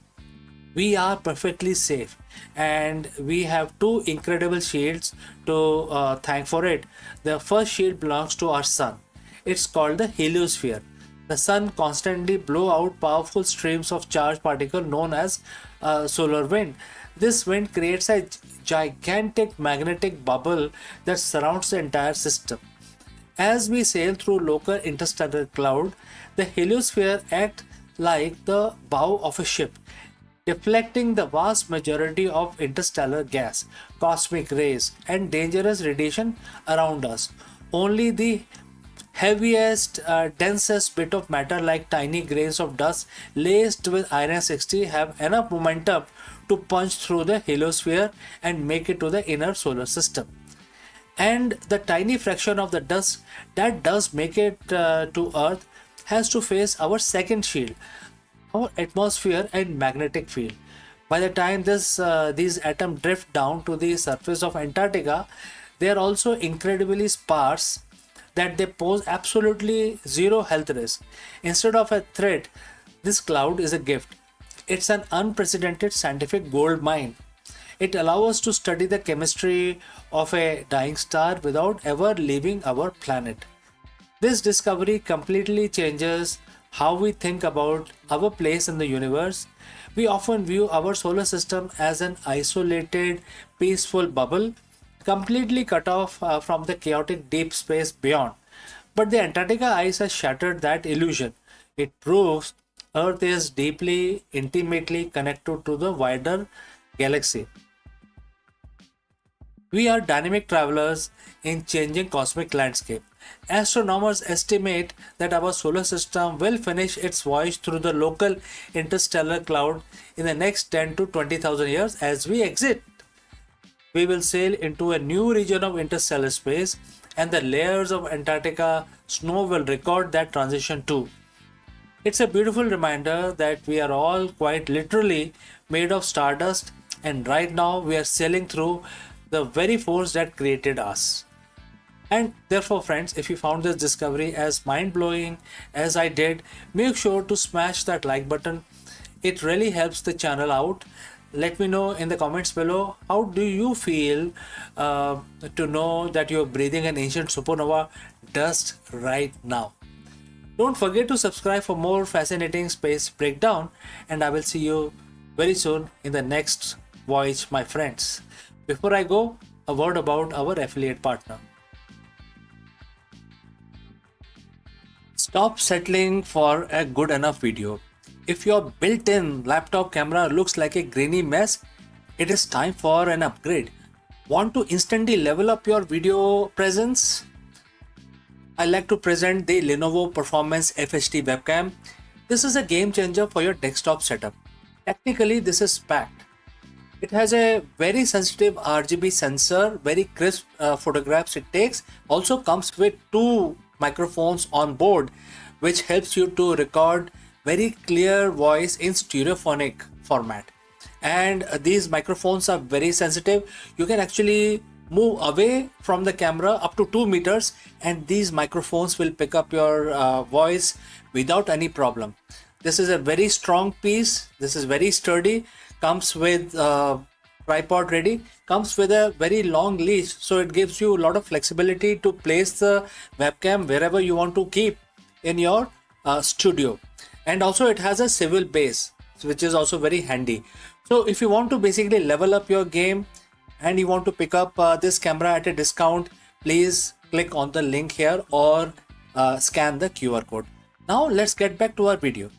We are perfectly safe, and we have two incredible shields to thank for it. The first shield belongs to our sun. It's called the heliosphere. The sun constantly blow out powerful streams of charged particle known as solar wind. This wind creates a gigantic magnetic bubble that surrounds the entire system. As we sail through local interstellar cloud, the heliosphere acts like the bow of a ship, deflecting the vast majority of interstellar gas, cosmic rays, and dangerous radiation around us. Only the heaviest, densest bit of matter, like tiny grains of dust laced with iron 60, have enough momentum to punch through the heliosphere and make it to the inner solar system. And the tiny fraction of the dust that does make it to Earth has to face our second shield, our atmosphere and magnetic field. By the time these atoms drift down to the surface of Antarctica, they are also incredibly sparse that they pose absolutely zero health risk. Instead of a threat, this cloud is a gift. It's an unprecedented scientific gold mine. It allows us to study the chemistry of a dying star without ever leaving our planet. This discovery completely changes how we think about our place in the universe. We often view our solar system as an isolated, peaceful bubble, completely cut off from the chaotic deep space beyond. But the Antarctica ice has shattered that illusion. It proves Earth is deeply, intimately connected to the wider galaxy. We are dynamic travelers in changing cosmic landscape. Astronomers estimate that our solar system will finish its voyage through the local interstellar cloud in the next 10 to 20,000 years. As we exit, we will sail into a new region of interstellar space, and the layers of Antarctica snow will record that transition too. It's a beautiful reminder that we are all quite literally made of stardust, and right now we are sailing through the very force that created us. And therefore, friends, if you found this discovery as mind blowing as I did, make sure to smash that like button. It really helps the channel out. Let me know in the comments below, how do you feel to know that you're breathing an ancient supernova dust right now? Don't forget to subscribe for more fascinating space breakdown, and I will see you very soon in the next voyage, my friends. Before I go, a word about our affiliate partner. Stop settling for a good enough video. If your built-in laptop camera looks like a grainy mess, it is time for an upgrade. Want to instantly level up your video presence? I like to present the Lenovo Performance FHD webcam. This is a game changer for your desktop setup. Technically, this is packed. It has a very sensitive RGB sensor, very crisp photographs it takes. Also comes with two microphones on board, which helps you to record very clear voice in stereophonic format. And these microphones are very sensitive. You can actually move away from the camera up to 2 meters, and these microphones will pick up your voice without any problem. This is a very strong piece. This is very sturdy. Comes with tripod ready. Comes with a very long leash, so it gives you a lot of flexibility to place the webcam wherever you want to keep in your studio. And also it has a swivel base, which is also very handy. So if you want to basically level up your game and you want to pick up this camera at a discount, please click on the link here or scan the QR code. Now let's get back to our video.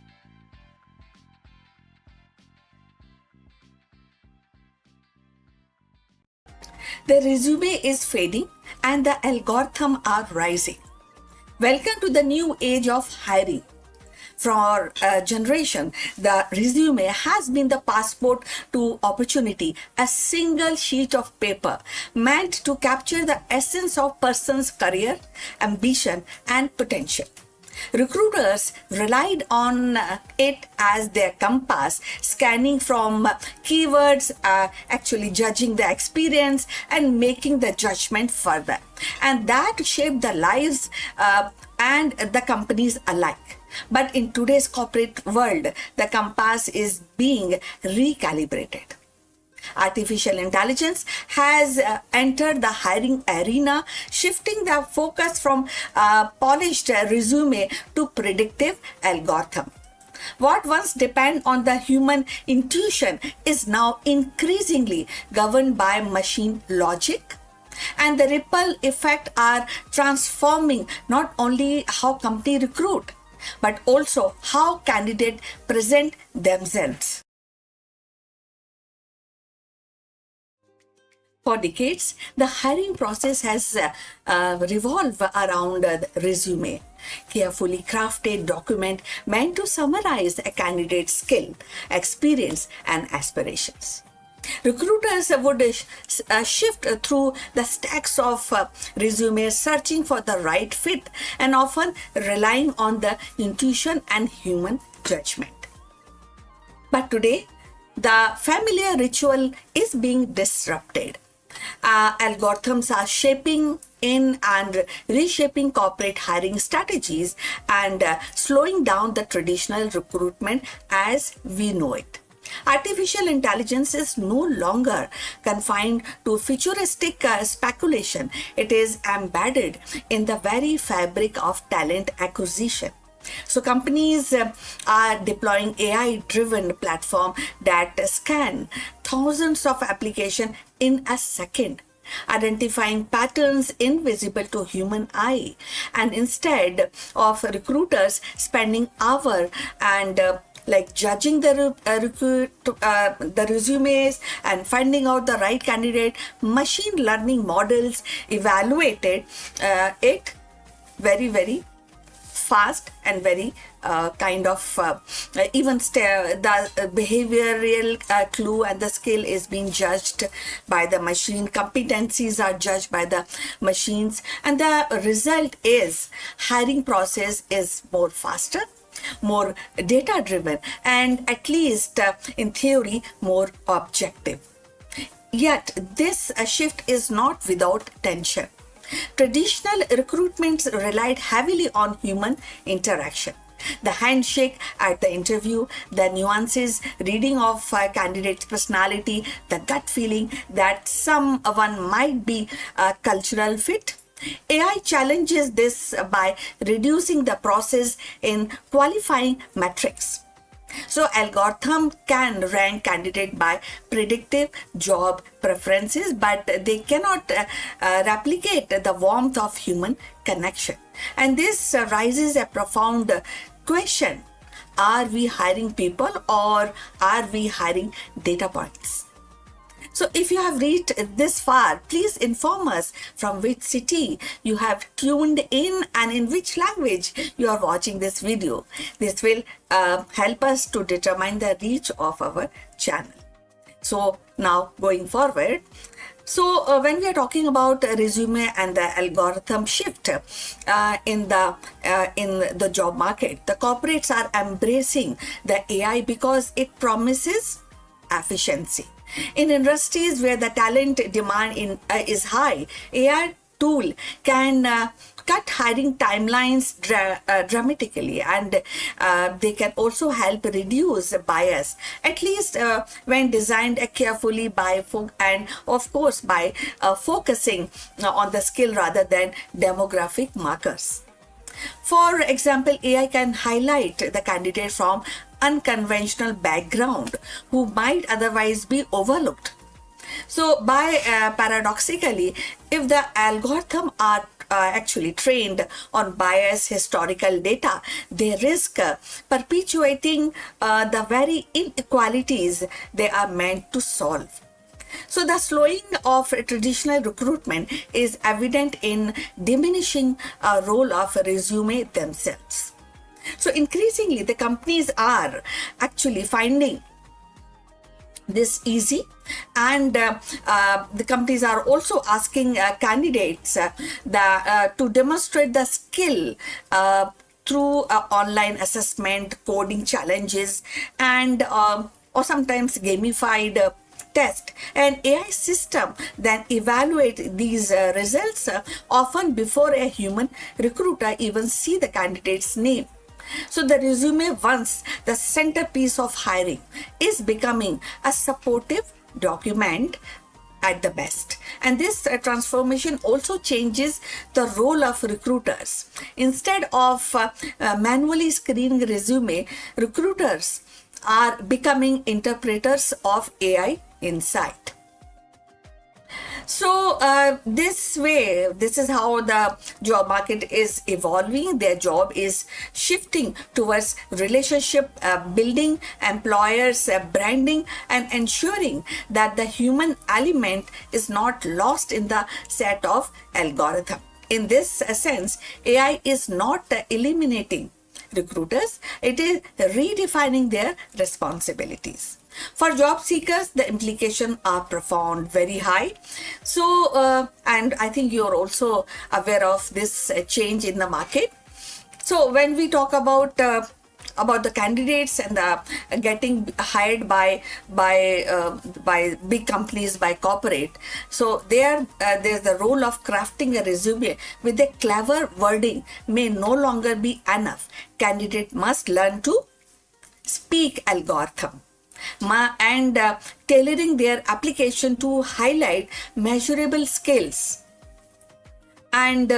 The resume is fading and the algorithm are rising. Welcome to the new age of hiring. For a generation, the resume has been the passport to opportunity, a single sheet of paper meant to capture the essence of person's career, ambition, and potential. Recruiters relied on it as their compass, scanning from keywords, actually judging the experience and making the judgment further. And that shaped the lives and the companies alike. But in today's corporate world, the compass is being recalibrated. Artificial intelligence has entered the hiring arena, shifting the focus from polished resume to predictive algorithm. What once depended on the human intuition is now increasingly governed by machine logic. And the ripple effect are transforming not only how company recruit, but also how candidates present themselves. For decades, the hiring process has revolved around the resume, carefully crafted document meant to summarize a candidate's skill, experience, and aspirations. Recruiters would shift through the stacks of resumes, searching for the right fit and often relying on the intuition and human judgment. But today, the familiar ritual is being disrupted. Algorithms are shaping in and reshaping corporate hiring strategies and slowing down the traditional recruitment as we know it. Artificial intelligence is no longer confined to futuristic speculation. It is embedded in the very fabric of talent acquisition. So companies are deploying AI-driven platform that scan thousands of applications in a second, identifying patterns invisible to human eye. And instead of recruiters spending hours and judging the resumes and finding out the right candidate, machine learning models evaluated it very fast and very the behavioral clue and the skill is being judged by the machine. Competencies are judged by the machines, and the result is hiring process is more faster, more data driven, and at least in theory more objective. Yet this shift is not without tension. Traditional recruitments relied heavily on human interaction. The handshake at the interview, the nuances, reading of a candidate's personality, the gut feeling that someone might be a cultural fit. AI challenges this by reducing the process in qualifying metrics. So algorithm can rank candidate by predictive job preferences, but they cannot replicate the warmth of human connection. And this raises a profound question. Are we hiring people or are we hiring data points? So if you have reached this far, please inform us from which city you have tuned in and in which language you are watching this video. This will help us to determine the reach of our channel. So now going forward, when we are talking about resume and the algorithm shift in the job market, the corporates are embracing the AI because it promises efficiency. In industries where the talent demand is high, AI tool can cut hiring timelines dramatically, and they can also help reduce bias, at least when designed carefully and of course by focusing on the skill rather than demographic markers. For example, AI can highlight the candidate from unconventional background who might otherwise be overlooked. So paradoxically, if the algorithm are actually trained on biased historical data, they risk perpetuating the very inequalities they are meant to solve. So the slowing of traditional recruitment is evident in diminishing role of resume themselves. So increasingly, the companies are actually finding this easy, and the companies are also asking candidates to demonstrate the skill through online assessment, coding challenges, and or sometimes gamified test. An AI system then evaluate these results often before a human recruiter even see the candidate's name. So the resume, once the centerpiece of hiring, is becoming a supportive document at the best. And this transformation also changes the role of recruiters. Instead of manually screening resume, recruiters are becoming interpreters of AI insight. So this way, this is how the job market is evolving. Their job is shifting towards relationship building, employers branding, and ensuring that the human element is not lost in the set of algorithm. In this sense, AI is not eliminating recruiters, it is redefining their responsibilities. For job seekers, the implications are profound, very high. So, and I think you're also aware of this change in the market. So, when we talk about the candidates and the getting hired by big companies, by corporate, so there's the role of crafting a resume with a clever wording may no longer be enough. Candidate must learn to speak algorithm and tailoring their application to highlight measurable skills, and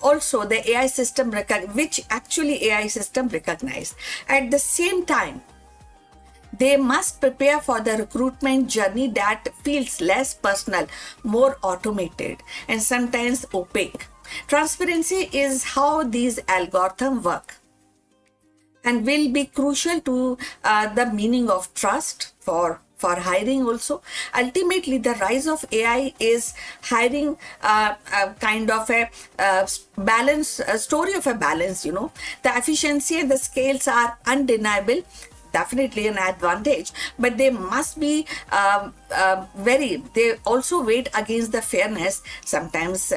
also the AI system which actually AI system recognize. At the same time, they must prepare for the recruitment journey that feels less personal, more automated, and sometimes opaque. Transparency is how these algorithms work, and will be crucial to the meaning of trust for hiring also. Ultimately, the rise of AI is hiring kind of a balance, a story of a balance, you know. The efficiency and the scales are undeniable, definitely an advantage, but they must be they also weigh against the fairness sometimes,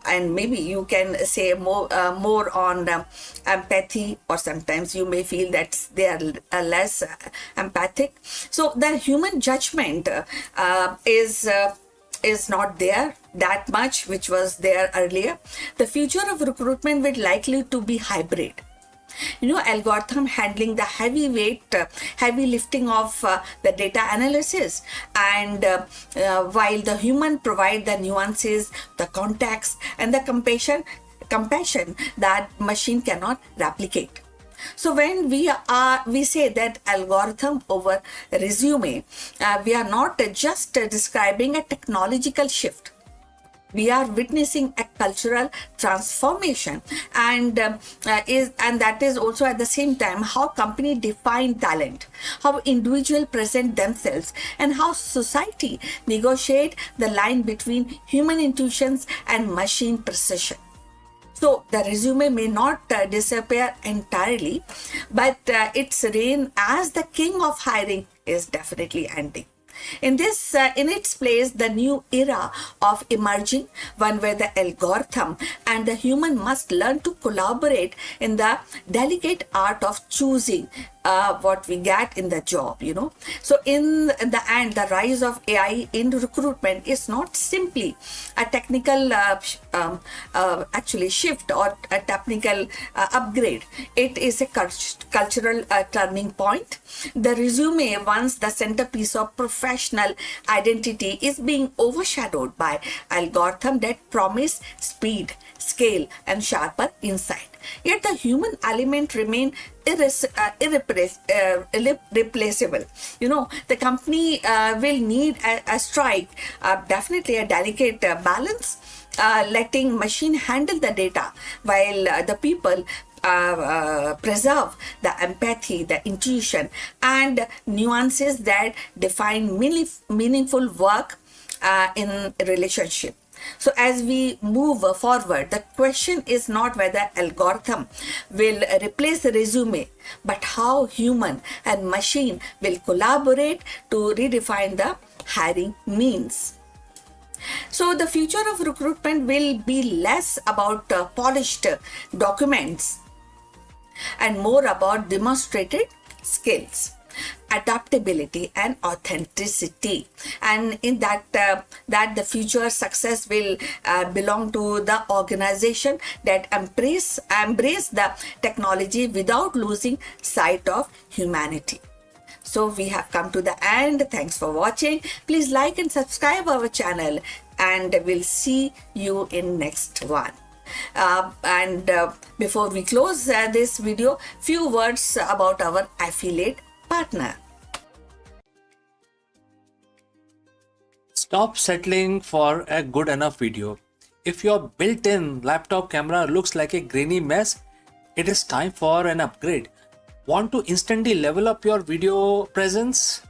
and maybe you can say more on empathy, or sometimes you may feel that they are less empathic. So the human judgment is not there that much, which was there earlier. The future of recruitment will likely to be hybrid. You know, algorithm handling the heavy lifting of the data analysis, and while the human provide the nuances, the context, and the compassion that machine cannot replicate. So when we say that algorithm over resume, we are not just describing a technological shift. We are witnessing a cultural transformation, and that is also at the same time how companies define talent, how individuals present themselves, and how society negotiate the line between human intuitions and machine precision. So the resume may not disappear entirely, but its reign as the king of hiring is definitely ending. In its place, the new era of emerging, one where the algorithm and the human must learn to collaborate in the delicate art of choosing what we get in the job, you know. So in the end, the rise of AI in recruitment is not simply a technical actually shift or a technical upgrade. It is a cultural turning point. The resume, once the centerpiece of professional identity, is being overshadowed by algorithms that promise speed, scale, and sharper insight. Yet the human element remain irreplaceable. You know, the company will need a strike, definitely a delicate balance, letting machine handle the data while the people preserve the empathy, the intuition, and nuances that define meaningful work in relationship. So as we move forward, the question is not whether algorithm will replace the resume, but how human and machine will collaborate to redefine the hiring means. So the future of recruitment will be less about polished documents and more about demonstrated skills. adaptability and authenticity, and in that the future success will belong to the organization that embrace the technology without losing sight of humanity. So we have come to the end. Thanks for watching. Please like and subscribe our channel, and we'll see you in next one. And before we close this video, few words about our affiliate partner. Stop settling for a good enough video. If your built-in laptop camera looks like a grainy mess, it is time for an upgrade. Want to instantly level up your video presence?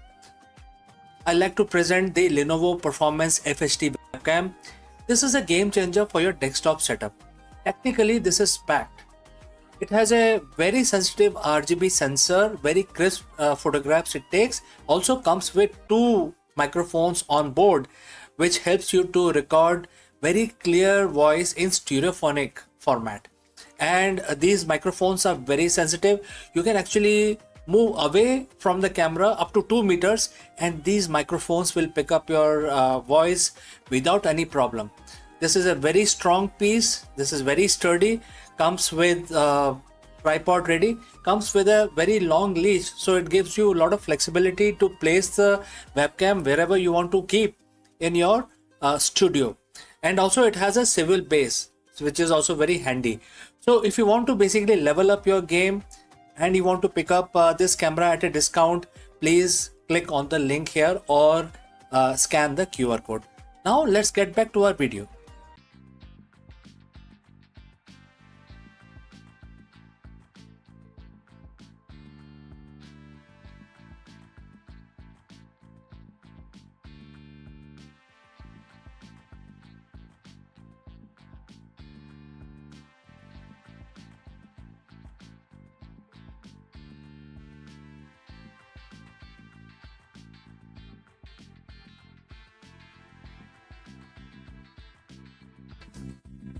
I like to present the Lenovo Performance FHD webcam. This is a game changer for your desktop setup. Technically, this is packed. It has a very sensitive RGB sensor, very crisp photographs it takes. Also comes with 2 microphones on board, which helps you to record very clear voice in stereophonic format. And these microphones are very sensitive. You can actually move away from the camera up to 2 meters, and these microphones will pick up your voice without any problem. This is a very strong piece. This is very sturdy. Comes with tripod ready. Comes with a very long leash, so it gives you a lot of flexibility to place the webcam wherever you want to keep in your studio. And also it has a swivel base, which is also very handy. So if you want to basically level up your game and you want to pick up this camera at a discount, please click on the link here or scan the QR code. Now let's get back to our video.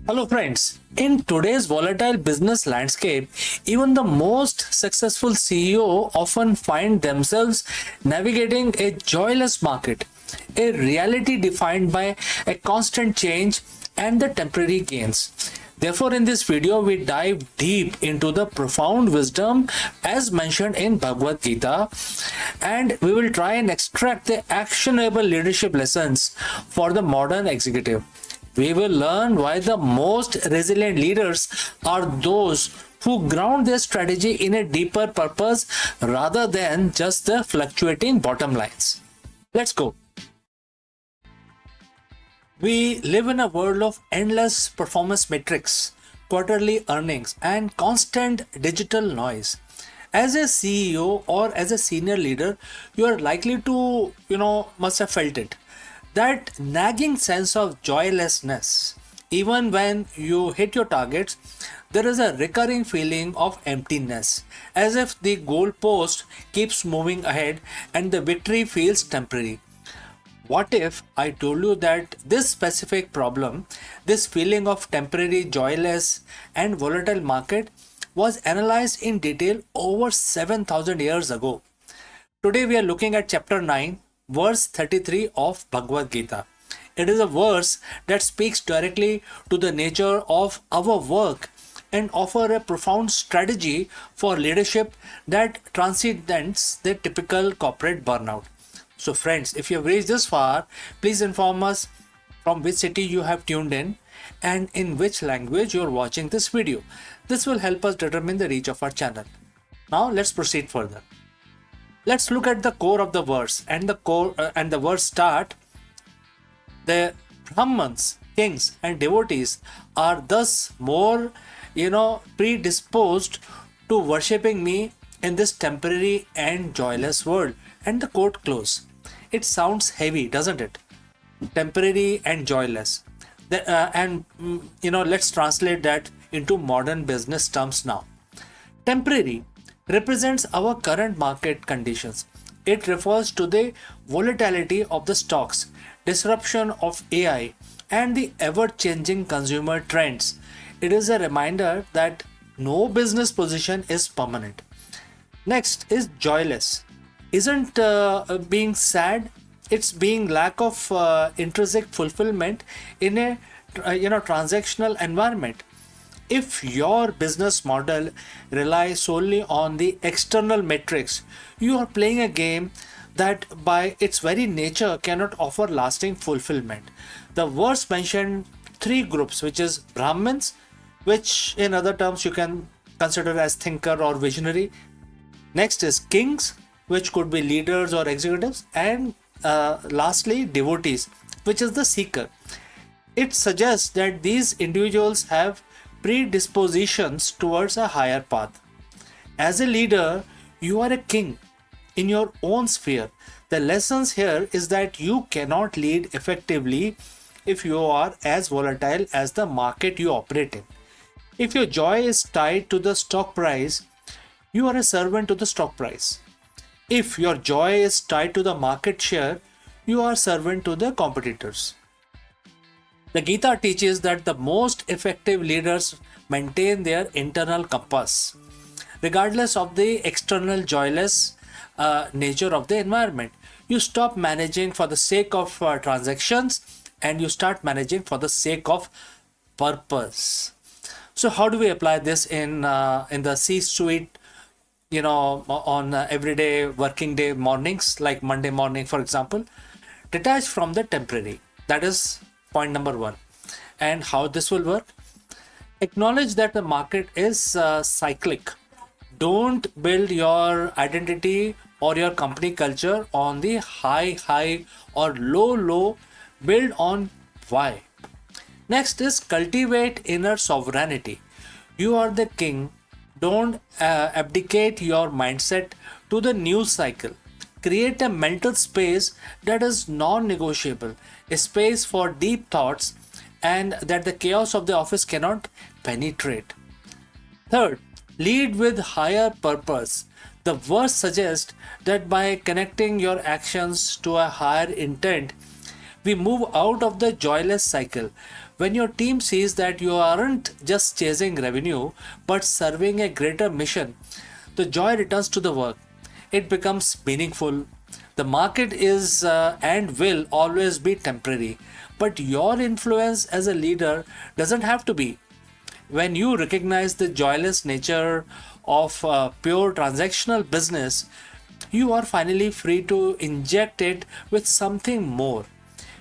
Hello friends, in today's volatile business landscape, even the most successful CEO often find themselves navigating a joyless market, a reality defined by a constant change and the temporary gains. Therefore, in this video, we dive deep into the profound wisdom as mentioned in Bhagavad Gita, and we will try and extract the actionable leadership lessons for the modern executive. We will learn why the most resilient leaders are those who ground their strategy in a deeper purpose rather than just the fluctuating bottom lines. Let's go. We live in a world of endless performance metrics, quarterly earnings, and constant digital noise. As a CEO or as a senior leader, you are likely to, must have felt it. That nagging sense of joylessness. Even when you hit your targets, there is a recurring feeling of emptiness, as if the goalpost keeps moving ahead and the victory feels temporary. What if I told you that this specific problem, this feeling of temporary, joyless, and volatile market was analyzed in detail over 7,000 years ago? Today we are looking at chapter 9, verse 33 of Bhagavad Gita. It is a verse that speaks directly to the nature of our work and offer a profound strategy for leadership that transcends the typical corporate burnout. So friends, if you have reached this far, please inform us from which city you have tuned in and in which language you are watching this video. This will help us determine the reach of our channel. Now let's proceed further. Let's look at the core of the verse, and the verse start. The Brahmans, kings and devotees are thus more, predisposed to worshipping me in this temporary and joyless world. And the quote close. It sounds heavy, doesn't it? Temporary and joyless. Let's translate that into modern business terms now. Temporary represents our current market conditions. It refers to the volatility of the stocks, disruption of AI, and the ever-changing consumer trends. It is a reminder that no business position is permanent. Next is joyless. isn't being sad, it's being lack of intrinsic fulfillment in a transactional environment. If your business model relies solely on the external metrics, you are playing a game that by its very nature cannot offer lasting fulfillment. The verse mentioned three groups, which is Brahmins, which in other terms you can consider as thinker or visionary. Next is kings, which could be leaders or executives, and lastly devotees, which is the seeker. It suggests that these individuals have predispositions towards a higher path. As a leader, you are a king in your own sphere. The lessons here is that you cannot lead effectively if you are as volatile as the market you operate in. If your joy is tied to the stock price, you are a servant to the stock price. If your joy is tied to the market share, you are servant to the competitors. The Gita teaches that the most effective leaders maintain their internal compass, regardless of the external joyless nature of the environment. You stop managing for the sake of transactions and you start managing for the sake of purpose. So, how do we apply this in the C-suite? On everyday working day mornings, like Monday morning, for example, detach from the temporary. That is point number one. And how this will work? Acknowledge that the market is cyclic. Don't build your identity or your company culture on the high or low. Build on why. Next is cultivate inner sovereignty. You are the king. Don't abdicate your mindset to the news cycle. Create a mental space that is non-negotiable, a space for deep thoughts and that the chaos of the office cannot penetrate. Third, lead with higher purpose. The verse suggests that by connecting your actions to a higher intent, we move out of the joyless cycle. When your team sees that you aren't just chasing revenue but serving a greater mission, the joy returns to the work. It becomes meaningful. The market is and will always be temporary, but your influence as a leader doesn't have to be. When you recognize the joyless nature of pure transactional business, you are finally free to inject it with something more.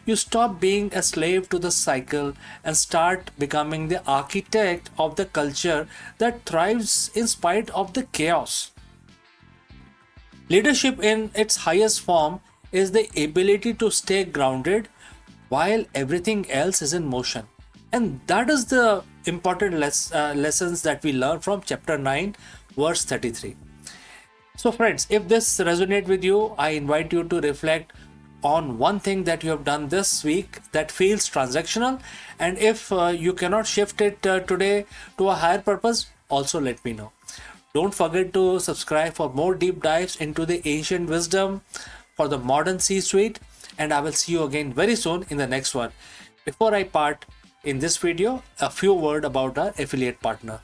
You stop being a slave to the cycle and start becoming the architect of the culture that thrives in spite of the chaos. Leadership in its highest form is the ability to stay grounded while everything else is in motion. And that is the important lessons that we learn from chapter 9, verse 33. So friends, if this resonates with you, I invite you to reflect on one thing that you have done this week that feels transactional, and if you cannot shift it today to a higher purpose, also let me know. Don't forget to subscribe for more deep dives into the ancient wisdom for the modern C-suite, and I will see you again very soon in the next one. Before I part in this video, a few words about our affiliate partner.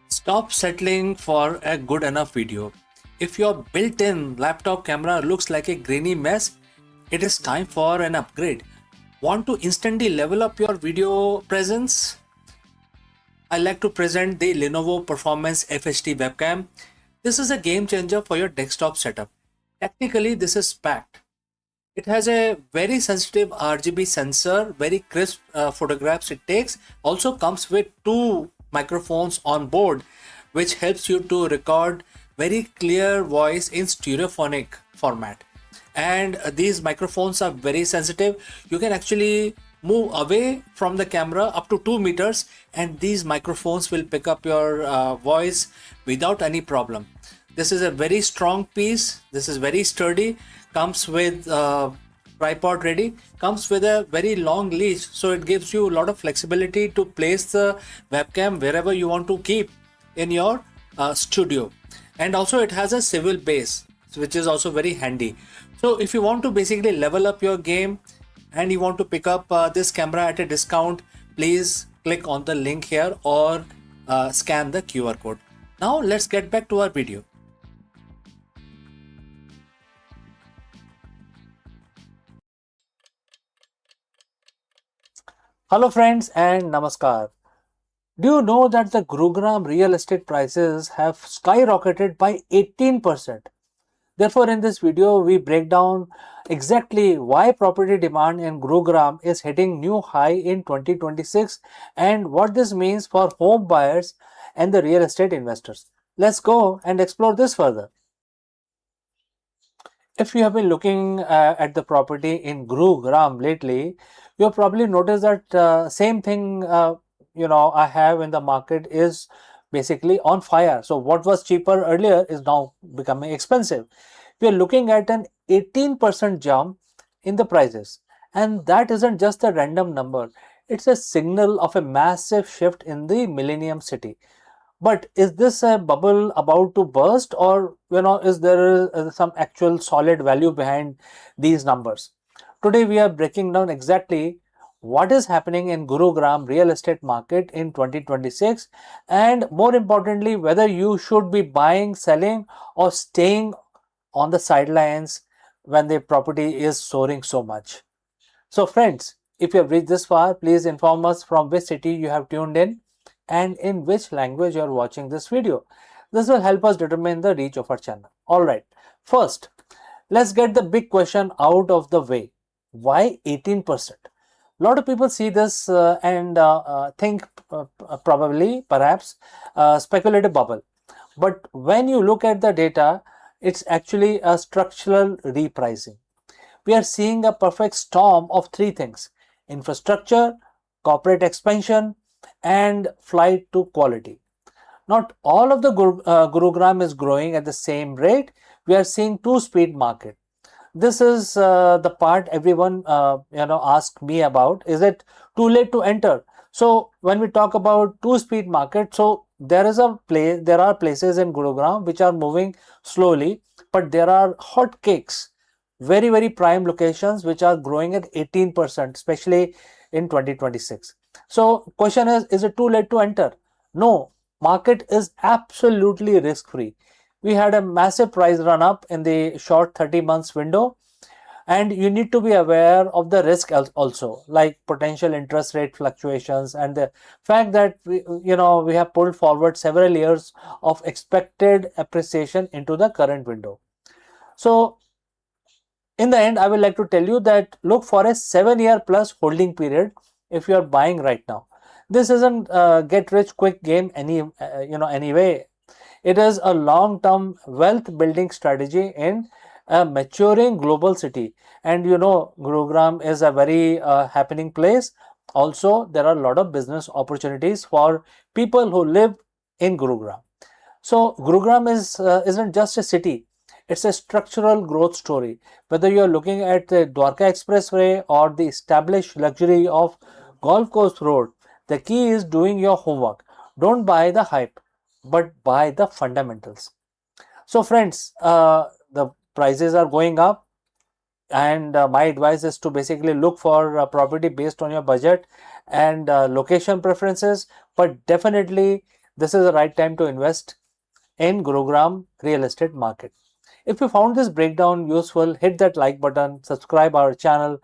Stop settling for a good enough video. If your built-in laptop camera looks like a grainy mess, it is time for an upgrade. Want to instantly level up your video presence? I like to present the Lenovo Performance FHD webcam. This is a game changer for your desktop setup. Technically, this is packed. It has a very sensitive RGB sensor, very crisp photographs it takes. Also comes with two microphones on board, which helps you to record very clear voice in stereophonic format. And these microphones are very sensitive. You can actually move away from the camera up to 2 meters and these microphones will pick up your voice without any problem. This is a very strong piece. This is very sturdy. Comes with tripod ready. Comes with a very long leash, so it gives you a lot of flexibility to place the webcam wherever you want to keep in your studio. And also it has a swivel base, which is also very handy. So if you want to basically level up your game and you want to pick up this camera at a discount, please click on the link here or scan the QR code. Now let's get back to our video. Hello friends and namaskar. Do you know that the Gurugram real estate prices have skyrocketed by 18%? Therefore, in this video, we break down exactly why property demand in Gurugram is hitting new high in 2026 and what this means for home buyers and the real estate investors. Let's go and explore this further. If you have been looking at the property in Gurugram lately, you have probably noticed that same thing I have in the market is basically on fire. So what was cheaper earlier is now becoming expensive. We are looking at an 18% jump in the prices, and that isn't just a random number. It's a signal of a massive shift in the Millennium City. But is this a bubble about to burst, or is there some actual solid value behind these numbers? Today we are breaking down exactly what is happening in Gurugram real estate market in 2026, and more importantly whether you should be buying, selling, or staying on the sidelines when the property is soaring so much. So friends, if you have reached this far, please inform us from which city you have tuned in and in which language you are watching this video. This will help us determine the reach of our channel. Alright, first, let's get the big question out of the way. Why 18%? A lot of people see this and think probably, perhaps, speculative bubble. But when you look at the data, it's actually a structural repricing. We are seeing a perfect storm of three things: infrastructure, corporate expansion, and flight to quality. Not all of the Gurugram is growing at the same rate. We are seeing two-speed market. This is the part everyone ask me about. Is it too late to enter? So when we talk about two-speed market, so there are places in Gurugram which are moving slowly, but there are hot cakes, very very prime locations which are growing at 18%, especially in 2026. So question is it too late to enter? No, market is absolutely risk free. We had a massive price run up in the short 30 months window, and you need to be aware of the risk also, like potential interest rate fluctuations and the fact that we have pulled forward several years of expected appreciation into the current window. So in the end, I would like to tell you that look for a 7-year plus holding period if you are buying right now. This isn't get rich quick game anyway. It is a long-term wealth building strategy in a maturing global city. And Gurugram is a very happening place. Also, there are a lot of business opportunities for people who live in Gurugram. So Gurugram isn't just a city. It's a structural growth story. Whether you're looking at the Dwarka Expressway or the established luxury of Golf Course Road, the key is doing your homework. Don't buy the hype, but buy the fundamentals. So friends, the prices are going up, and my advice is to basically look for a property based on your budget and location preferences. But definitely, this is the right time to invest in Gurugram real estate market. If you found this breakdown useful, hit that like button, subscribe our channel,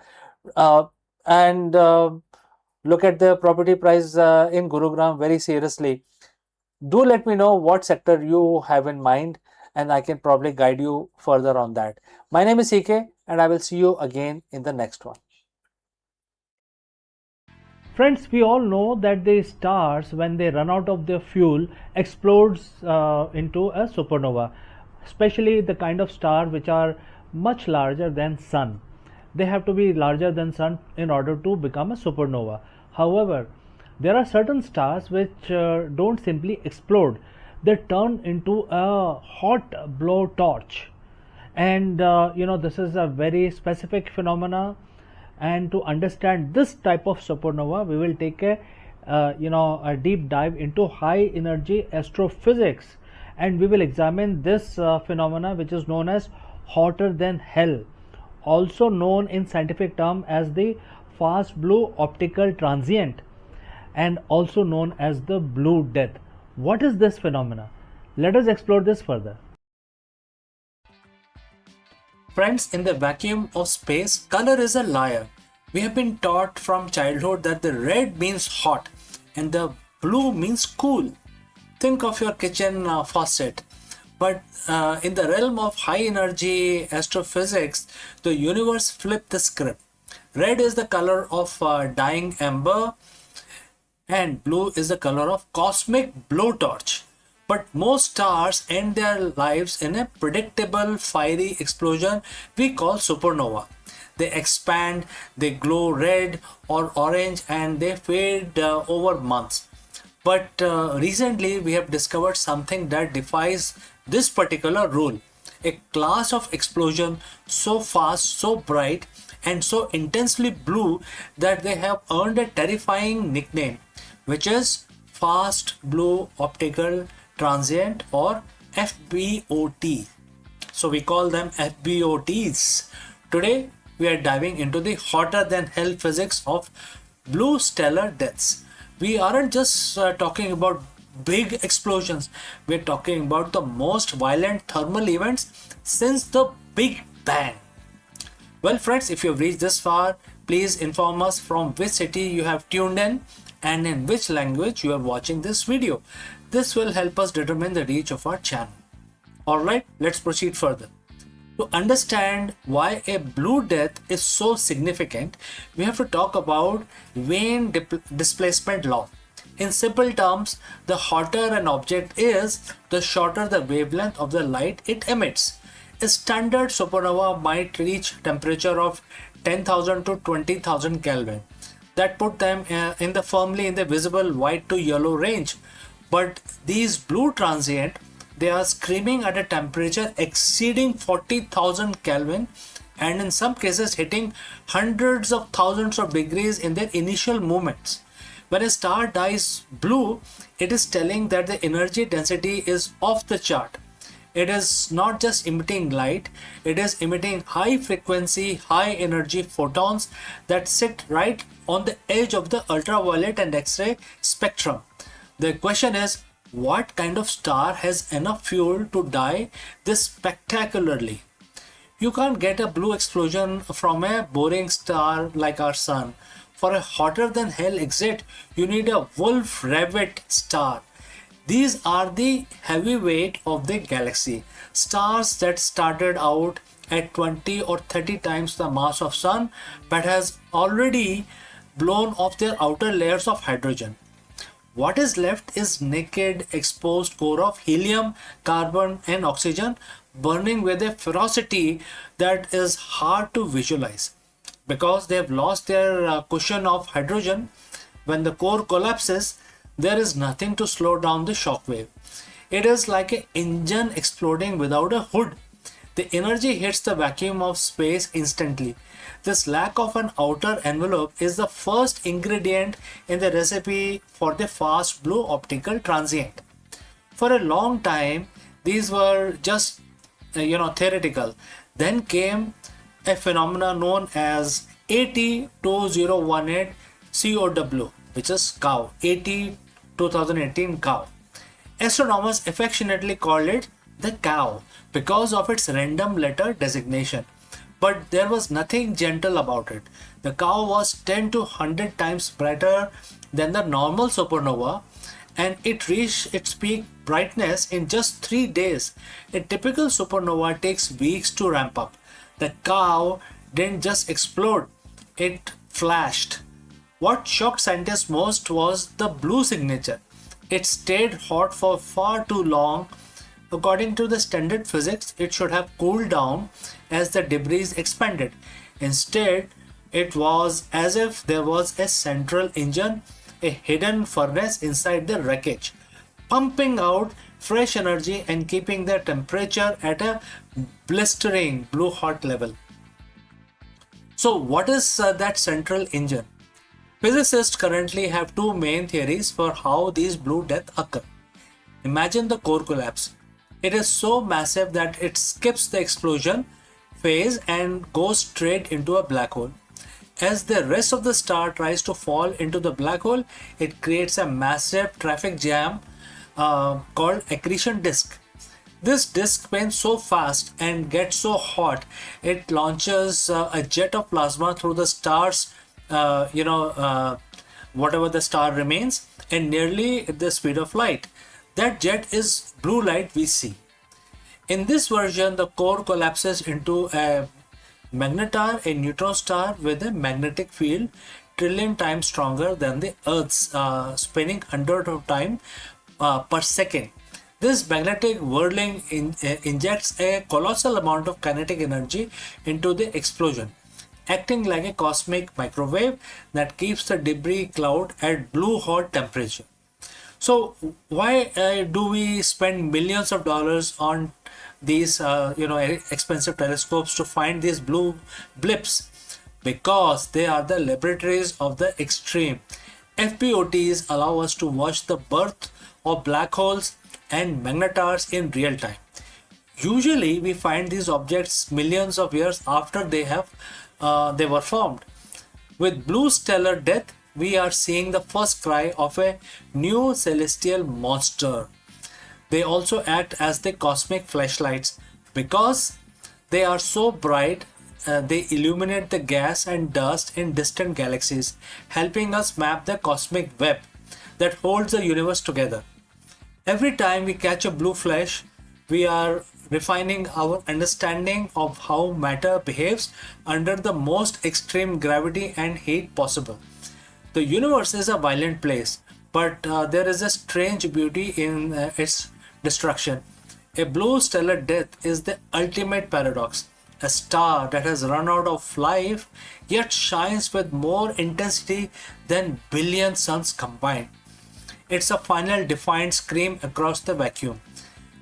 and look at the property price in Gurugram very seriously. Do let me know what sector you have in mind, and I can probably guide you further on that. My name is CK, and I will see you again in the next one. Friends, we all know that the stars, when they run out of their fuel, explodes into a supernova, especially the kind of star which are much larger than sun. They have to be larger than sun in order to become a supernova. However, there are certain stars which don't simply explode. They turn into a hot blowtorch, and this is a very specific phenomena. And to understand this type of supernova, we will take a deep dive into high energy astrophysics, and we will examine this phenomena which is known as hotter than hell, also known in scientific term as the fast blue optical transient, and also known as the blue death. What is this phenomena? Let us explore this further. Friends, in the vacuum of space, color is a liar. We have been taught from childhood that the red means hot and the blue means cool. Think of your kitchen faucet. But in the realm of high energy astrophysics, the universe flipped the script. Red is the color of dying ember, and blue is the color of cosmic blowtorch. But most stars end their lives in a predictable fiery explosion we call supernova. They expand, they glow red or orange, and they fade over months. But recently we have discovered something that defies this particular rule. A class of explosion so fast, so bright, and so intensely blue that they have earned a terrifying nickname, which is fast blue optical transient, or FBOT. So we call them FBOTs. Today we are diving into the hotter than hell physics of blue stellar deaths. We aren't just talking about big explosions, we're talking about the most violent thermal events since the Big Bang. Well, friends, if you've reached this far, please inform us from which city you have tuned in and in which language you are watching this video. This will help us determine the reach of our channel. Alright, let's proceed further. To understand why a blue death is so significant, we have to talk about Wien displacement law. In simple terms, the hotter an object is, the shorter the wavelength of the light it emits. A standard supernova might reach temperature of 10,000 to 20,000 Kelvin. That put them firmly in the visible white to yellow range. But these blue transient, they are screaming at a temperature exceeding 40,000 Kelvin, and in some cases hitting hundreds of thousands of degrees in their initial movements. When a star dies blue, it is telling that the energy density is off the chart. It is not just emitting light, it is emitting high frequency, high energy photons that sit right on the edge of the ultraviolet and X-ray spectrum. The question is, what kind of star has enough fuel to die this spectacularly? You can't get a blue explosion from a boring star like our sun. For a hotter than hell exit, you need a Wolf-Rayet star. These are the heavyweight of the galaxy. Stars that started out at 20 or 30 times the mass of sun, but has already blown off their outer layers of hydrogen. What is left is naked exposed core of helium, carbon and oxygen burning with a ferocity that is hard to visualize. Because they have lost their cushion of hydrogen, when the core collapses, there is nothing to slow down the shock wave. It is like an engine exploding without a hood. The energy hits the vacuum of space instantly. This lack of an outer envelope is the first ingredient in the recipe for the fast blue optical transient. For a long time, these were just theoretical. Then came a phenomenon known as AT2018 COW, which is cow, AT 2018 cow. Astronomers affectionately called it the cow because of its random letter designation. But there was nothing gentle about it. The cow was 10 to 100 times brighter than the normal supernova, and it reached its peak brightness in just 3 days. A typical supernova takes weeks to ramp up. The cow didn't just explode, it flashed. What shocked scientists most was the blue signature. It stayed hot for far too long. According to the standard physics, it should have cooled down as the debris expanded. Instead, it was as if there was a central engine, a hidden furnace inside the wreckage, pumping out fresh energy and keeping the temperature at a blistering blue hot level. So what is that central engine? Physicists currently have two main theories for how these blue deaths occur. Imagine the core collapse. It is so massive that it skips the explosion phase and goes straight into a black hole. As the rest of the star tries to fall into the black hole, it creates a massive traffic jam called accretion disk. This disk spins so fast and gets so hot, it launches a jet of plasma through the star's, whatever the star remains, and nearly at the speed of light. That jet is blue light we see. In this version, the core collapses into a magnetar, a neutron star with a magnetic field trillion times stronger than the Earth's, spinning 100 of time per second. This magnetic whirling injects a colossal amount of kinetic energy into the explosion, acting like a cosmic microwave that keeps the debris cloud at blue hot temperature. So why do we spend millions of dollars on these expensive telescopes to find these blue blips? Because they are the laboratories of the extreme. FPOTs allow us to watch the birth of black holes and magnetars in real time. Usually we find these objects millions of years after they were formed. With blue stellar death, we are seeing the first cry of a new celestial monster. They also act as the cosmic flashlights because they are so bright. They illuminate the gas and dust in distant galaxies, helping us map the cosmic web that holds the universe together. Every time we catch a blue flash, we are refining our understanding of how matter behaves under the most extreme gravity and heat possible. The universe is a violent place, but there is a strange beauty in its destruction. A blue stellar death is the ultimate paradox. A star that has run out of life yet shines with more intensity than billion suns combined. It's a final defiant scream across the vacuum.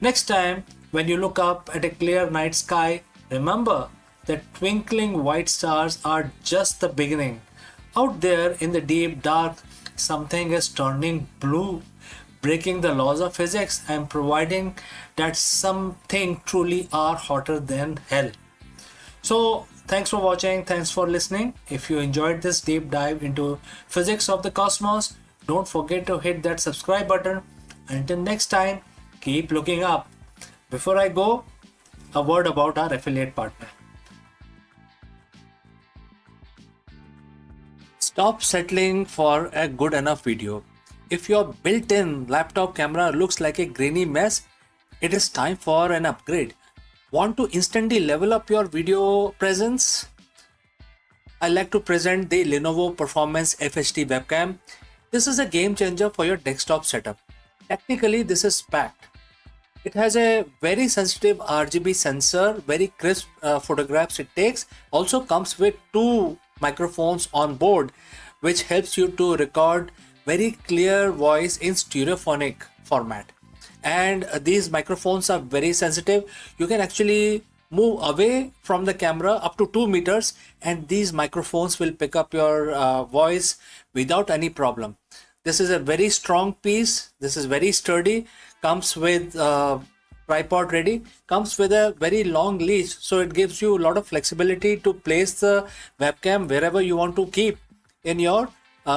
Next time, when you look up at a clear night sky, remember that twinkling white stars are just the beginning. Out there in the deep dark, something is turning blue, breaking the laws of physics and providing that something truly are hotter than hell. So, thanks for watching, thanks for listening. If you enjoyed this deep dive into physics of the cosmos, don't forget to hit that subscribe button. Until next time, keep looking up. Before I go, a word about our affiliate partner. Stop settling for a good enough video. If your built-in laptop camera looks like a grainy mess, it is time for an upgrade. Want to instantly level up your video presence? I like to present the Lenovo Performance FHD webcam. This is a game changer for your desktop setup. Technically, this is packed. It has a very sensitive RGB sensor, very crisp photographs it takes. Also comes with two microphones on board, which helps you to record very clear voice in stereophonic format. And these microphones are very sensitive. You can actually move away from the camera up to 2 meters and these microphones will pick up your voice without any problem. This is a very strong piece. This is very sturdy. Comes with tripod ready. Comes with a very long leash, so it gives you a lot of flexibility to place the webcam wherever you want to keep in your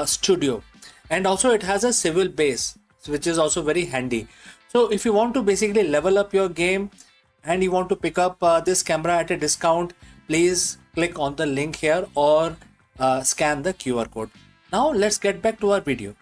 studio. And also it has a swivel base, which is also very handy. So if you want to basically level up your game and you want to pick up this camera at a discount, please click on the link here or scan the QR code. Now let's get back to our video.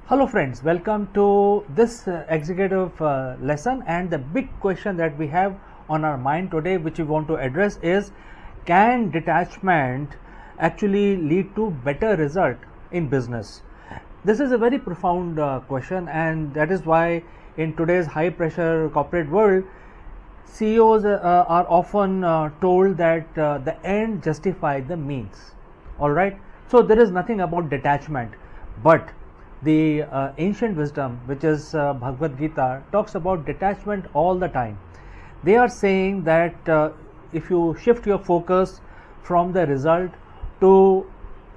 Hello friends, welcome to this executive lesson, and the big question that we have on our mind today which we want to address is, can detachment actually lead to better result in business? This is a very profound question, and that is why in today's high pressure corporate world, CEOs are often told that the end justify the means. All right. So there is nothing about detachment, but the ancient wisdom, which is Bhagavad Gita, talks about detachment all the time. They are saying that if you shift your focus from the result to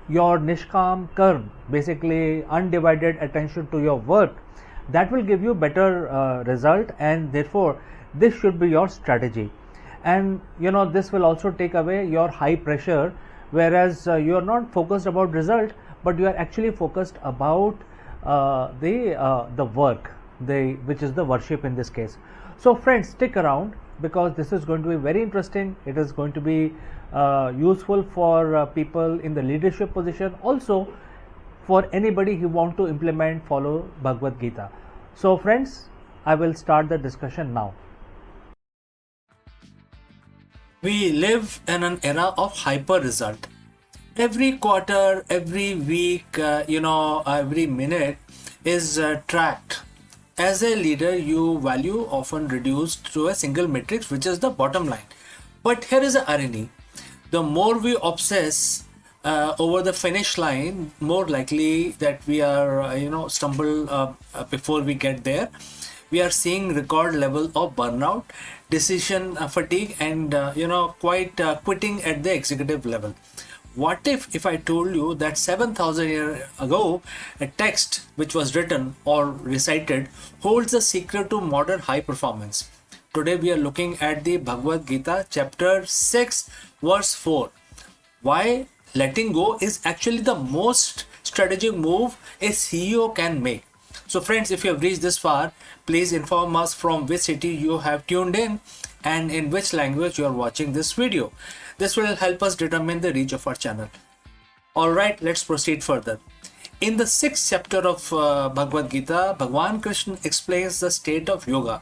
your nishkam karm, basically undivided attention to your work, that will give you better result, and therefore this should be your strategy. And this will also take away your high pressure, whereas you are not focused about result, but you are actually focused about the work, which is the worship in this case. So friends, stick around, because this is going to be very interesting. It is going to be useful for people in the leadership position, also for anybody who want to follow Bhagavad Gita. So friends, I will start the discussion now. We live in an era of hyper result. Every quarter, every week, every minute is tracked. As a leader, you value often reduced to a single metric, which is the bottom line. But here is the irony. The more we obsess over the finish line, more likely that we are, stumble before we get there. We are seeing record level of burnout, decision fatigue, and quite quitting at the executive level. What if I told you that 7,000 years ago, a text which was written or recited holds the secret to modern high performance? Today we are looking at the Bhagavad Gita, chapter 6, verse 4. Why letting go is actually the most strategic move a CEO can make. So friends, if you have reached this far, please inform us from which city you have tuned in and in which language you are watching this video. This will help us determine the reach of our channel. Alright, let's proceed further. In the 6th chapter of Bhagavad Gita, Bhagwan Krishna explains the state of yoga.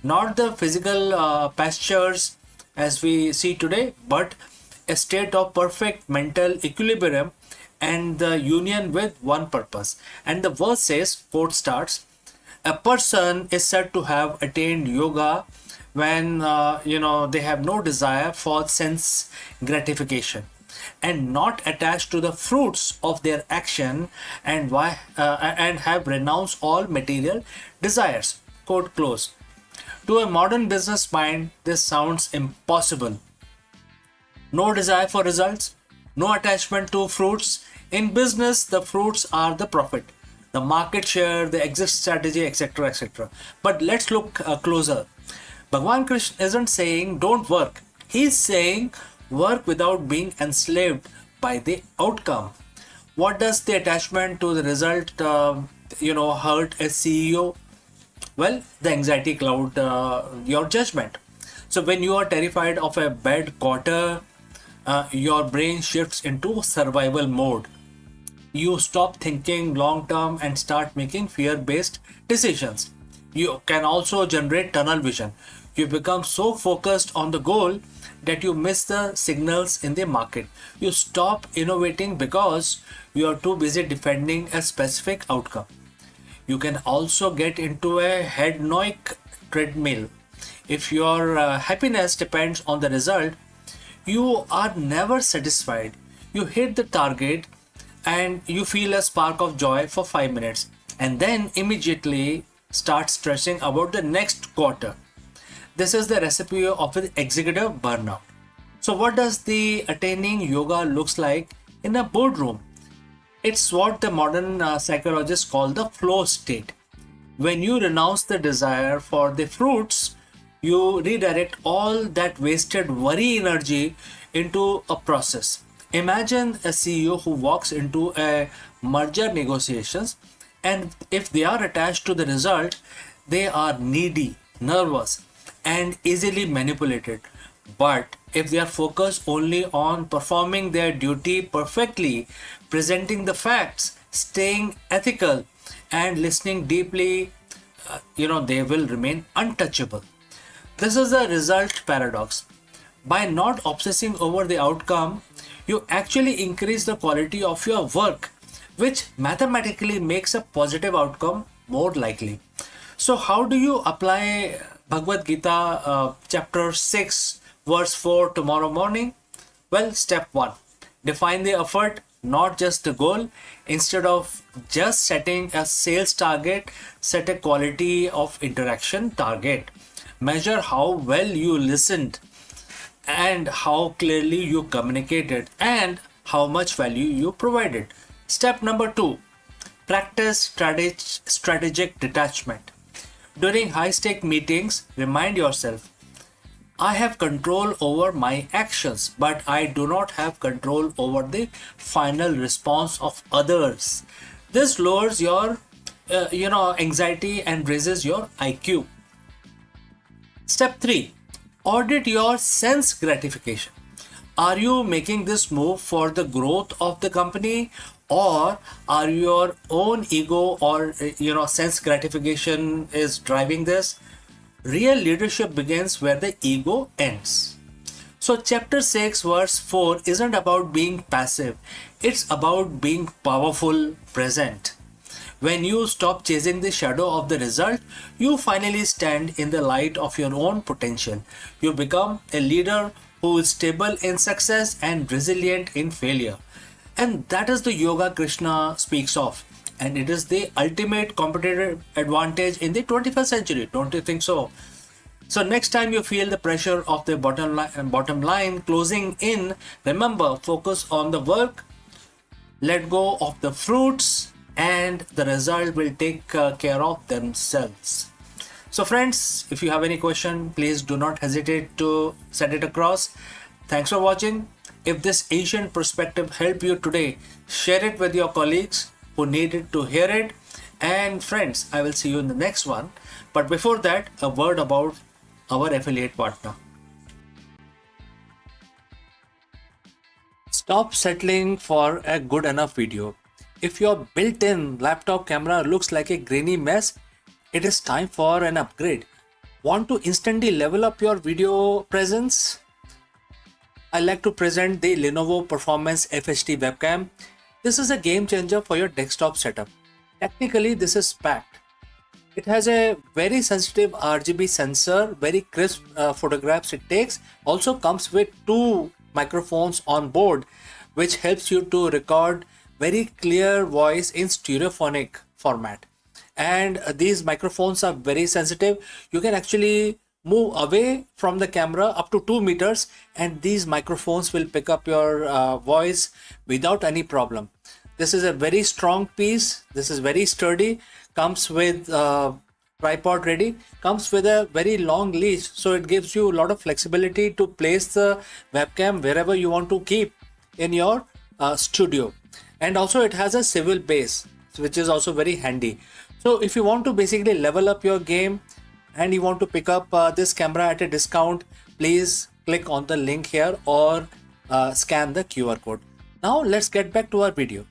Not the physical postures as we see today, but a state of perfect mental equilibrium and the union with one purpose. And the verse says, quote starts, a person is said to have attained yoga when they have no desire for sense gratification and not attached to the fruits of their action, and have renounced all material desires. Quote close. To a modern business mind, this sounds impossible. No desire for results, no attachment to fruits. In business, the fruits are the profit, the market share, the exit strategy, etc. etc. But let's look closer. Bhagwan Krishna isn't saying don't work. He's saying work without being enslaved by the outcome. What does the attachment to the result hurt a CEO? Well, the anxiety cloud your judgment. So when you are terrified of a bad quarter, your brain shifts into survival mode. You stop thinking long term and start making fear-based decisions. You can also generate tunnel vision. You become so focused on the goal that you miss the signals in the market. You stop innovating because you are too busy defending a specific outcome. You can also get into a hedonic treadmill. If your happiness depends on the result, you are never satisfied. You hit the target and you feel a spark of joy for 5 minutes and then immediately start stressing about the next quarter. This is the recipe of an executive burnout. So what does the attaining yoga looks like in a boardroom? It's what the modern psychologists call the flow state. When you renounce the desire for the fruits, you redirect all that wasted worry energy into a process. Imagine a CEO who walks into a merger negotiations, and if they are attached to the result, they are needy, nervous, and easily manipulated. But if they are focused only on performing their duty perfectly, presenting the facts, staying ethical, and listening deeply, they will remain untouchable. This is the result paradox. By not obsessing over the outcome, you actually increase the quality of your work, which mathematically makes a positive outcome more likely. So how do you apply Bhagavad Gita, chapter 6, verse 4 tomorrow morning? Well, step 1, define the effort, not just the goal. Instead of just setting a sales target, set a quality of interaction target. Measure how well you listened and how clearly you communicated and how much value you provided. Step number 2, practice strategic detachment. During high stake meetings, remind yourself, I have control over my actions, but I do not have control over the final response of others. This lowers your anxiety and raises your IQ. Step 3, audit your sense gratification. Are you making this move for the growth of the company, or are your own ego or sense gratification is driving this? Real leadership begins where the ego ends. So, chapter 6, verse 4 isn't about being passive, it's about being powerful, present. When you stop chasing the shadow of the result, you finally stand in the light of your own potential. You become a leader who is stable in success and resilient in failure. And that is the yoga Krishna speaks of. And it is the ultimate competitive advantage in the 21st century. Don't you think so? So next time you feel the pressure of the bottom line closing in, remember, focus on the work, let go of the fruits, and the result will take care of themselves. So friends, if you have any question, please do not hesitate to send it across. Thanks for watching. If this ancient perspective helped you today, share it with your colleagues who needed to hear it. And friends, I will see you in the next one. But before that, a word about our affiliate partner. Stop settling for a good enough video. If your built-in laptop camera looks like a grainy mess, it is time for an upgrade. Want to instantly level up your video presence? I like to present the Lenovo Performance FHD webcam. This is a game changer for your desktop setup. Technically, this is packed. It has a very sensitive RGB sensor, very crisp photographs it takes. Also comes with 2 microphones on board, which helps you to record very clear voice in stereophonic format. And these microphones are very sensitive. You can actually move away from the camera up to 2 meters, and these microphones will pick up your voice without any problem. This is a very strong piece. This is very sturdy. Comes with tripod ready. Comes with a very long leash, so it gives you a lot of flexibility to place the webcam wherever you want to keep in your studio. And also it has a swivel base, which is also very handy. So if you want to basically level up your game and you want to pick up this camera at a discount, please click on the link here or scan the QR code. Now let's get back to our video.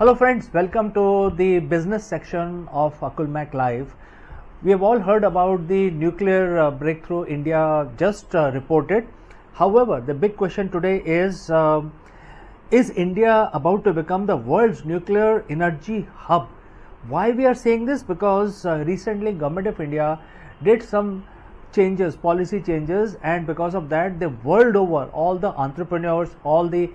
Hello friends, welcome to the business section of Akulmach Live. We have all heard about the nuclear breakthrough India just reported. However, the big question today is India about to become the world's nuclear energy hub? Why we are saying this? Because recently Government of India did some changes, policy changes, and because of that, the world over, all the entrepreneurs, all the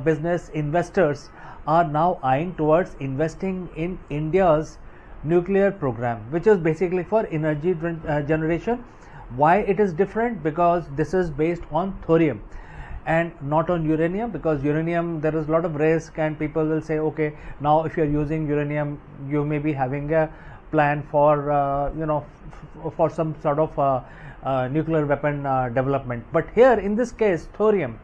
business investors are now eyeing towards investing in India's nuclear program, which is basically for energy generation. Why it is different? Because this is based on thorium and not on uranium, because uranium there is a lot of risk and people will say, okay, now if you are using uranium you may be having a plan for for some sort of nuclear weapon development. But here in this case thorium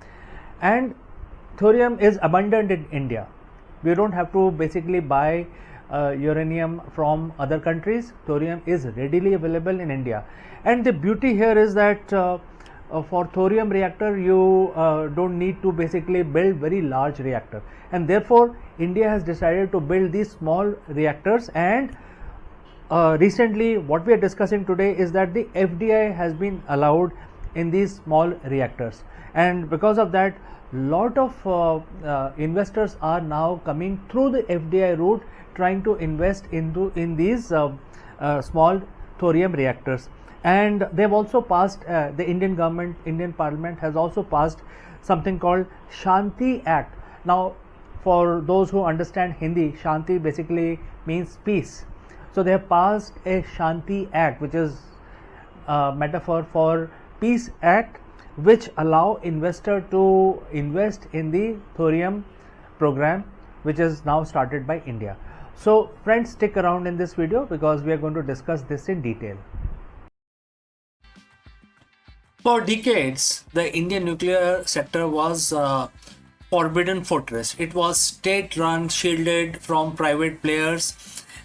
is abundant in India. We don't have to basically buy uranium from other countries. Thorium is readily available in India, and the beauty here is that for thorium reactor you don't need to basically build very large reactor, and therefore India has decided to build these small reactors. And recently what we are discussing today is that the FDI has been allowed in these small reactors, and because of that lot of investors are now coming through the FDI route, trying to invest in these small thorium reactors. And they have also passed, the Indian government, Indian Parliament has also passed something called Shanti Act. Now for those who understand Hindi, Shanti basically means peace. So they have passed a Shanti Act, which is a metaphor for Peace Act, which allow investor to invest in the thorium program, which is now started by India. So friends, stick around in this video because we are going to discuss this in detail. For decades, the Indian nuclear sector was forbidden fortress. It was state-run, shielded from private players,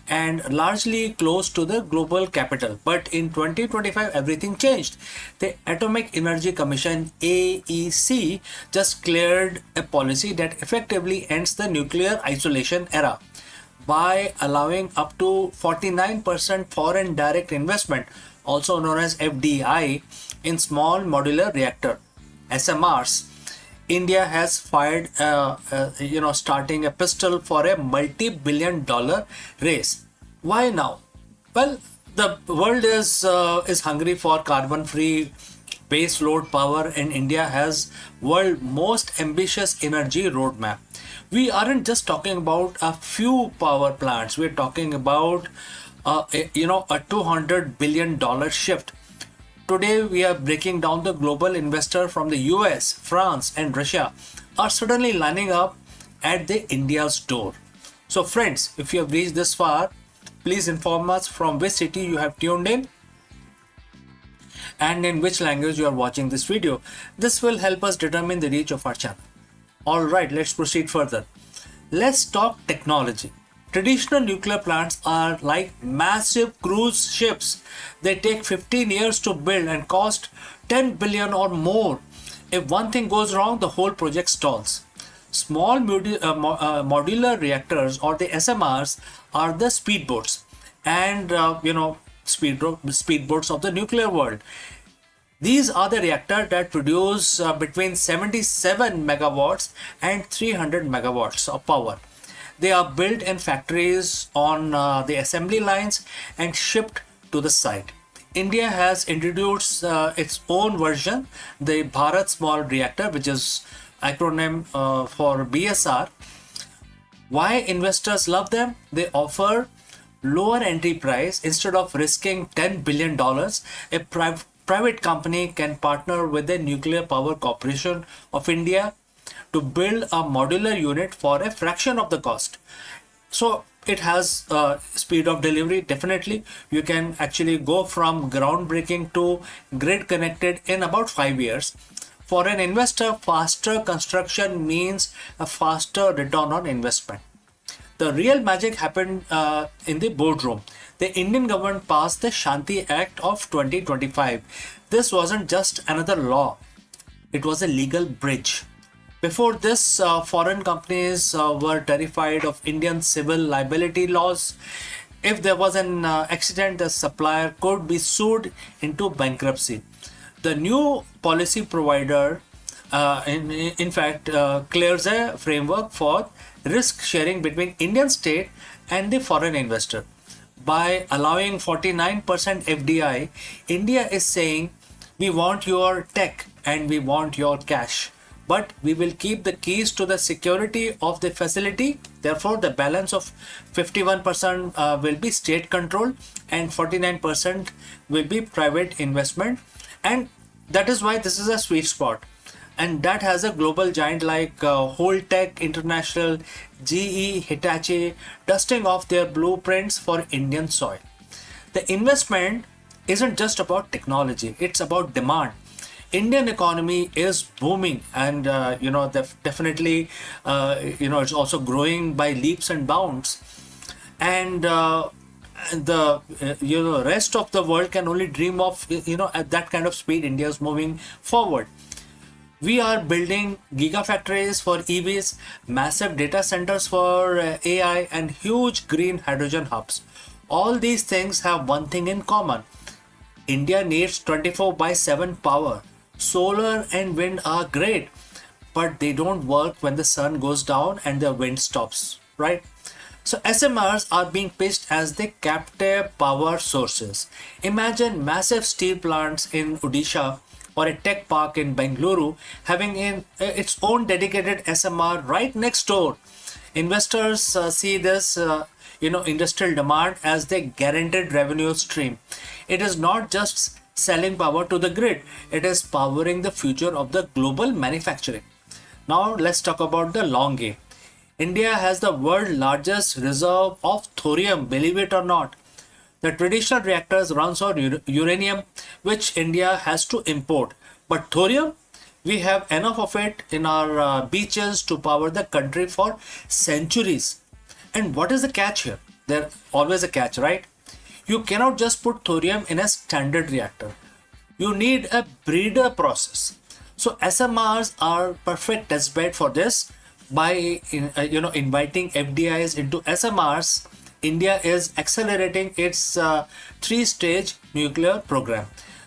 and largely close to the global capital. But in 2025, everything changed. The Atomic Energy Commission (AEC) just cleared a policy that effectively ends the nuclear isolation era by allowing up to 49% foreign direct investment, also known as FDI, in small modular reactor (SMRs). India has fired, starting a pistol for a multi-billion-dollar race. Why now? Well, the world is hungry for carbon-free base load power, and India has world's most ambitious energy roadmap. We aren't just talking about a few power plants. We're talking about a $200 billion shift. Today, we are breaking down the global investor from the US, France, and Russia are suddenly lining up at the India's door. So friends, if you have reached this far, please inform us from which city you have tuned in and in which language you are watching this video. This will help us determine the reach of our channel. Alright, let's proceed further. Let's talk technology. Traditional nuclear plants are like massive cruise ships. They take 15 years to build and cost 10 billion or more. If one thing goes wrong, the whole project stalls. Small modular reactors, or the SMRs, are the speedboats and speedboats of the nuclear world. These are the reactors that produce between 77 megawatts and 300 megawatts of power. They are built in factories on the assembly lines and shipped to the site. India has introduced its own version, the Bharat Small Reactor, which is acronym for BSR. Why investors love them? They offer lower entry price. Instead of risking $10 billion, a private company can partner with the Nuclear Power Corporation of India to build a modular unit for a fraction of the cost. So it has speed of delivery. Definitely you can actually go from groundbreaking to grid connected in about 5 years. For an investor, faster construction means a faster return on investment. The real magic happened in the boardroom. The Indian government passed the Shanti Act of 2025. This wasn't just another law. It was a legal bridge. Before this, foreign companies were terrified of Indian civil liability laws. If there was an accident, the supplier could be sued into bankruptcy. The new policy provider, in fact, clears a framework for risk sharing between Indian state and the foreign investor. By allowing 49% FDI, India is saying we want your tech and we want your cash, but we will keep the keys to the security of the facility. Therefore, the balance of 51% will be state controlled and 49% will be private investment. And that is why this is a sweet spot. And that has a global giant like Holtec International, GE, Hitachi dusting off their blueprints for Indian soil. The investment isn't just about technology, it's about demand. Indian economy is booming, and definitely it's also growing by leaps and bounds. And the rest of the world can only dream of at that kind of speed India is moving forward. We are building gigafactories for EVs, massive data centers for AI, and huge green hydrogen hubs. All these things have one thing in common. India needs 24 by 7 power. Solar and wind are great, but they don't work when the sun goes down and the wind stops, right? So SMRs are being pitched as the captive power sources. Imagine massive steel plants in Odisha or a tech park in Bengaluru having its own dedicated SMR right next door. Investors see this industrial demand as the guaranteed revenue stream. It is not just selling power to the grid, it is powering the future of the global manufacturing. Now let's talk about the long game. India has the world's largest reserve of thorium, believe it or not. The traditional reactors runs on uranium, which India has to import. But thorium, we have enough of it in our beaches to power the country for centuries. And what is the catch here? There's always a catch, right? You cannot just put thorium in a standard reactor. You need a breeder process. So SMRs are perfect test bed for this. By inviting FDIs into SMRs, India is accelerating its three-stage nuclear program.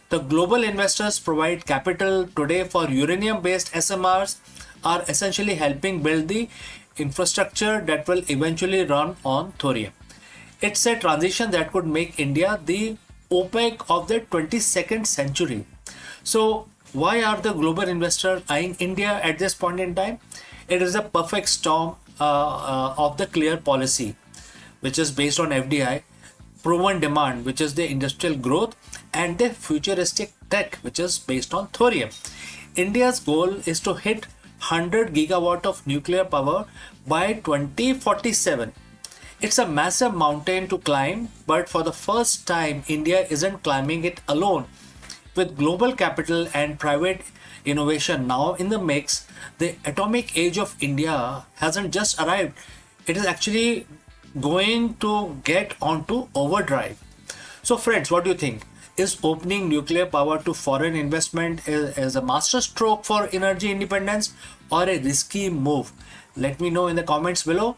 The global investors provide capital today for uranium-based SMRs are essentially helping build the infrastructure that will eventually run on thorium. It's a transition that could make India the OPEC of the 22nd century. So why are the global investors eyeing India at this point in time? It is a perfect storm of the clear policy, which is based on FDI, proven demand, which is the industrial growth, and the futuristic tech, which is based on thorium. India's goal is to hit 100 gigawatt of nuclear power by 2047. It's a massive mountain to climb, but for the first time, India isn't climbing it alone. With global capital and private innovation now in the mix, the atomic age of India hasn't just arrived. It is actually going to get onto overdrive. So friends, what do you think? Is opening nuclear power to foreign investment is a master stroke for energy independence or a risky move? Let me know in the comments below.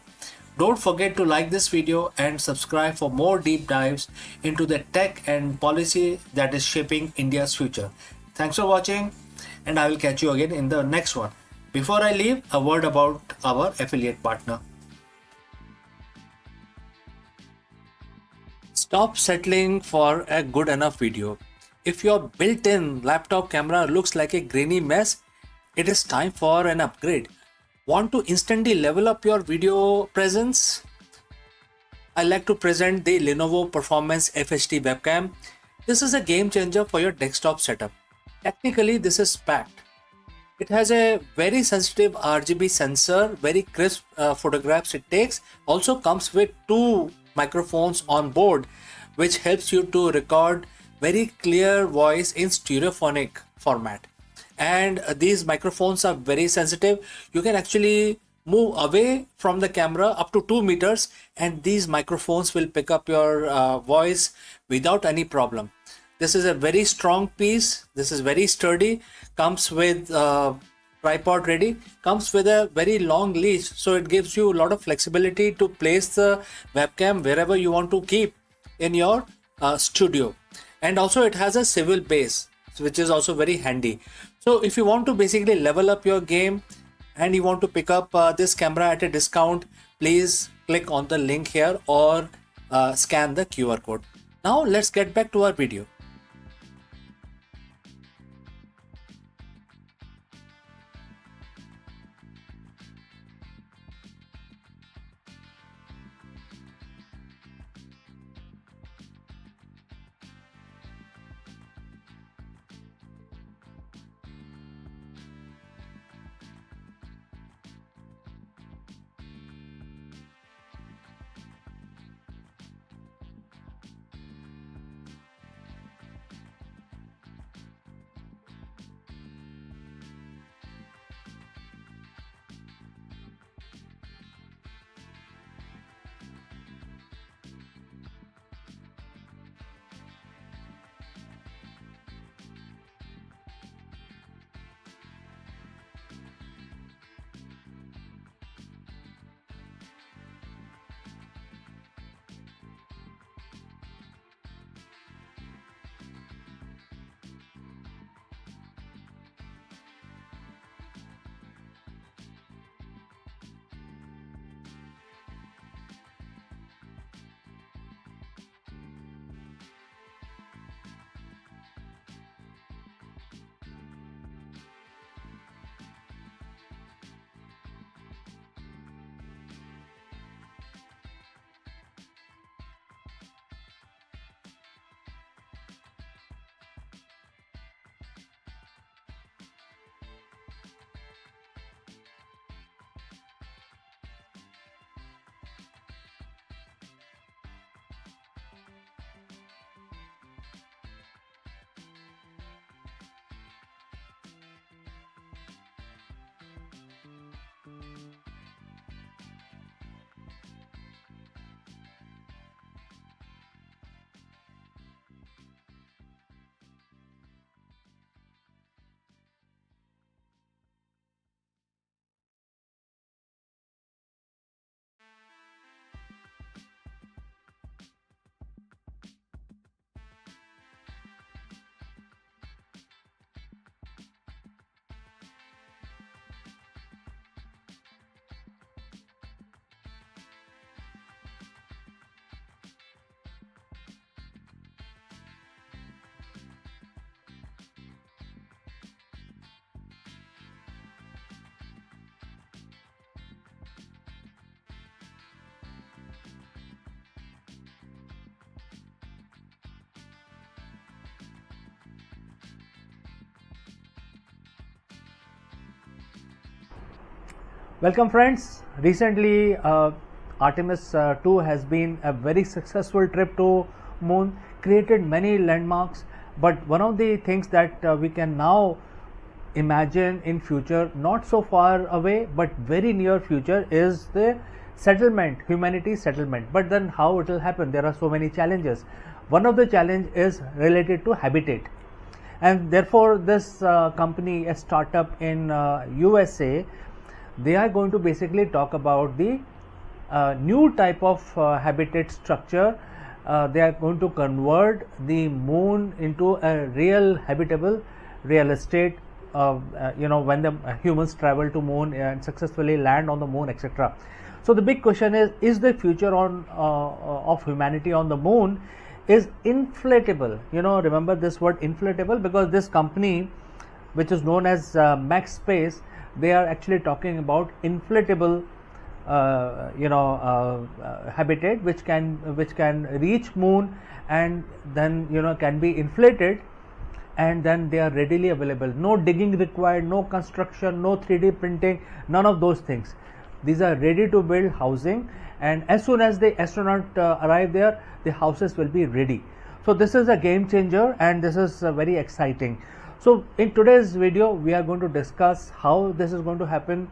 Don't forget to like this video and subscribe for more deep dives into the tech and policy that is shaping India's future. Thanks for watching, and I will catch you again in the next one. Before I leave, a word about our affiliate partner. Stop settling for a good enough video. If your built-in laptop camera looks like a grainy mess, it is time for an upgrade. Want to instantly level up your video presence? I like to present the Lenovo Performance FHD webcam. This is a game changer for your desktop setup. Technically, this is packed. It has a very sensitive RGB sensor, very crisp photographs it takes. Also comes with 2 microphones on board, which helps you to record very clear voice in stereophonic format. And these microphones are very sensitive. You can actually move away from the camera up to 2 meters, and these microphones will pick up your voice without any problem. This is a very strong piece. This is very sturdy. Comes with tripod ready. Comes with a very long leash, so it gives you a lot of flexibility to place the webcam wherever you want to keep in your studio. And also it has a swivel base, which is also very handy. So if you want to basically level up your game and you want to pick up this camera at a discount, please click on the link here or scan the QR code. Now let's get back to our video. Welcome friends. Recently Artemis 2 has been a very successful trip to moon, created many landmarks, but one of the things that we can now imagine in future, not so far away but very near future, is the settlement, humanity settlement. But then how it will happen? There are so many challenges. One of the challenge is related to habitat, and therefore this company, a startup in USA, they are going to basically talk about the new type of habitat structure. They are going to convert the moon into a real habitable real estate, when the humans travel to moon and successfully land on the moon, etc. So the big question is the future of humanity on the moon is inflatable. Remember this word inflatable, because this company, which is known as Max Space, they are actually talking about inflatable habitat which can reach moon and then can be inflated, and then they are readily available. No digging required, no construction, no 3D printing, none of those things. These are ready to build housing, and as soon as the astronaut arrive there, the houses will be ready. So this is a game changer, and this is very exciting. So in today's video we are going to discuss how this is going to happen,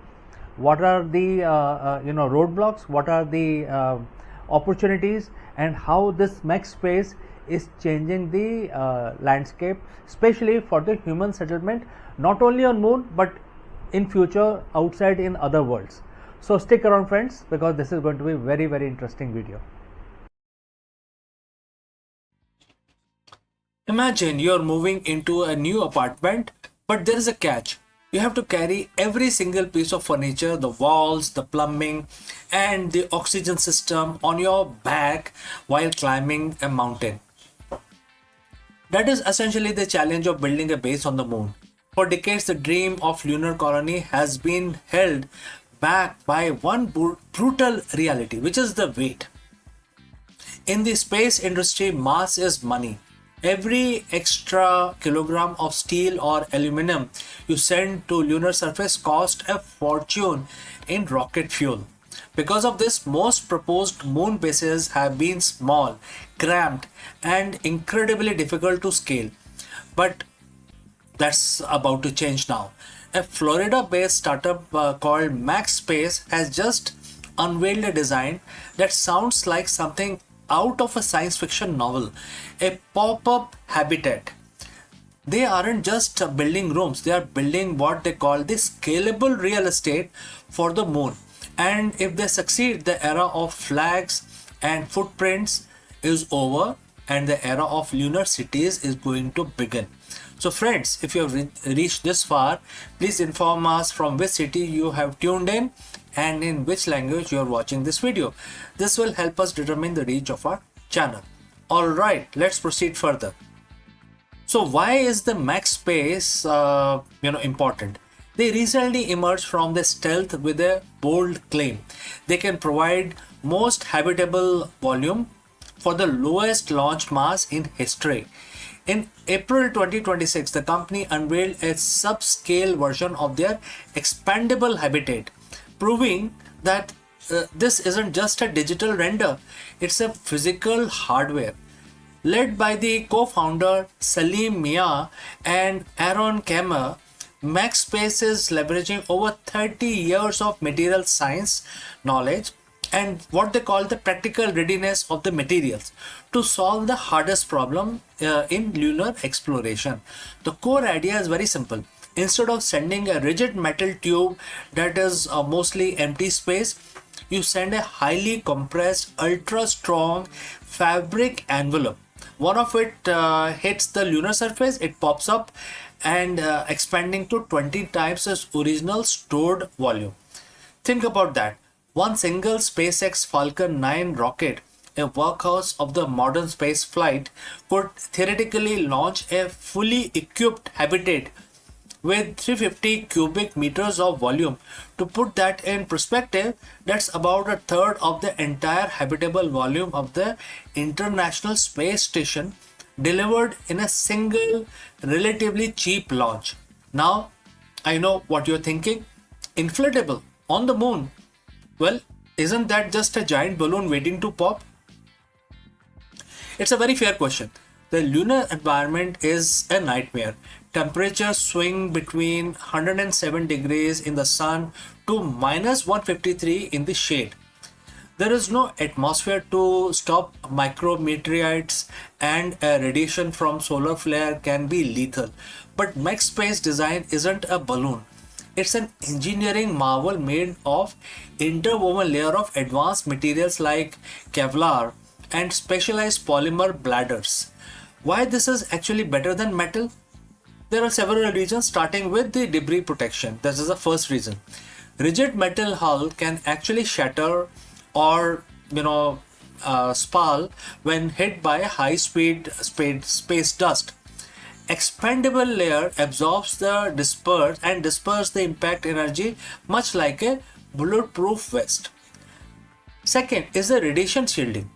what are the roadblocks, what are the opportunities, and how this Max Space is changing the landscape, especially for the human settlement, not only on moon but in future outside in other worlds. So stick around friends, because this is going to be very, very interesting video. Imagine you're moving into a new apartment, but there is a catch. You have to carry every single piece of furniture, the walls, the plumbing, and the oxygen system on your back while climbing a mountain. That is essentially the challenge of building a base on the moon. For decades, the dream of lunar colony has been held back by one brutal reality, which is the weight. In the space industry, mass is money. Every extra kilogram of steel or aluminum you send to lunar surface cost a fortune in rocket fuel. Because of this, most proposed moon bases have been small, cramped, and incredibly difficult to scale. But that's about to change now. A Florida-based startup called MaxSpace has just unveiled a design that sounds like something out of a science fiction novel, a pop-up habitat. They aren't just building rooms, they are building what they call the scalable real estate for the moon. And if they succeed, the era of flags and footprints is over and the era of lunar cities is going to begin. So friends, if you have reached this far, please inform us from which city you have tuned in and in which language you are watching this video. This will help us determine the reach of our channel. Alright, let's proceed further. So why is the MaxSpace important? They recently emerged from the stealth with a bold claim. They can provide most habitable volume for the lowest launch mass in history. In April 2026, the company unveiled a subscale version of their expandable habitat, proving that this isn't just a digital render, it's a physical hardware. Led by the co-founder Salim Mia and Aaron Kemmer, MaxSpace is leveraging over 30 years of material science knowledge and what they call the practical readiness of the materials to solve the hardest problem in lunar exploration. The core idea is very simple. Instead of sending a rigid metal tube that is mostly empty space, you send a highly compressed, ultra strong fabric envelope. One of it hits the lunar surface, it pops up and expanding to 20 times its original stored volume. Think about that. One single SpaceX Falcon 9 rocket, a workhorse of the modern space flight, could theoretically launch a fully equipped habitat with 350 cubic meters of volume. To put that in perspective, that's about a third of the entire habitable volume of the International Space Station, delivered in a single relatively cheap launch. Now, I know what you're thinking. Inflatable on the moon. Well, isn't that just a giant balloon waiting to pop? It's a very fair question. The lunar environment is a nightmare. Temperatures swing between 107 degrees in the sun to minus 153 in the shade. There is no atmosphere to stop micrometeorites, and radiation from solar flare can be lethal. But MaxSpace design isn't a balloon. It's an engineering marvel made of interwoven layer of advanced materials like Kevlar and specialized polymer bladders. Why this is actually better than metal? There are several reasons, starting with the debris protection. This is the first reason. Rigid metal hull can actually shatter or spall when hit by a high speed space dust. Expandable layer absorbs the disperse the impact energy much like a bulletproof vest. Second is the radiation shielding.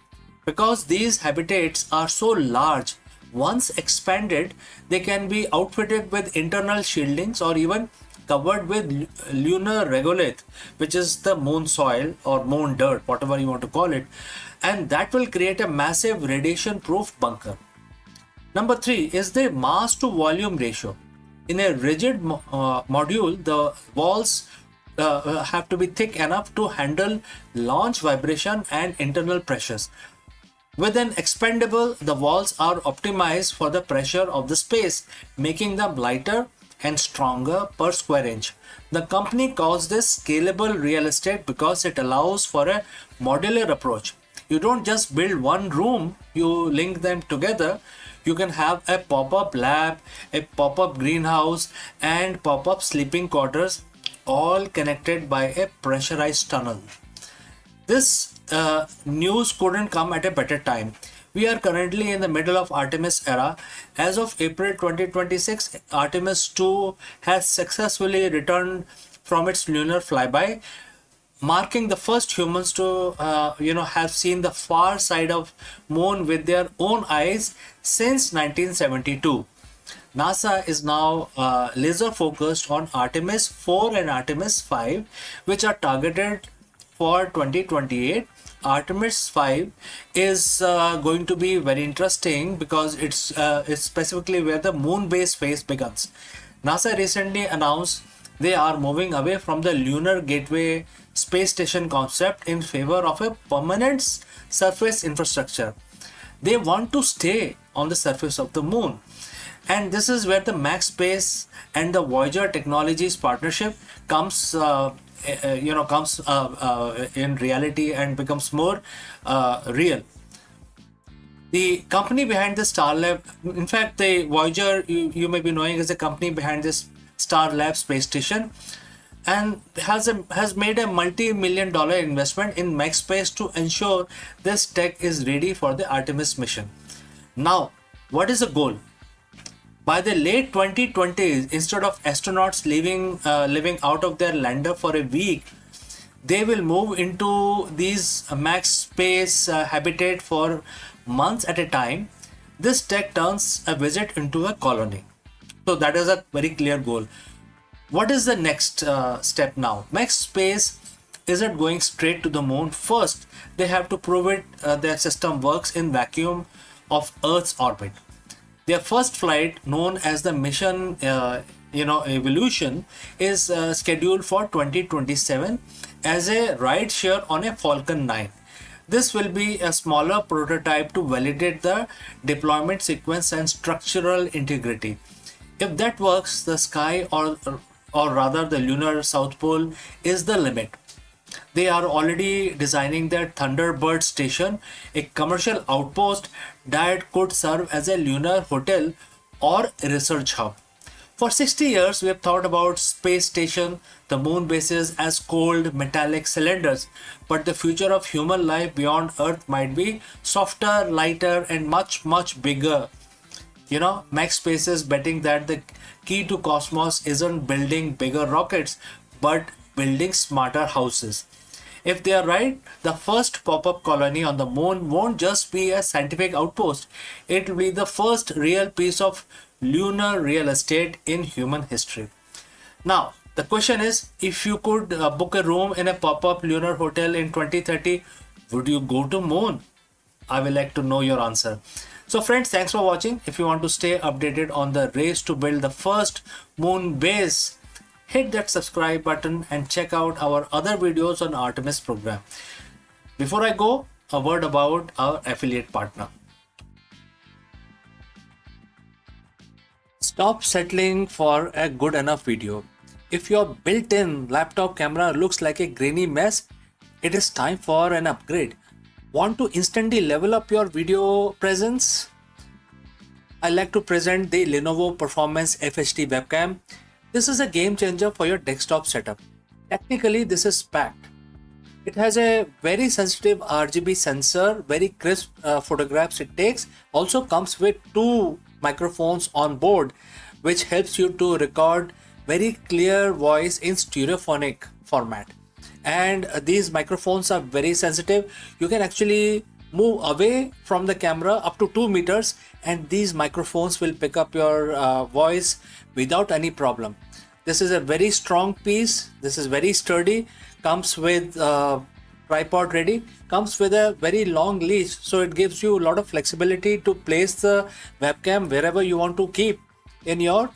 Because these habitats are so large, once expanded, they can be outfitted with internal shieldings or even covered with lunar regolith, which is the moon soil or moon dirt, whatever you want to call it, and that will create a massive radiation proof bunker. Number 3 is the mass to volume ratio. In a rigid module, the walls have to be thick enough to handle launch vibration and internal pressures. With an expandable, the walls are optimized for the pressure of the space, making them lighter and stronger per square inch. The company calls this scalable real estate because it allows for a modular approach. You don't just build one room, you link them together. You can have a pop-up lab, a pop-up greenhouse, and pop-up sleeping quarters, all connected by a pressurized tunnel. This news couldn't come at a better time. We are currently in the middle of Artemis era. As of April 2026, Artemis 2 has successfully returned from its lunar flyby, marking the first humans to have seen the far side of moon with their own eyes since 1972. NASA is now laser focused on Artemis 4 and Artemis 5, which are targeted for 2028. Artemis 5 is going to be very interesting because it's specifically where the moon base phase begins. NASA recently announced they are moving away from the Lunar Gateway space station concept in favor of a permanent surface infrastructure. They want to stay on the surface of the moon. And this is where the Max Space and the Voyager Technologies partnership comes in reality and becomes more real. The company behind the Star Lab, in fact, the Voyager you may be knowing is the company behind this Star Lab space station, and has made a multi-million-dollar investment in Max Space to ensure this tech is ready for the Artemis mission. Now, what is the goal? By the late 2020s, instead of astronauts living out of their lander for a week, they will move into these max space habitat for months at a time. This tech turns a visit into a colony. So that is a very clear goal. What is the next step now? Max Space isn't going straight to the moon. First, they have to prove it their system works in vacuum of Earth's orbit. Their first flight, known as the mission Evolution, is scheduled for 2027 as a ride share on a Falcon 9. This will be a smaller prototype to validate the deployment sequence and structural integrity. If that works, the sky, or rather the lunar South Pole, is the limit. They are already designing their Thunderbird station, a commercial outpost that could serve as a lunar hotel or a research hub. For 60 years, we have thought about space station, the moon bases as cold metallic cylinders, but the future of human life beyond Earth might be softer, lighter, and much, much bigger. Max Space is betting that the key to cosmos isn't building bigger rockets, but building smarter houses. If they are right, the first pop-up colony on the moon won't just be a scientific outpost. It will be the first real piece of lunar real estate in human history. Now, the question is, if you could book a room in a pop-up lunar hotel in 2030, would you go to moon? I will like to know your answer. So friends, thanks for watching. If you want to stay updated on the race to build the first moon base, hit that subscribe button and check out our other videos on Artemis program. Before I go, a word about our affiliate partner. Stop settling for a good enough video. If your built-in laptop camera looks like a grainy mess, it is time for an upgrade. Want to instantly level up your video presence? I like to present the Lenovo Performance FHD webcam. This is a game changer for your desktop setup. Technically, this is packed. It has a very sensitive RGB sensor, very crisp photographs it takes. Also comes with 2 microphones on board, which helps you to record very clear voice in stereophonic format. And these microphones are very sensitive. You can actually move away from the camera up to 2 meters and these microphones will pick up your voice without any problem. This is a very strong piece. This is very sturdy. Comes with tripod ready. Comes with a very long leash, so it gives you a lot of flexibility to place the webcam wherever you want to keep in your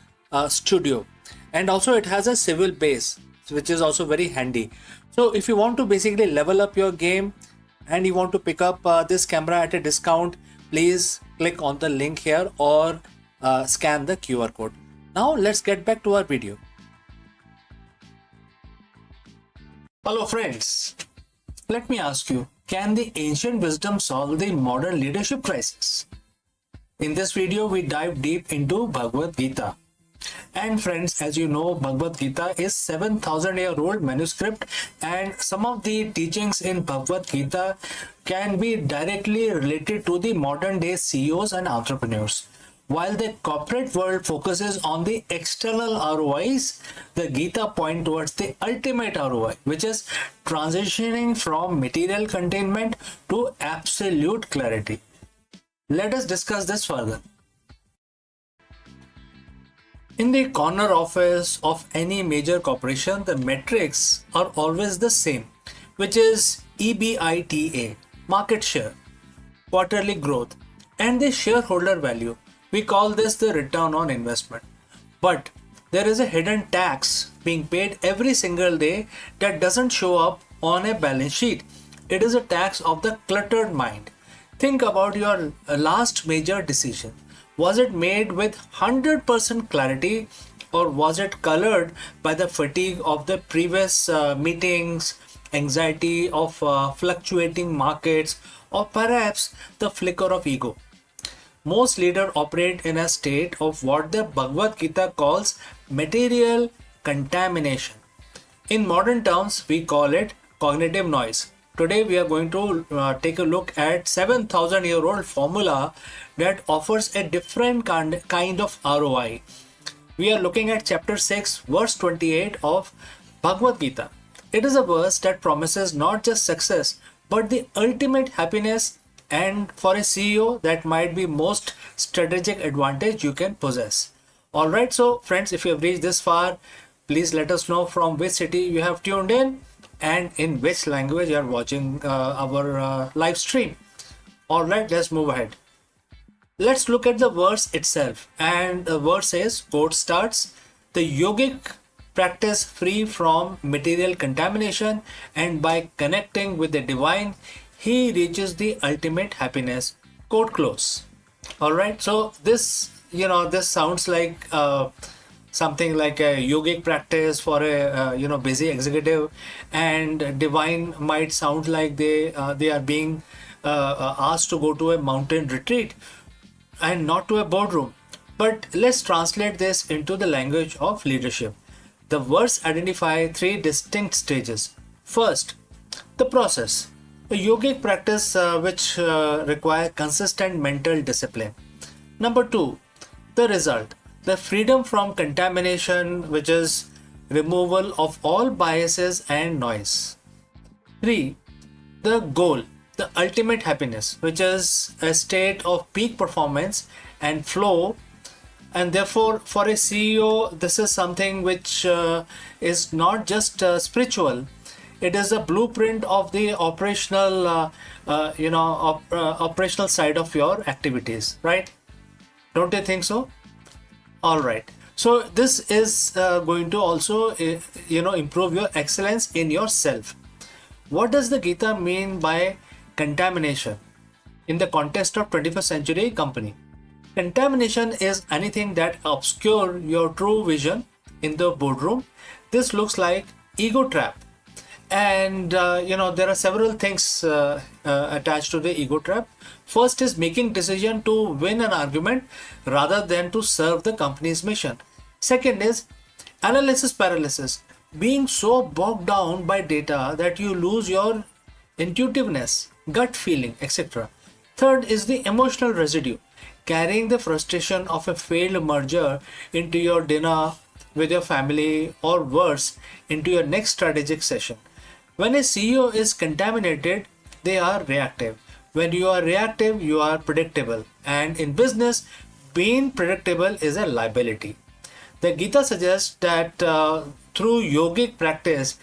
studio. And also it has a swivel base, which is also very handy. So if you want to basically level up your game and you want to pick up this camera at a discount, please click on the link here or scan the QR code. Now let's get back to our video. Hello friends, let me ask you, can the ancient wisdom solve the modern leadership crisis? In this video, we dive deep into Bhagavad Gita. And friends, as you know, Bhagavad Gita is 7,000-year-old manuscript, and some of the teachings in Bhagavad Gita can be directly related to the modern day CEOs and entrepreneurs. While the corporate world focuses on the external ROIs, the Gita points towards the ultimate ROI, which is transitioning from material containment to absolute clarity. Let us discuss this further. In the corner office of any major corporation, the metrics are always the same, which is EBITDA, market share, quarterly growth, and the shareholder value. We call this the return on investment. But there is a hidden tax being paid every single day that doesn't show up on a balance sheet. It is a tax of the cluttered mind. Think about your last major decision. Was it made with 100% clarity, or was it colored by the fatigue of the previous meetings, anxiety of fluctuating markets, or perhaps the flicker of ego? Most leaders operate in a state of what the Bhagavad Gita calls material contamination. In modern terms, we call it cognitive noise. Today we are going to take a look at 7,000-year-old formula that offers a different kind of ROI. We are looking at chapter 6, verse 28 of Bhagavad Gita. It is a verse that promises not just success, but the ultimate happiness, and for a CEO, that might be most strategic advantage you can possess. Alright, so friends, if you have reached this far, please let us know from which city you have tuned in and in which language you are watching our live stream. Alright, let's move ahead. Let's look at the verse itself. And the verse says, quote starts, the yogic practice free from material contamination, and by connecting with the divine, he reaches the ultimate happiness. Quote close. Alright, so this sounds like something like a yogic practice for a busy executive, and divine might sound like they are being asked to go to a mountain retreat and not to a boardroom. But let's translate this into the language of leadership. The verse identifies 3 distinct stages. First, the process, a yogic practice which requires consistent mental discipline. Number 2, the result, the freedom from contamination, which is removal of all biases and noise. 3, the goal, the ultimate happiness, which is a state of peak performance and flow. And therefore, for a CEO, this is something which is not just spiritual. It is a blueprint of the operational, operational side of your activities, right? Don't you think so? All right. So this is going to also, improve your excellence in yourself. What does the Gita mean by contamination in the context of 21st century company? Contamination is anything that obscure your true vision in the boardroom. This looks like ego trap. And there are several things attached to the ego trap. First is making decision to win an argument rather than to serve the company's mission. Second is analysis paralysis, being so bogged down by data that you lose your intuitiveness, gut feeling, etc. Third is the emotional residue, carrying the frustration of a failed merger into your dinner with your family, or worse, into your next strategic session. When a CEO is contaminated, they are reactive. When you are reactive, you are predictable. And in business, being predictable is a liability. The Gita suggests that through yogic practice,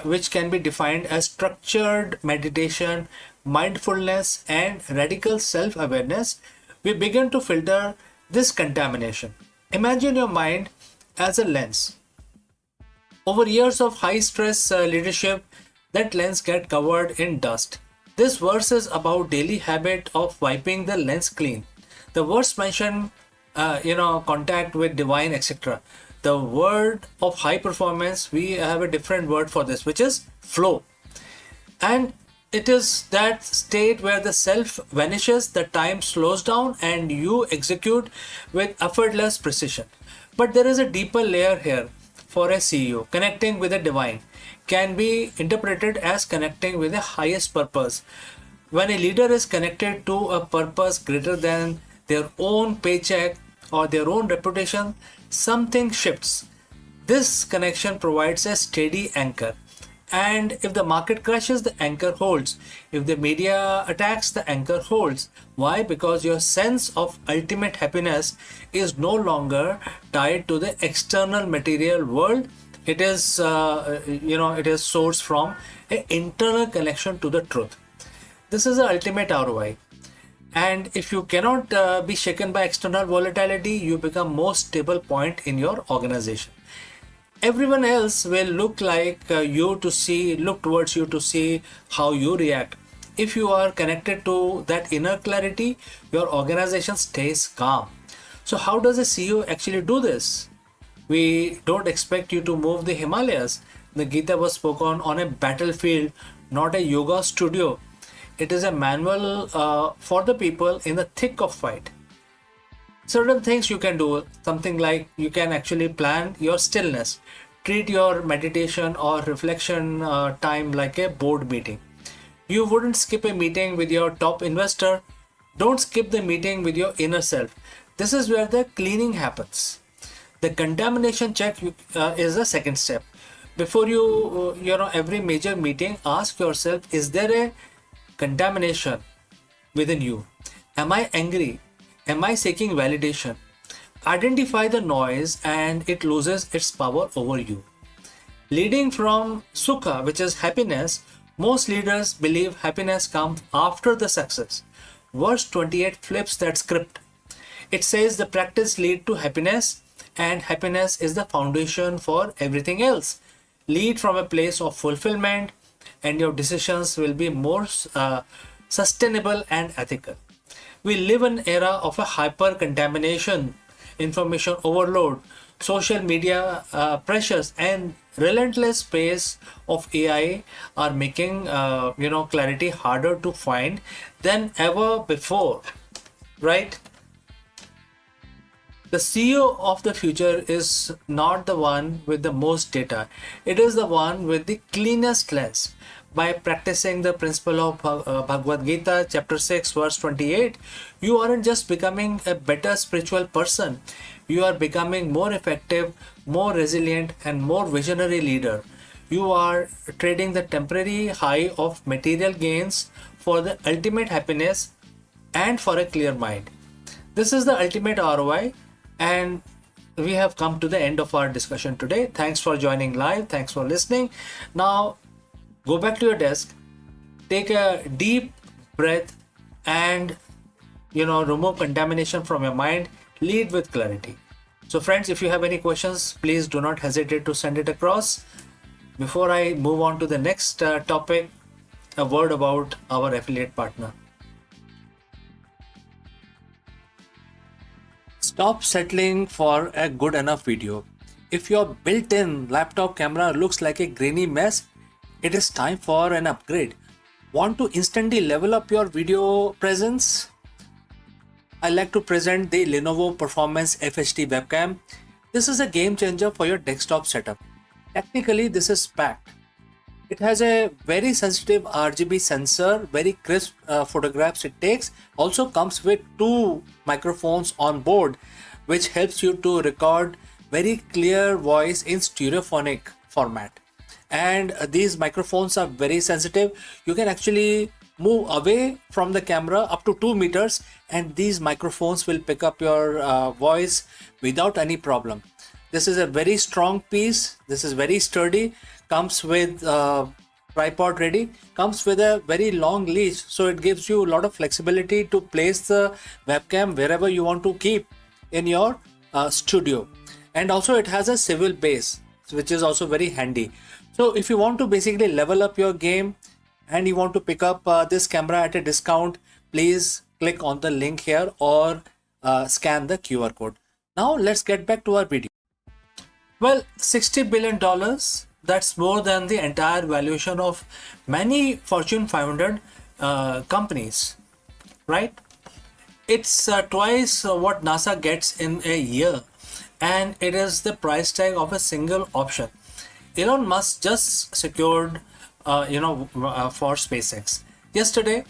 which can be defined as structured meditation, mindfulness, and radical self-awareness, we begin to filter this contamination. Imagine your mind as a lens. Over years of high-stress leadership, that lens gets covered in dust. This verse is about daily habit of wiping the lens clean. The verse mentions contact with divine, etc. The word of high performance, we have a different word for this, which is flow. And it is that state where the self vanishes, the time slows down, and you execute with effortless precision. But there is a deeper layer here. For a CEO, connecting with the divine can be interpreted as connecting with the highest purpose. When a leader is connected to a purpose greater than their own paycheck or their own reputation, something shifts. This connection provides a steady anchor. And if the market crashes, the anchor holds. If the media attacks, the anchor holds. Why? Because your sense of ultimate happiness is no longer tied to the external material world. It is, it is sourced from an internal connection to the truth. This is the ultimate ROI. And if you cannot be shaken by external volatility, you become most stable point in your organization. Everyone else will look towards you to see how you react. If you are connected to that inner clarity, your organization stays calm. So how does a CEO actually do this? We don't expect you to move the Himalayas. The Gita was spoken on a battlefield, not a yoga studio. It is a manual for the people in the thick of fight. Certain things you can do, something like you can actually plan your stillness. Treat your meditation or reflection time like a board meeting. You wouldn't skip a meeting with your top investor. Don't skip the meeting with your inner self. This is where the cleaning happens. The contamination check is the second step. Before every major meeting, ask yourself, is there a contamination within you? Am I angry? Am I seeking validation? Identify the noise and it loses its power over you. Leading from sukha, which is happiness, most leaders believe happiness comes after the success. Verse 28 flips that script. It says the practice leads to happiness, and happiness is the foundation for everything else. Lead from a place of fulfillment, and your decisions will be more sustainable and ethical. We live in an era of a hyper contamination, information overload, social media pressures, and relentless pace of AI are making clarity harder to find than ever before, right? The CEO of the future is not the one with the most data. It is the one with the cleanest lens. By practicing the principle of Bhagavad Gita, chapter 6, verse 28, you aren't just becoming a better spiritual person. You are becoming more effective, more resilient, and more visionary leader. You are trading the temporary high of material gains for the ultimate happiness and for a clear mind. This is the ultimate ROI, and we have come to the end of our discussion today. Thanks for joining live. Thanks for listening. Now, go back to your desk, take a deep breath, and remove contamination from your mind. Lead with clarity. So friends, if you have any questions, please do not hesitate to send it across. Before I move on to the next topic, a word about our affiliate partner. Stop settling for a good enough video. If your built-in laptop camera looks like a grainy mess, it is time for an upgrade. Want to instantly level up your video presence? I like to present the Lenovo Performance FHD webcam. This is a game changer for your desktop setup. Technically, this is packed. It has a very sensitive RGB sensor, very crisp photographs it takes. Also comes with 2 microphones on board, which helps you to record very clear voice in stereophonic format. And these microphones are very sensitive. You can actually move away from the camera up to 2 meters, and these microphones will pick up your voice without any problem. This is a very strong piece. This is very sturdy. Comes with tripod ready. Comes with a very long leash, so it gives you a lot of flexibility to place the webcam wherever you want to keep in your studio. And also it has a swivel base, which is also very handy. So if you want to basically level up your game and you want to pick up this camera at a discount, please click on the link here or scan the QR code. Now let's get back to our video. Well, $60 billion, that's more than the entire valuation of many Fortune 500 companies, right? It's twice what NASA gets in a year, and it is the price tag of a single option. Elon Musk just secured, for SpaceX. Yesterday,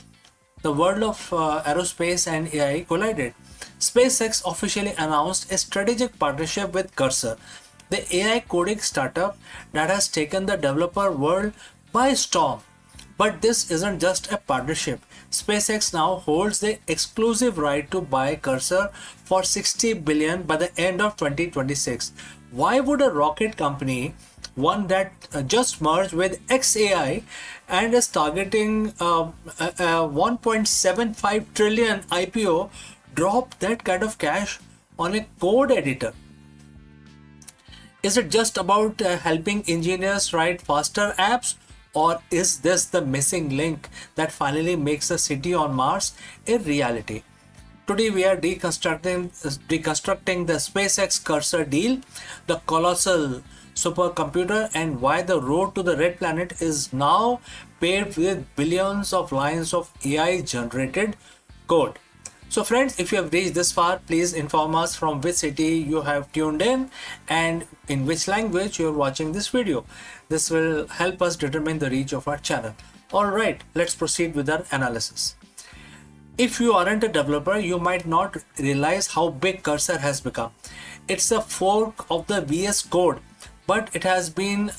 the world of aerospace and AI collided. SpaceX officially announced a strategic partnership with Cursor, the AI coding startup that has taken the developer world by storm. But this isn't just a partnership. SpaceX now holds the exclusive right to buy Cursor for $60 billion by the end of 2026. Why would a rocket company, one that just merged with XAI and is targeting a 1.75 trillion IPO, drop that kind of cash on a code editor? Is it just about helping engineers write faster apps, or is this the missing link that finally makes the city on Mars a reality? Today we are deconstructing the SpaceX Cursor deal, the colossal supercomputer, and why the road to the red planet is now paved with billions of lines of AI generated code. So friends, if you have reached this far, please inform us from which city you have tuned in and in which language you are watching this video. This will help us determine the reach of our channel. Alright, let's proceed with our analysis. If you aren't a developer, you might not realize how big Cursor has become. It's a fork of the VS Code, but it has been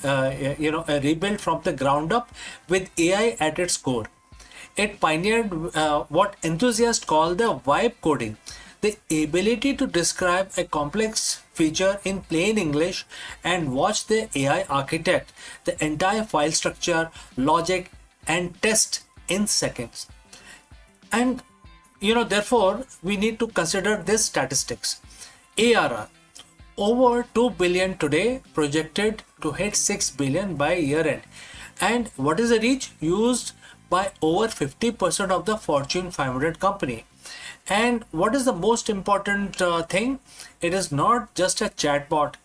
rebuilt from the ground up with AI at its core. It pioneered what enthusiasts call the vibe coding, the ability to describe a complex feature in plain English and watch the AI architect the entire file structure, logic, and test in seconds. And therefore, we need to consider this statistics. ARR, over 2 billion today, projected to hit 6 billion by year end. And what is the reach? Used by over 50% of the Fortune 500 company. And what is the most important thing? It is not just a chatbot.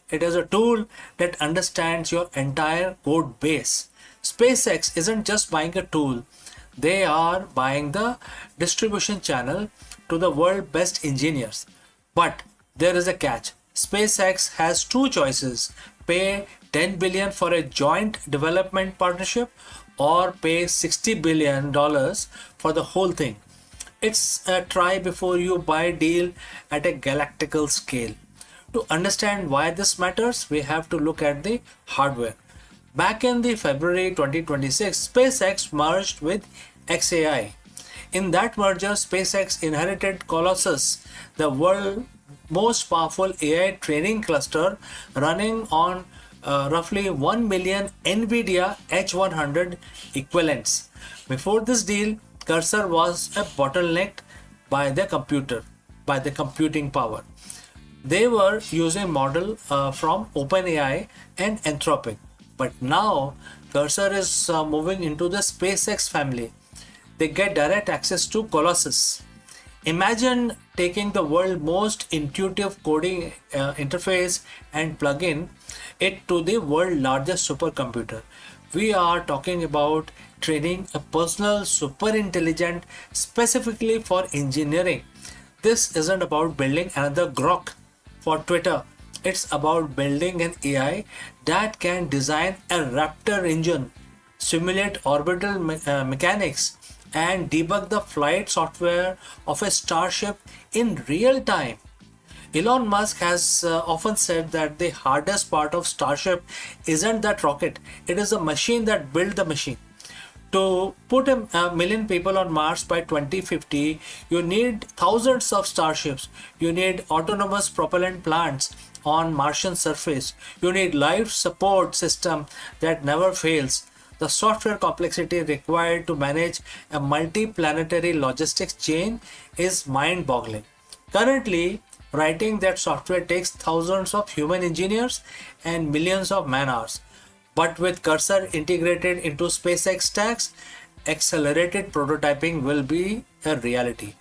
It is a tool that understands your entire code base. SpaceX isn't just buying a tool. They are buying the distribution channel to the world's best engineers. But there is a catch. SpaceX has two choices: pay 10 billion for a joint development partnership, or pay $60 billion for the whole thing. It's a try before you buy deal at a galactical scale. To understand why this matters, we have to look at the hardware. Back in the February 2026, SpaceX merged with XAI. In that merger, SpaceX inherited Colossus, the world's most powerful AI training cluster running on roughly 1 million NVIDIA H100 equivalents. Before this deal, Cursor was a bottlenecked by the computing power. They were using model from OpenAI and Anthropic. But now Cursor is moving into the SpaceX family. They get direct access to Colossus. Imagine taking the world's most intuitive coding interface and plug-in it to the world's largest supercomputer. We are talking about training a personal super intelligent specifically for engineering. This isn't about building another Grok for Twitter. It's about building an AI that can design a Raptor engine, simulate orbital mechanics, and debug the flight software of a starship in real time. Elon Musk has often said that the hardest part of Starship isn't that rocket, it is the machine that built the machine. To put a million people on Mars by 2050, you need thousands of starships. You need autonomous propellant plants on Martian surface. You need life support system that never fails. The software complexity required to manage a multi-planetary logistics chain is mind-boggling. Currently, writing that software takes thousands of human engineers and millions of man-hours. But with Cursor integrated into SpaceX stacks, accelerated prototyping will be a reality.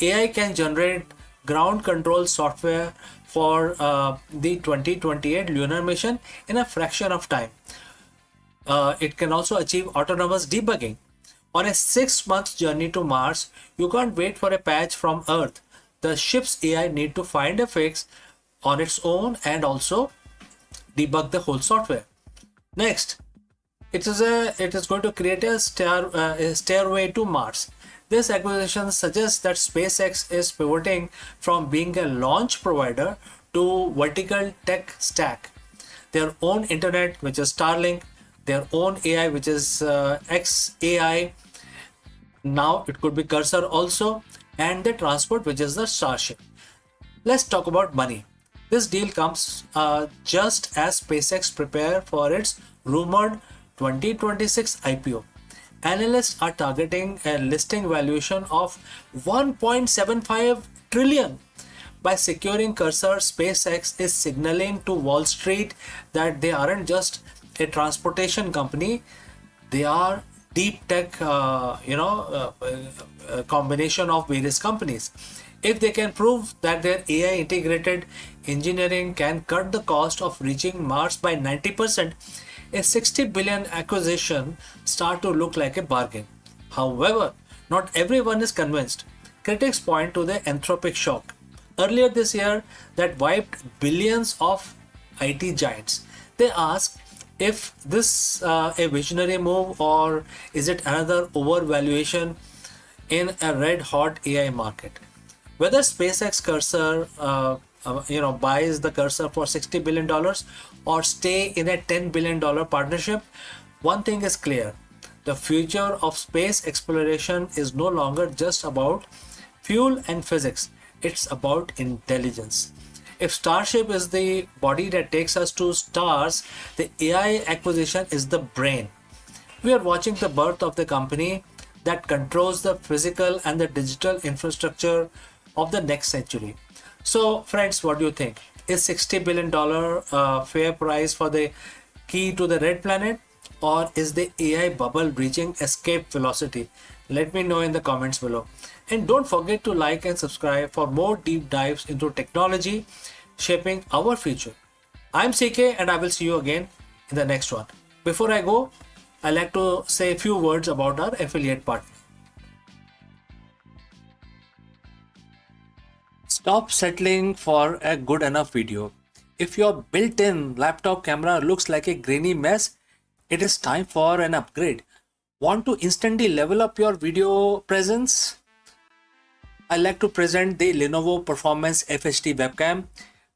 AI can generate ground control software for the 2028 lunar mission in a fraction of time. It can also achieve autonomous debugging. On a 6 month journey to Mars, you can't wait for a patch from Earth. The ship's AI need to find a fix on its own and also debug the whole software. Next, it is going to create a stairway to Mars. This acquisition suggests that SpaceX is pivoting from being a launch provider to vertical tech stack. Their own internet, which is Starlink, their own AI, which is XAI. Now it could be Cursor also, and the transport, which is the Starship. Let's talk about money. This deal comes just as SpaceX prepare for its rumored 2026 IPO. Analysts are targeting a listing valuation of 1.75 trillion. By securing Cursor, SpaceX is signaling to Wall Street that they aren't just a transportation company; they are deep tech, combination of various companies. If they can prove that their AI integrated engineering can cut the cost of reaching Mars by 90%, a 60 billion acquisition start to look like a bargain. However, not everyone is convinced. Critics point to the anthropic shock earlier this year that wiped billions of IT giants. They ask if this a visionary move or is it another overvaluation in a red hot AI market. Whether SpaceX Cursor buys the Cursor for $60 billion or stay in a $10 billion partnership, one thing is clear: the future of space exploration is no longer just about fuel and physics, it's about intelligence. If Starship is the body that takes us to stars, the AI acquisition is the brain. We are watching the birth of the company that controls the physical and the digital infrastructure of the next century. So, friends, what do you think? Is $60 billion fair price for the key to the red planet? Or is the AI bubble reaching escape velocity? Let me know in the comments below. And don't forget to like and subscribe for more deep dives into technology shaping our future. I'm CK and I will see you again in the next one. Before I go, I like to say a few words about our affiliate partner. Stop settling for a good enough video. If your built-in laptop camera looks like a grainy mess, it is time for an upgrade. Want to instantly level up your video presence? I like to present the Lenovo Performance FHD webcam.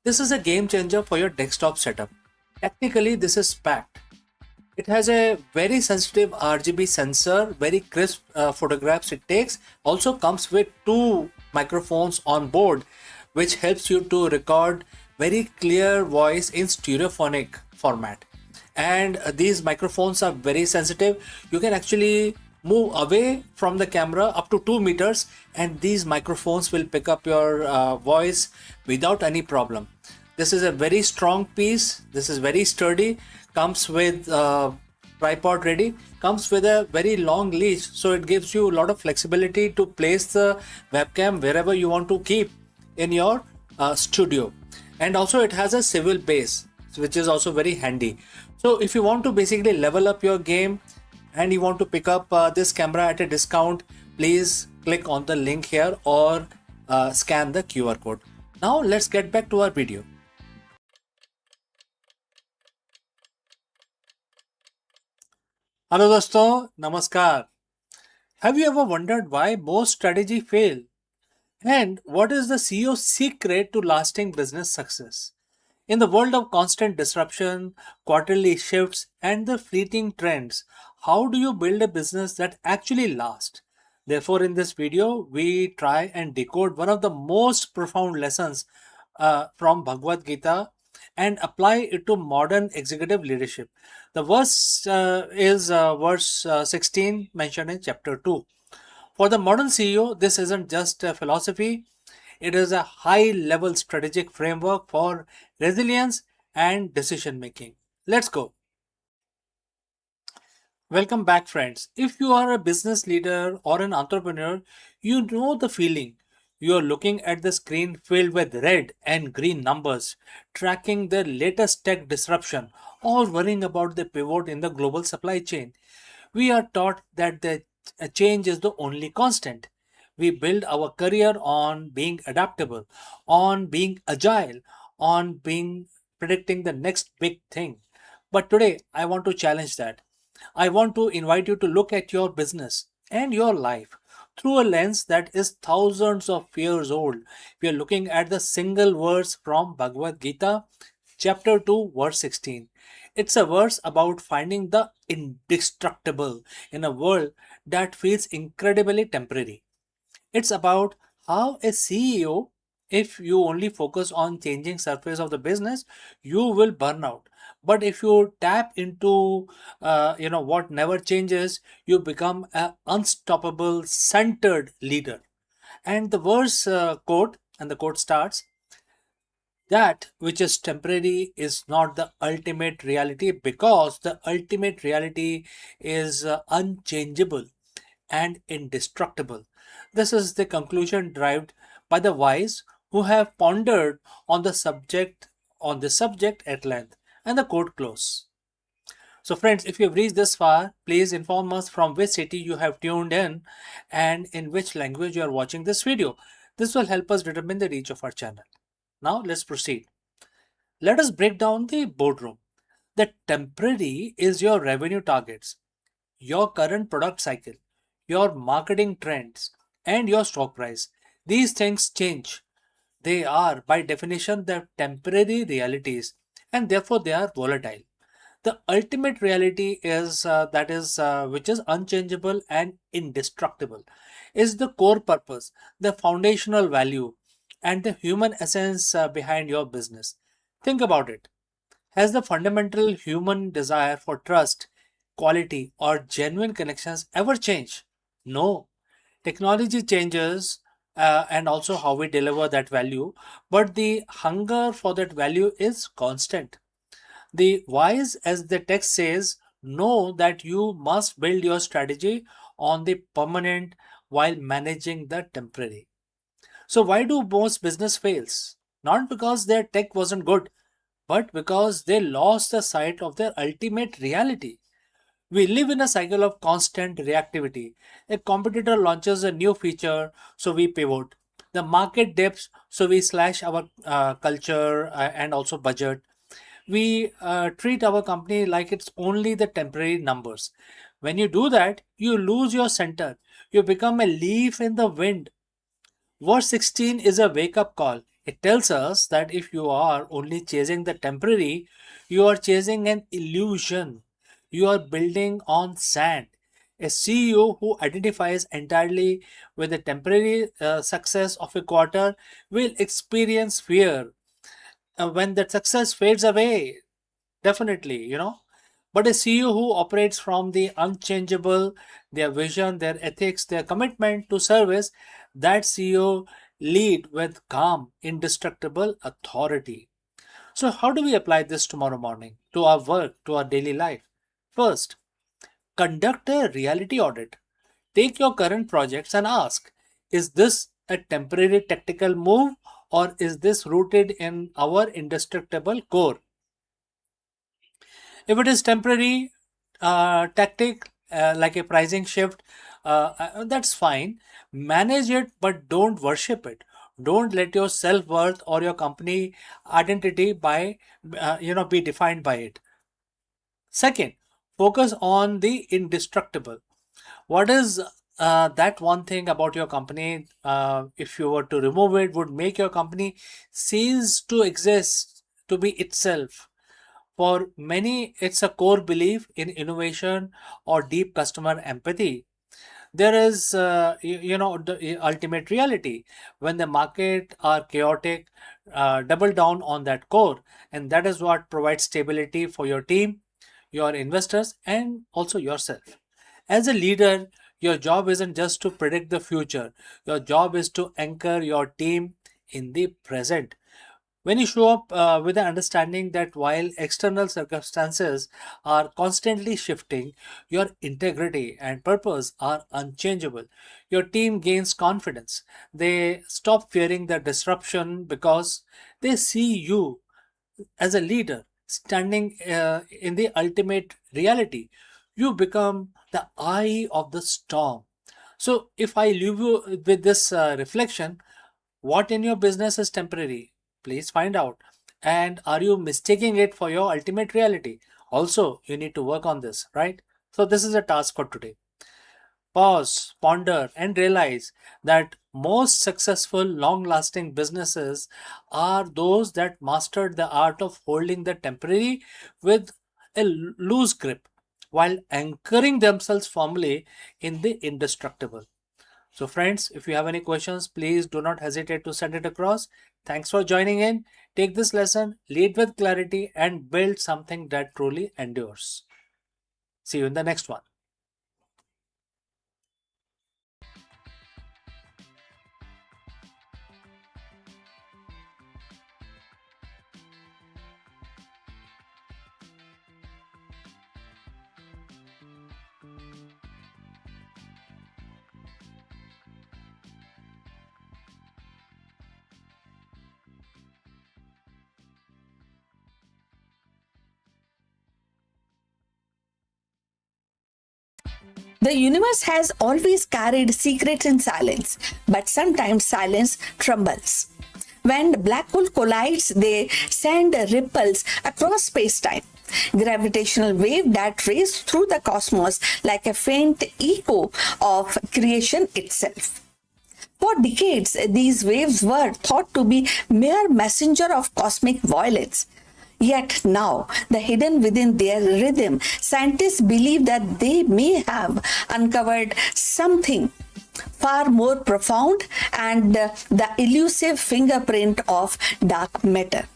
This is a game changer for your desktop setup. Technically, this is packed. It has a very sensitive RGB sensor, very crisp photographs it takes. Also comes with two microphones on board, which helps you to record very clear voice in stereophonic format. And these microphones are very sensitive. You can actually move away from the camera up to 2 meters and these microphones will pick up your voice without any problem. This is a very strong piece. This is very sturdy. Comes with tripod ready. Comes with a very long leash, so it gives you a lot of flexibility to place the webcam wherever you want to keep in your studio. And also it has a swivel base, which is also very handy. So if you want to basically level up your game and you want to pick up this camera at a discount, please click on the link here or scan the QR code. Now let's get back to our video. Hello दोस्तों, नमस्कार. Have you ever wondered why most strategy fail? And what is the CEO's secret to lasting business success? In the world of constant disruption, quarterly shifts, and the fleeting trends, how do you build a business that actually lasts? Therefore, in this video, we try and decode one of the most profound lessons from Bhagavad Gita and apply it to modern executive leadership. The verse is verse 16 mentioned in chapter 2. For the modern CEO, this isn't just a philosophy, it is a high level strategic framework for resilience and decision making. Let's go. Welcome back, friends. If you are a business leader or an entrepreneur, you know the feeling. You are looking at the screen filled with red and green numbers, tracking the latest tech disruption, or worrying about the pivot in the global supply chain. We are taught that the change is the only constant. We build our career on being adaptable, on being agile, on being predicting the next big thing. But today, I want to challenge that. I want to invite you to look at your business and your life through a lens that is thousands of years old. We are looking at the single verse from Bhagavad Gita, chapter 2, verse 16. It's a verse about finding the indestructible in a world that feels incredibly temporary. It's about how a CEO, if you only focus on changing surface of the business, you will burn out. But if you tap into what never changes, you become an unstoppable, centered leader. And the verse quote, and the quote starts, that which is temporary is not the ultimate reality, because the ultimate reality is unchangeable and indestructible. This is the conclusion derived by the wise who have pondered on the subject at length. And the quote close. So, friends, if you've reached this far, please inform us from which city you have tuned in and in which language you are watching this video. This will help us determine the reach of our channel. Now, let's proceed. Let us break down the boardroom. The temporary is your revenue targets, your current product cycle, your marketing trends, and your stock price. These things change. They are, by definition, the temporary realities, and therefore they are volatile. The ultimate reality is which is unchangeable and indestructible, is the core purpose, the foundational value, and the human essence behind your business. Think about it. Has the fundamental human desire for trust, quality, or genuine connections ever changed? No. Technology changes and also how we deliver that value, but the hunger for that value is constant. The wise, as the text says, know that you must build your strategy on the permanent while managing the temporary. So why do most business fails? Not because their tech wasn't good, but because they lost the sight of their ultimate reality. We live in a cycle of constant reactivity. A competitor launches a new feature, so we pivot. The market dips, so we slash our culture and also budget. We treat our company like it's only the temporary numbers. When you do that, you lose your center. You become a leaf in the wind. Verse 16 is a wake up call. It tells us that if you are only chasing the temporary, you are chasing an illusion. You are building on sand. A CEO who identifies entirely with the temporary success of a quarter will experience fear when that success fades away. Definitely, But a CEO who operates from the unchangeable, their vision, their ethics, their commitment to service, that CEO lead with calm, indestructible authority. So, how do we apply this tomorrow morning to our work, to our daily life? First, conduct a reality audit. Take your current projects and ask, is this a temporary tactical move, or is this rooted in our indestructible core? If it is temporary tactic, like a pricing shift, that's fine. Manage it, but don't worship it. Don't let your self worth or your company identity be defined by it. Second, focus on the indestructible. What is that one thing about your company, if you were to remove it, would make your company cease to exist, to be itself? For many, it's a core belief in innovation or deep customer empathy. There is, the ultimate reality. When the market are chaotic, double down on that core. And that is what provides stability for your team, your investors, and also yourself. As a leader, your job isn't just to predict the future. Your job is to anchor your team in the present. When you show up with the understanding that while external circumstances are constantly shifting, your integrity and purpose are unchangeable. Your team gains confidence. They stop fearing the disruption because they see you as a leader standing in the ultimate reality. You become the eye of the storm. So, if I leave you with this reflection, what in your business is temporary? Please find out. And are you mistaking it for your ultimate reality? Also, you need to work on this, right? So, this is a task for today. Pause, ponder, and realize that most successful, long lasting businesses are those that mastered the art of holding the temporary with a loose grip while anchoring themselves firmly in the indestructible. So, friends, if you have any questions, please do not hesitate to send it across. Thanks for joining in. Take this lesson, lead with clarity, and build something that truly endures. See you in the next one. The universe has always carried secrets in silence, but sometimes silence trembles. When black hole collides, they send ripples across space-time. Gravitational wave that race through the cosmos like a faint echo of creation itself. For decades, these waves were thought to be mere messenger of cosmic violence. Yet now, the hidden within their rhythm, scientists believe that they may have uncovered something far more profound and the elusive fingerprint of dark matter.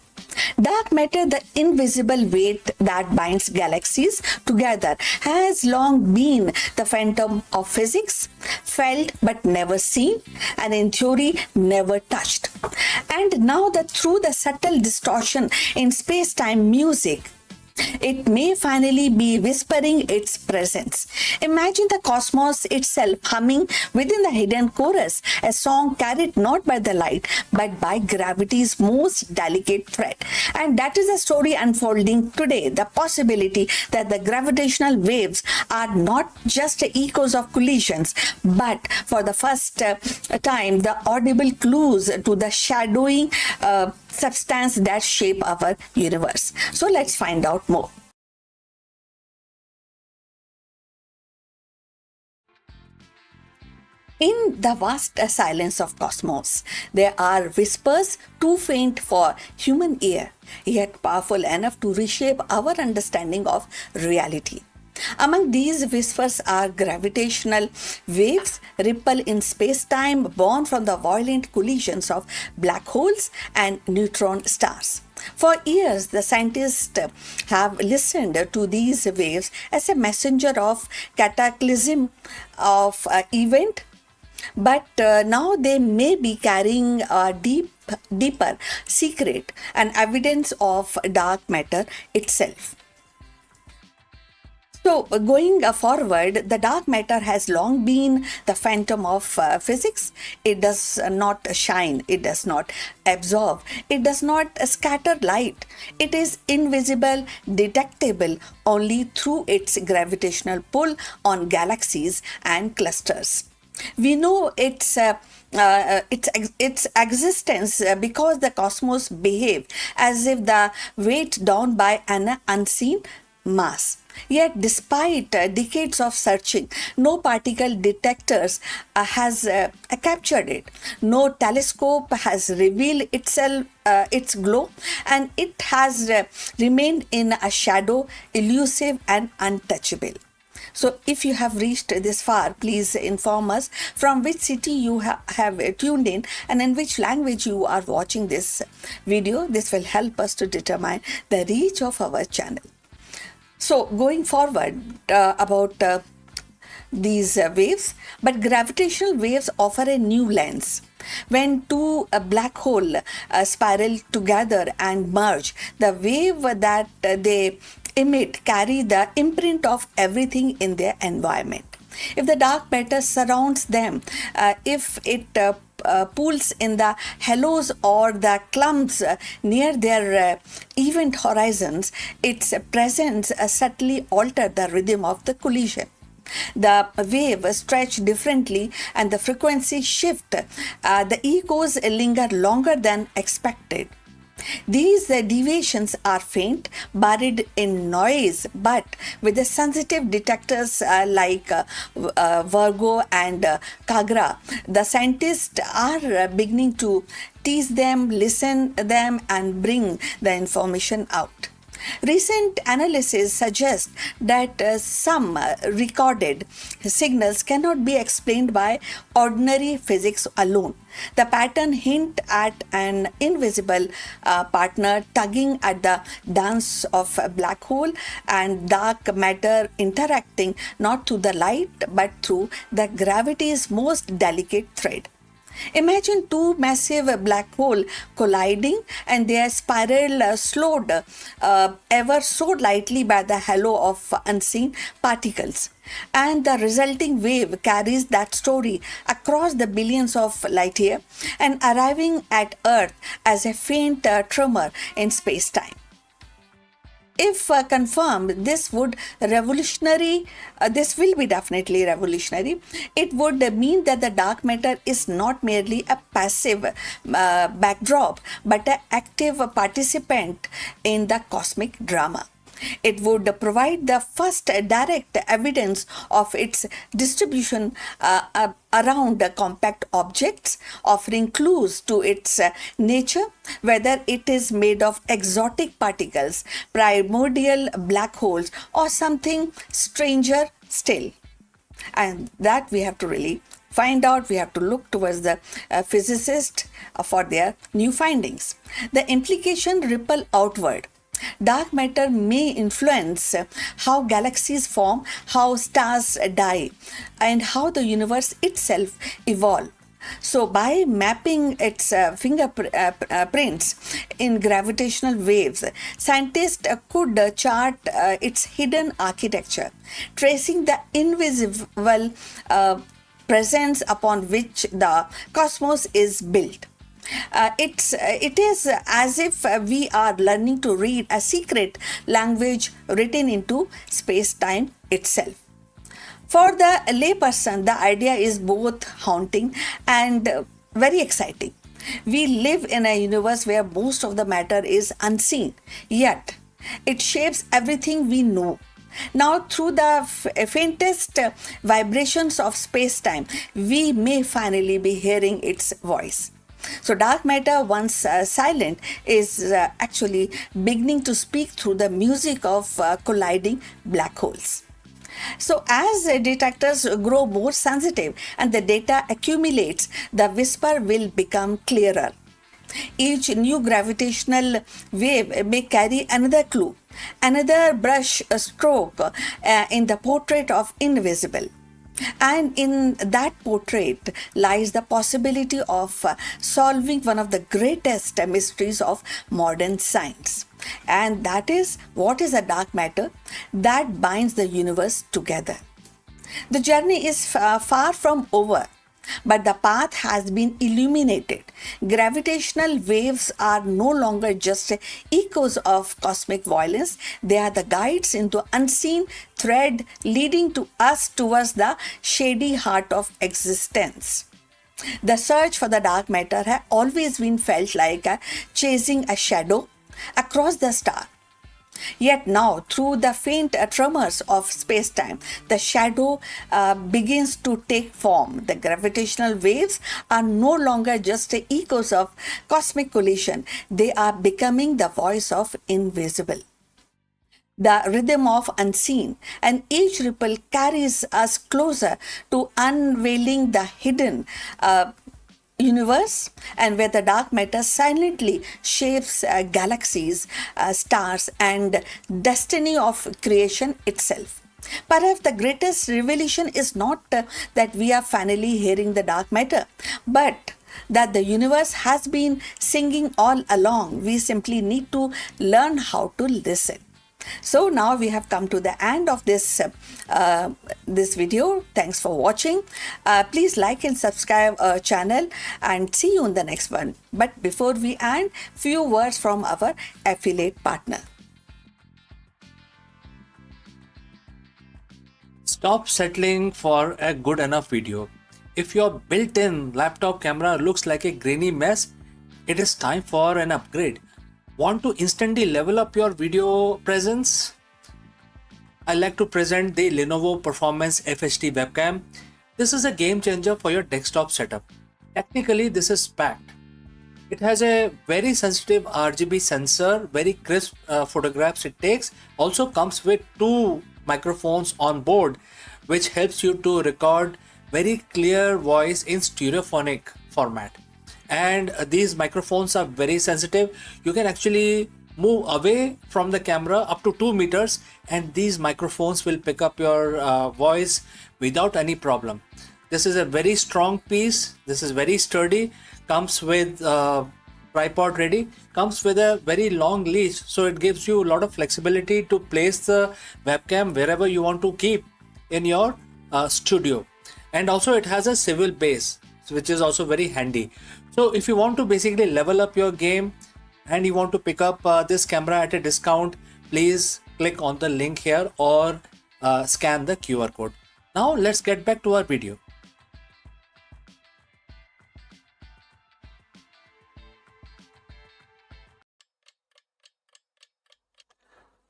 Dark matter, the invisible weight that binds galaxies together, has long been the phantom of physics, felt but never seen, and in theory never touched. And now that through the subtle distortion in space-time music, it may finally be whispering its presence. Imagine the cosmos itself humming within the hidden chorus, a song carried not by the light but by gravity's most delicate thread. And that is the story unfolding today, the possibility that the gravitational waves are not just echoes of collisions, but for the first time, the audible clues to the shadowing substance that shape our universe. So let's find out more. In the vast silence of cosmos, there are whispers too faint for human ear, yet powerful enough to reshape our understanding of reality. Among these whispers are gravitational waves, ripple in space-time born from the violent collisions of black holes and neutron stars. For years, the scientists have listened to these waves as a messenger of cataclysm of event, but now they may be carrying a deeper secret and evidence of dark matter itself. So, going forward, the dark matter has long been the phantom of physics. It does not shine, it does not absorb, it does not scatter light. It is invisible, detectable only through its gravitational pull on galaxies and clusters. We know its existence because the cosmos behave as if the weight down by an unseen mass. Yet, despite decades of searching, no particle detectors has captured it. No telescope has revealed its glow, and it has remained in a shadow, elusive and untouchable. So, if you have reached this far, please inform us from which city you have tuned in and in which language you are watching this video. This will help us to determine the reach of our channel. So, going forward about these waves, but gravitational waves offer a new lens. When two black hole spiral together and merge, the wave that they emit carry the imprint of everything in their environment. If the dark matter surrounds them, if it pools in the halos or the clumps near their event horizons, its presence subtly alter the rhythm of the collision. The wave stretch differently and the frequency shift. The echoes linger longer than expected. These deviations are faint, buried in noise, but with the sensitive detectors like Virgo and Kagra, the scientists are beginning to tease them, listen them, and bring the information out. Recent analysis suggests that some recorded signals cannot be explained by ordinary physics alone. The pattern hint at an invisible partner tugging at the dance of a black hole and dark matter interacting not through the light but through the gravity's most delicate thread. Imagine two massive black holes colliding and their spiral slowed ever so lightly by the halo of unseen particles. And the resulting wave carries that story across the billions of light years and arriving at Earth as a faint tremor in space-time. If confirmed, this will be definitely revolutionary. It would mean that the dark matter is not merely a passive backdrop, but an active participant in the cosmic drama. It would provide the first direct evidence of its distribution around compact objects, offering clues to its nature, whether it is made of exotic particles, primordial black holes, or something stranger still. And that we have to really find out. We have to look towards the physicists for their new findings. The implication ripple outward. Dark matter may influence how galaxies form, how stars die, and how the universe itself evolve. So, by mapping its fingerprints in gravitational waves, scientists could chart its hidden architecture, tracing the invisible presence upon which the cosmos is built. It is as if we are learning to read a secret language written into space-time itself. For the layperson, the idea is both haunting and very exciting. We live in a universe where most of the matter is unseen, yet it shapes everything we know. Now, through the faintest vibrations of space-time, we may finally be hearing its voice. So dark matter, once silent, is actually beginning to speak through the music of colliding black holes. So as detectors grow more sensitive and the data accumulates, the whisper will become clearer. Each new gravitational wave may carry another clue, another brush stroke in the portrait of invisible. And in that portrait lies the possibility of solving one of the greatest mysteries of modern science. And that is, what is a dark matter that binds the universe together? The journey is far from over, but the path has been illuminated. Gravitational waves are no longer just echoes of cosmic violence. They are the guides into unseen thread leading to us towards the shady heart of existence. The search for the dark matter has always been felt like chasing a shadow across the star. Yet now, through the faint tremors of space-time, the shadow begins to take form. The gravitational waves are no longer just echoes of cosmic collision. They are becoming the voice of invisible, the rhythm of unseen, and each ripple carries us closer to unveiling the hidden universe, and where the dark matter silently shapes galaxies, stars, and destiny of creation itself. Perhaps the greatest revelation is not that we are finally hearing the dark matter, but that the universe has been singing all along. We simply need to learn how to listen. So now we have come to the end of this video. Thanks for watching. Please like and subscribe our channel and see you in the next one. But before we end, few words from our affiliate partner. Stop settling for a good enough video. If your built-in laptop camera looks like a grainy mess, it is time for an upgrade. Want to instantly level up your video presence? I like to present the Lenovo Performance FHD webcam. This is a game changer for your desktop setup. Technically, this is packed. It has a very sensitive RGB sensor, very crisp photographs it takes. Also comes with 2 microphones on board, which helps you to record very clear voice in stereophonic format. And these microphones are very sensitive. You can actually move away from the camera up to 2 meters and these microphones will pick up your voice without any problem. This is a very strong piece. This is very sturdy. Comes with tripod ready. Comes with a very long leash, so it gives you a lot of flexibility to place the webcam wherever you want to keep in your studio. And also it has a swivel base, which is also very handy. So if you want to basically level up your game and you want to pick up this camera at a discount, please click on the link here or scan the QR code. Now let's get back to our video.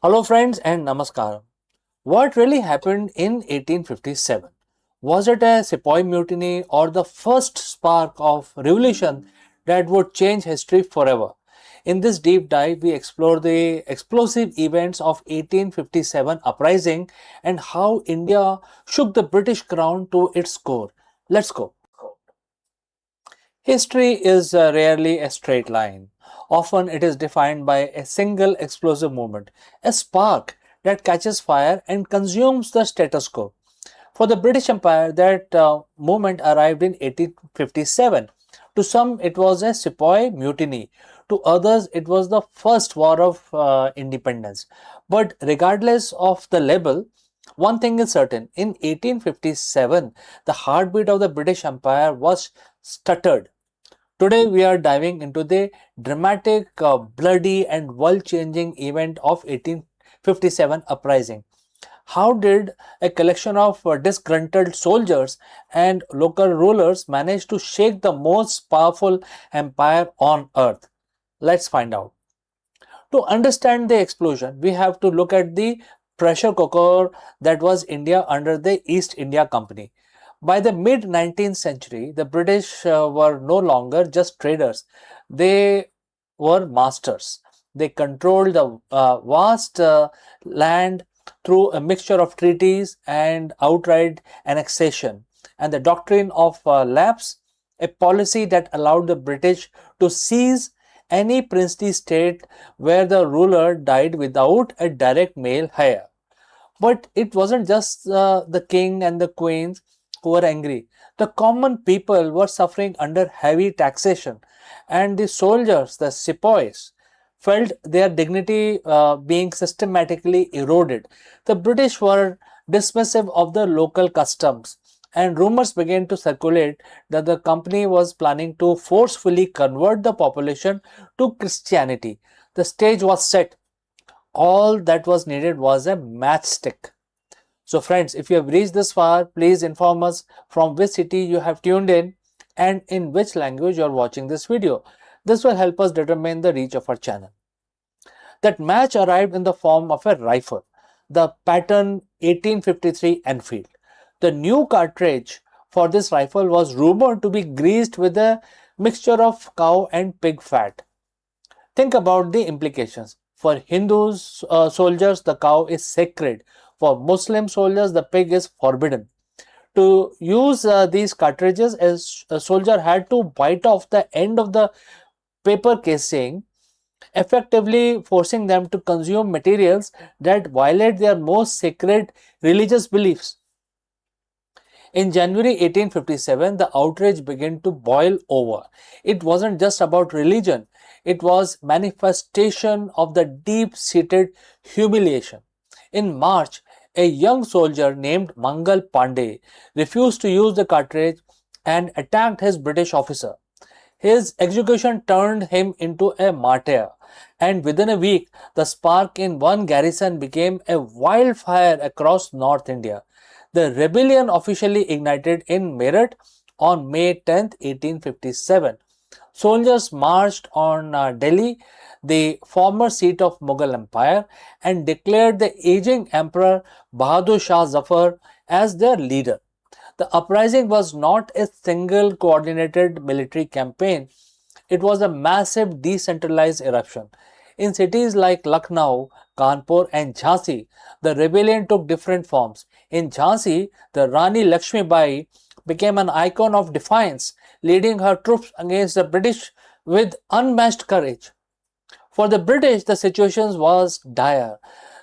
Hello friends and namaskar. What really happened in 1857? Was it a Sepoy mutiny or the first spark of revolution that would change history forever? In this deep dive, we explore the explosive events of 1857 uprising and how India shook the British crown to its core. Let's go. History is rarely a straight line. Often it is defined by a single explosive moment, a spark that catches fire and consumes the status quo. For the British Empire, that moment arrived in 1857. To some, it was a Sepoy mutiny. To others, it was the first war of independence. But regardless of the label, one thing is certain. In 1857, the heartbeat of the British Empire was stuttered. Today, we are diving into the dramatic, bloody and world-changing event of 1857 uprising. How did a collection of disgruntled soldiers and local rulers manage to shake the most powerful empire on earth? Let's find out. To understand the explosion, we have to look at the pressure cooker that was India under the East India Company. By the mid-19th century, the British were no longer just traders. They were masters. They controlled the vast land through a mixture of treaties and outright annexation, and the doctrine of lapse, a policy that allowed the British to seize any princely state where the ruler died without a direct male heir. But it wasn't just the king and the queens who were angry. The common people were suffering under heavy taxation, and the soldiers, the sepoys, felt their dignity being systematically eroded. The British were dismissive of the local customs, and rumors began to circulate that the company was planning to forcefully convert the population to Christianity. The stage was set. All that was needed was a matchstick. So friends, if you have reached this far, please inform us from which city you have tuned in and in which language you are watching this video. This will help us determine the reach of our channel. That match arrived in the form of a rifle, the pattern 1853 Enfield. The new cartridge for this rifle was rumored to be greased with a mixture of cow and pig fat. Think about the implications. For Hindus soldiers, the cow is sacred. For Muslim soldiers, the pig is forbidden. To use these cartridges, a soldier had to bite off the end of the paper casing, effectively forcing them to consume materials that violate their most sacred religious beliefs. In January 1857, the outrage began to boil over. It wasn't just about religion, it was manifestation of the deep-seated humiliation. In March, a young soldier named Mangal Pandey refused to use the cartridge and attacked his British officer. His execution turned him into a martyr, and within a week, the spark in one garrison became a wildfire across North India. The rebellion officially ignited in Meerut on May 10, 1857. Soldiers marched on Delhi, the former seat of Mughal Empire, and declared the aging Emperor Bahadur Shah Zafar as their leader. The uprising was not a single coordinated military campaign, it was a massive decentralized eruption. In cities like Lucknow, Kanpur, and Jhansi, the rebellion took different forms. In Jhansi, the Rani Lakshmi Bai became an icon of defiance, leading her troops against the British with unmatched courage. For the British, the situation was dire.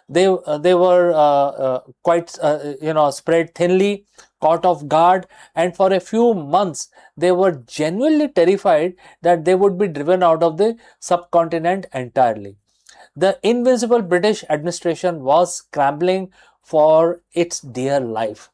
They were quite spread thinly, caught off guard, and for a few months they were genuinely terrified that they would be driven out of the subcontinent entirely. The invincible British administration was scrambling for its dear life.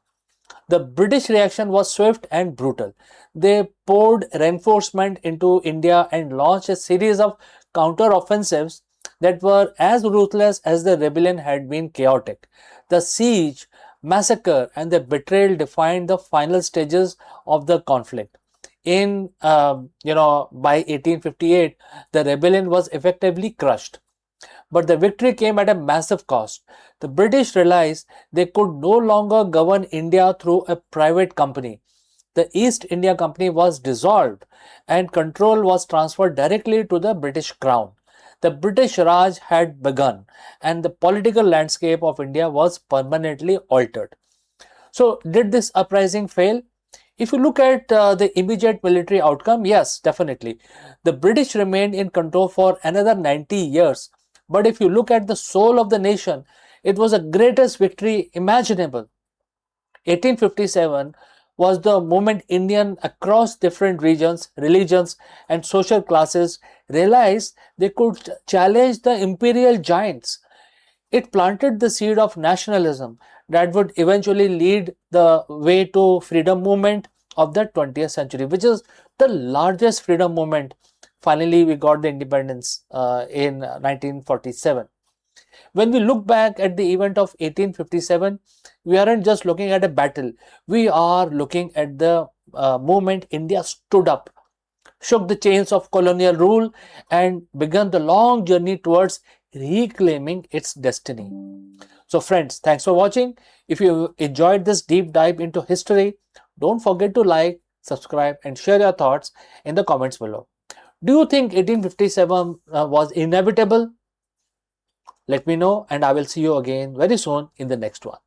The British reaction was swift and brutal. They poured reinforcement into India and launched a series of counter-offensives that were as ruthless as the rebellion had been chaotic. The siege, massacre, and the betrayal defined the final stages of the conflict. By 1858, the rebellion was effectively crushed. But the victory came at a massive cost. The British realized they could no longer govern India through a private company. The East India Company was dissolved and control was transferred directly to the British Crown. The British Raj had begun and the political landscape of India was permanently altered. So, did this uprising fail? If you look at the immediate military outcome, yes, definitely. The British remained in control for another 90 years. But if you look at the soul of the nation, it was the greatest victory imaginable. 1857 was the moment Indians across different regions, religions, and social classes realized they could challenge the imperial giants. It planted the seed of nationalism that would eventually lead the way to freedom movement of the 20th century, which is the largest freedom movement. Finally, we got the independence in 1947. When we look back at the event of 1857, we aren't just looking at a battle. We are looking at the moment India stood up, shook the chains of colonial rule, and began the long journey towards reclaiming its destiny. So friends, thanks for watching. If you enjoyed this deep dive into history, don't forget to like, subscribe, and share your thoughts in the comments below. Do you think 1857 was inevitable? Let me know, and I will see you again very soon in the next one.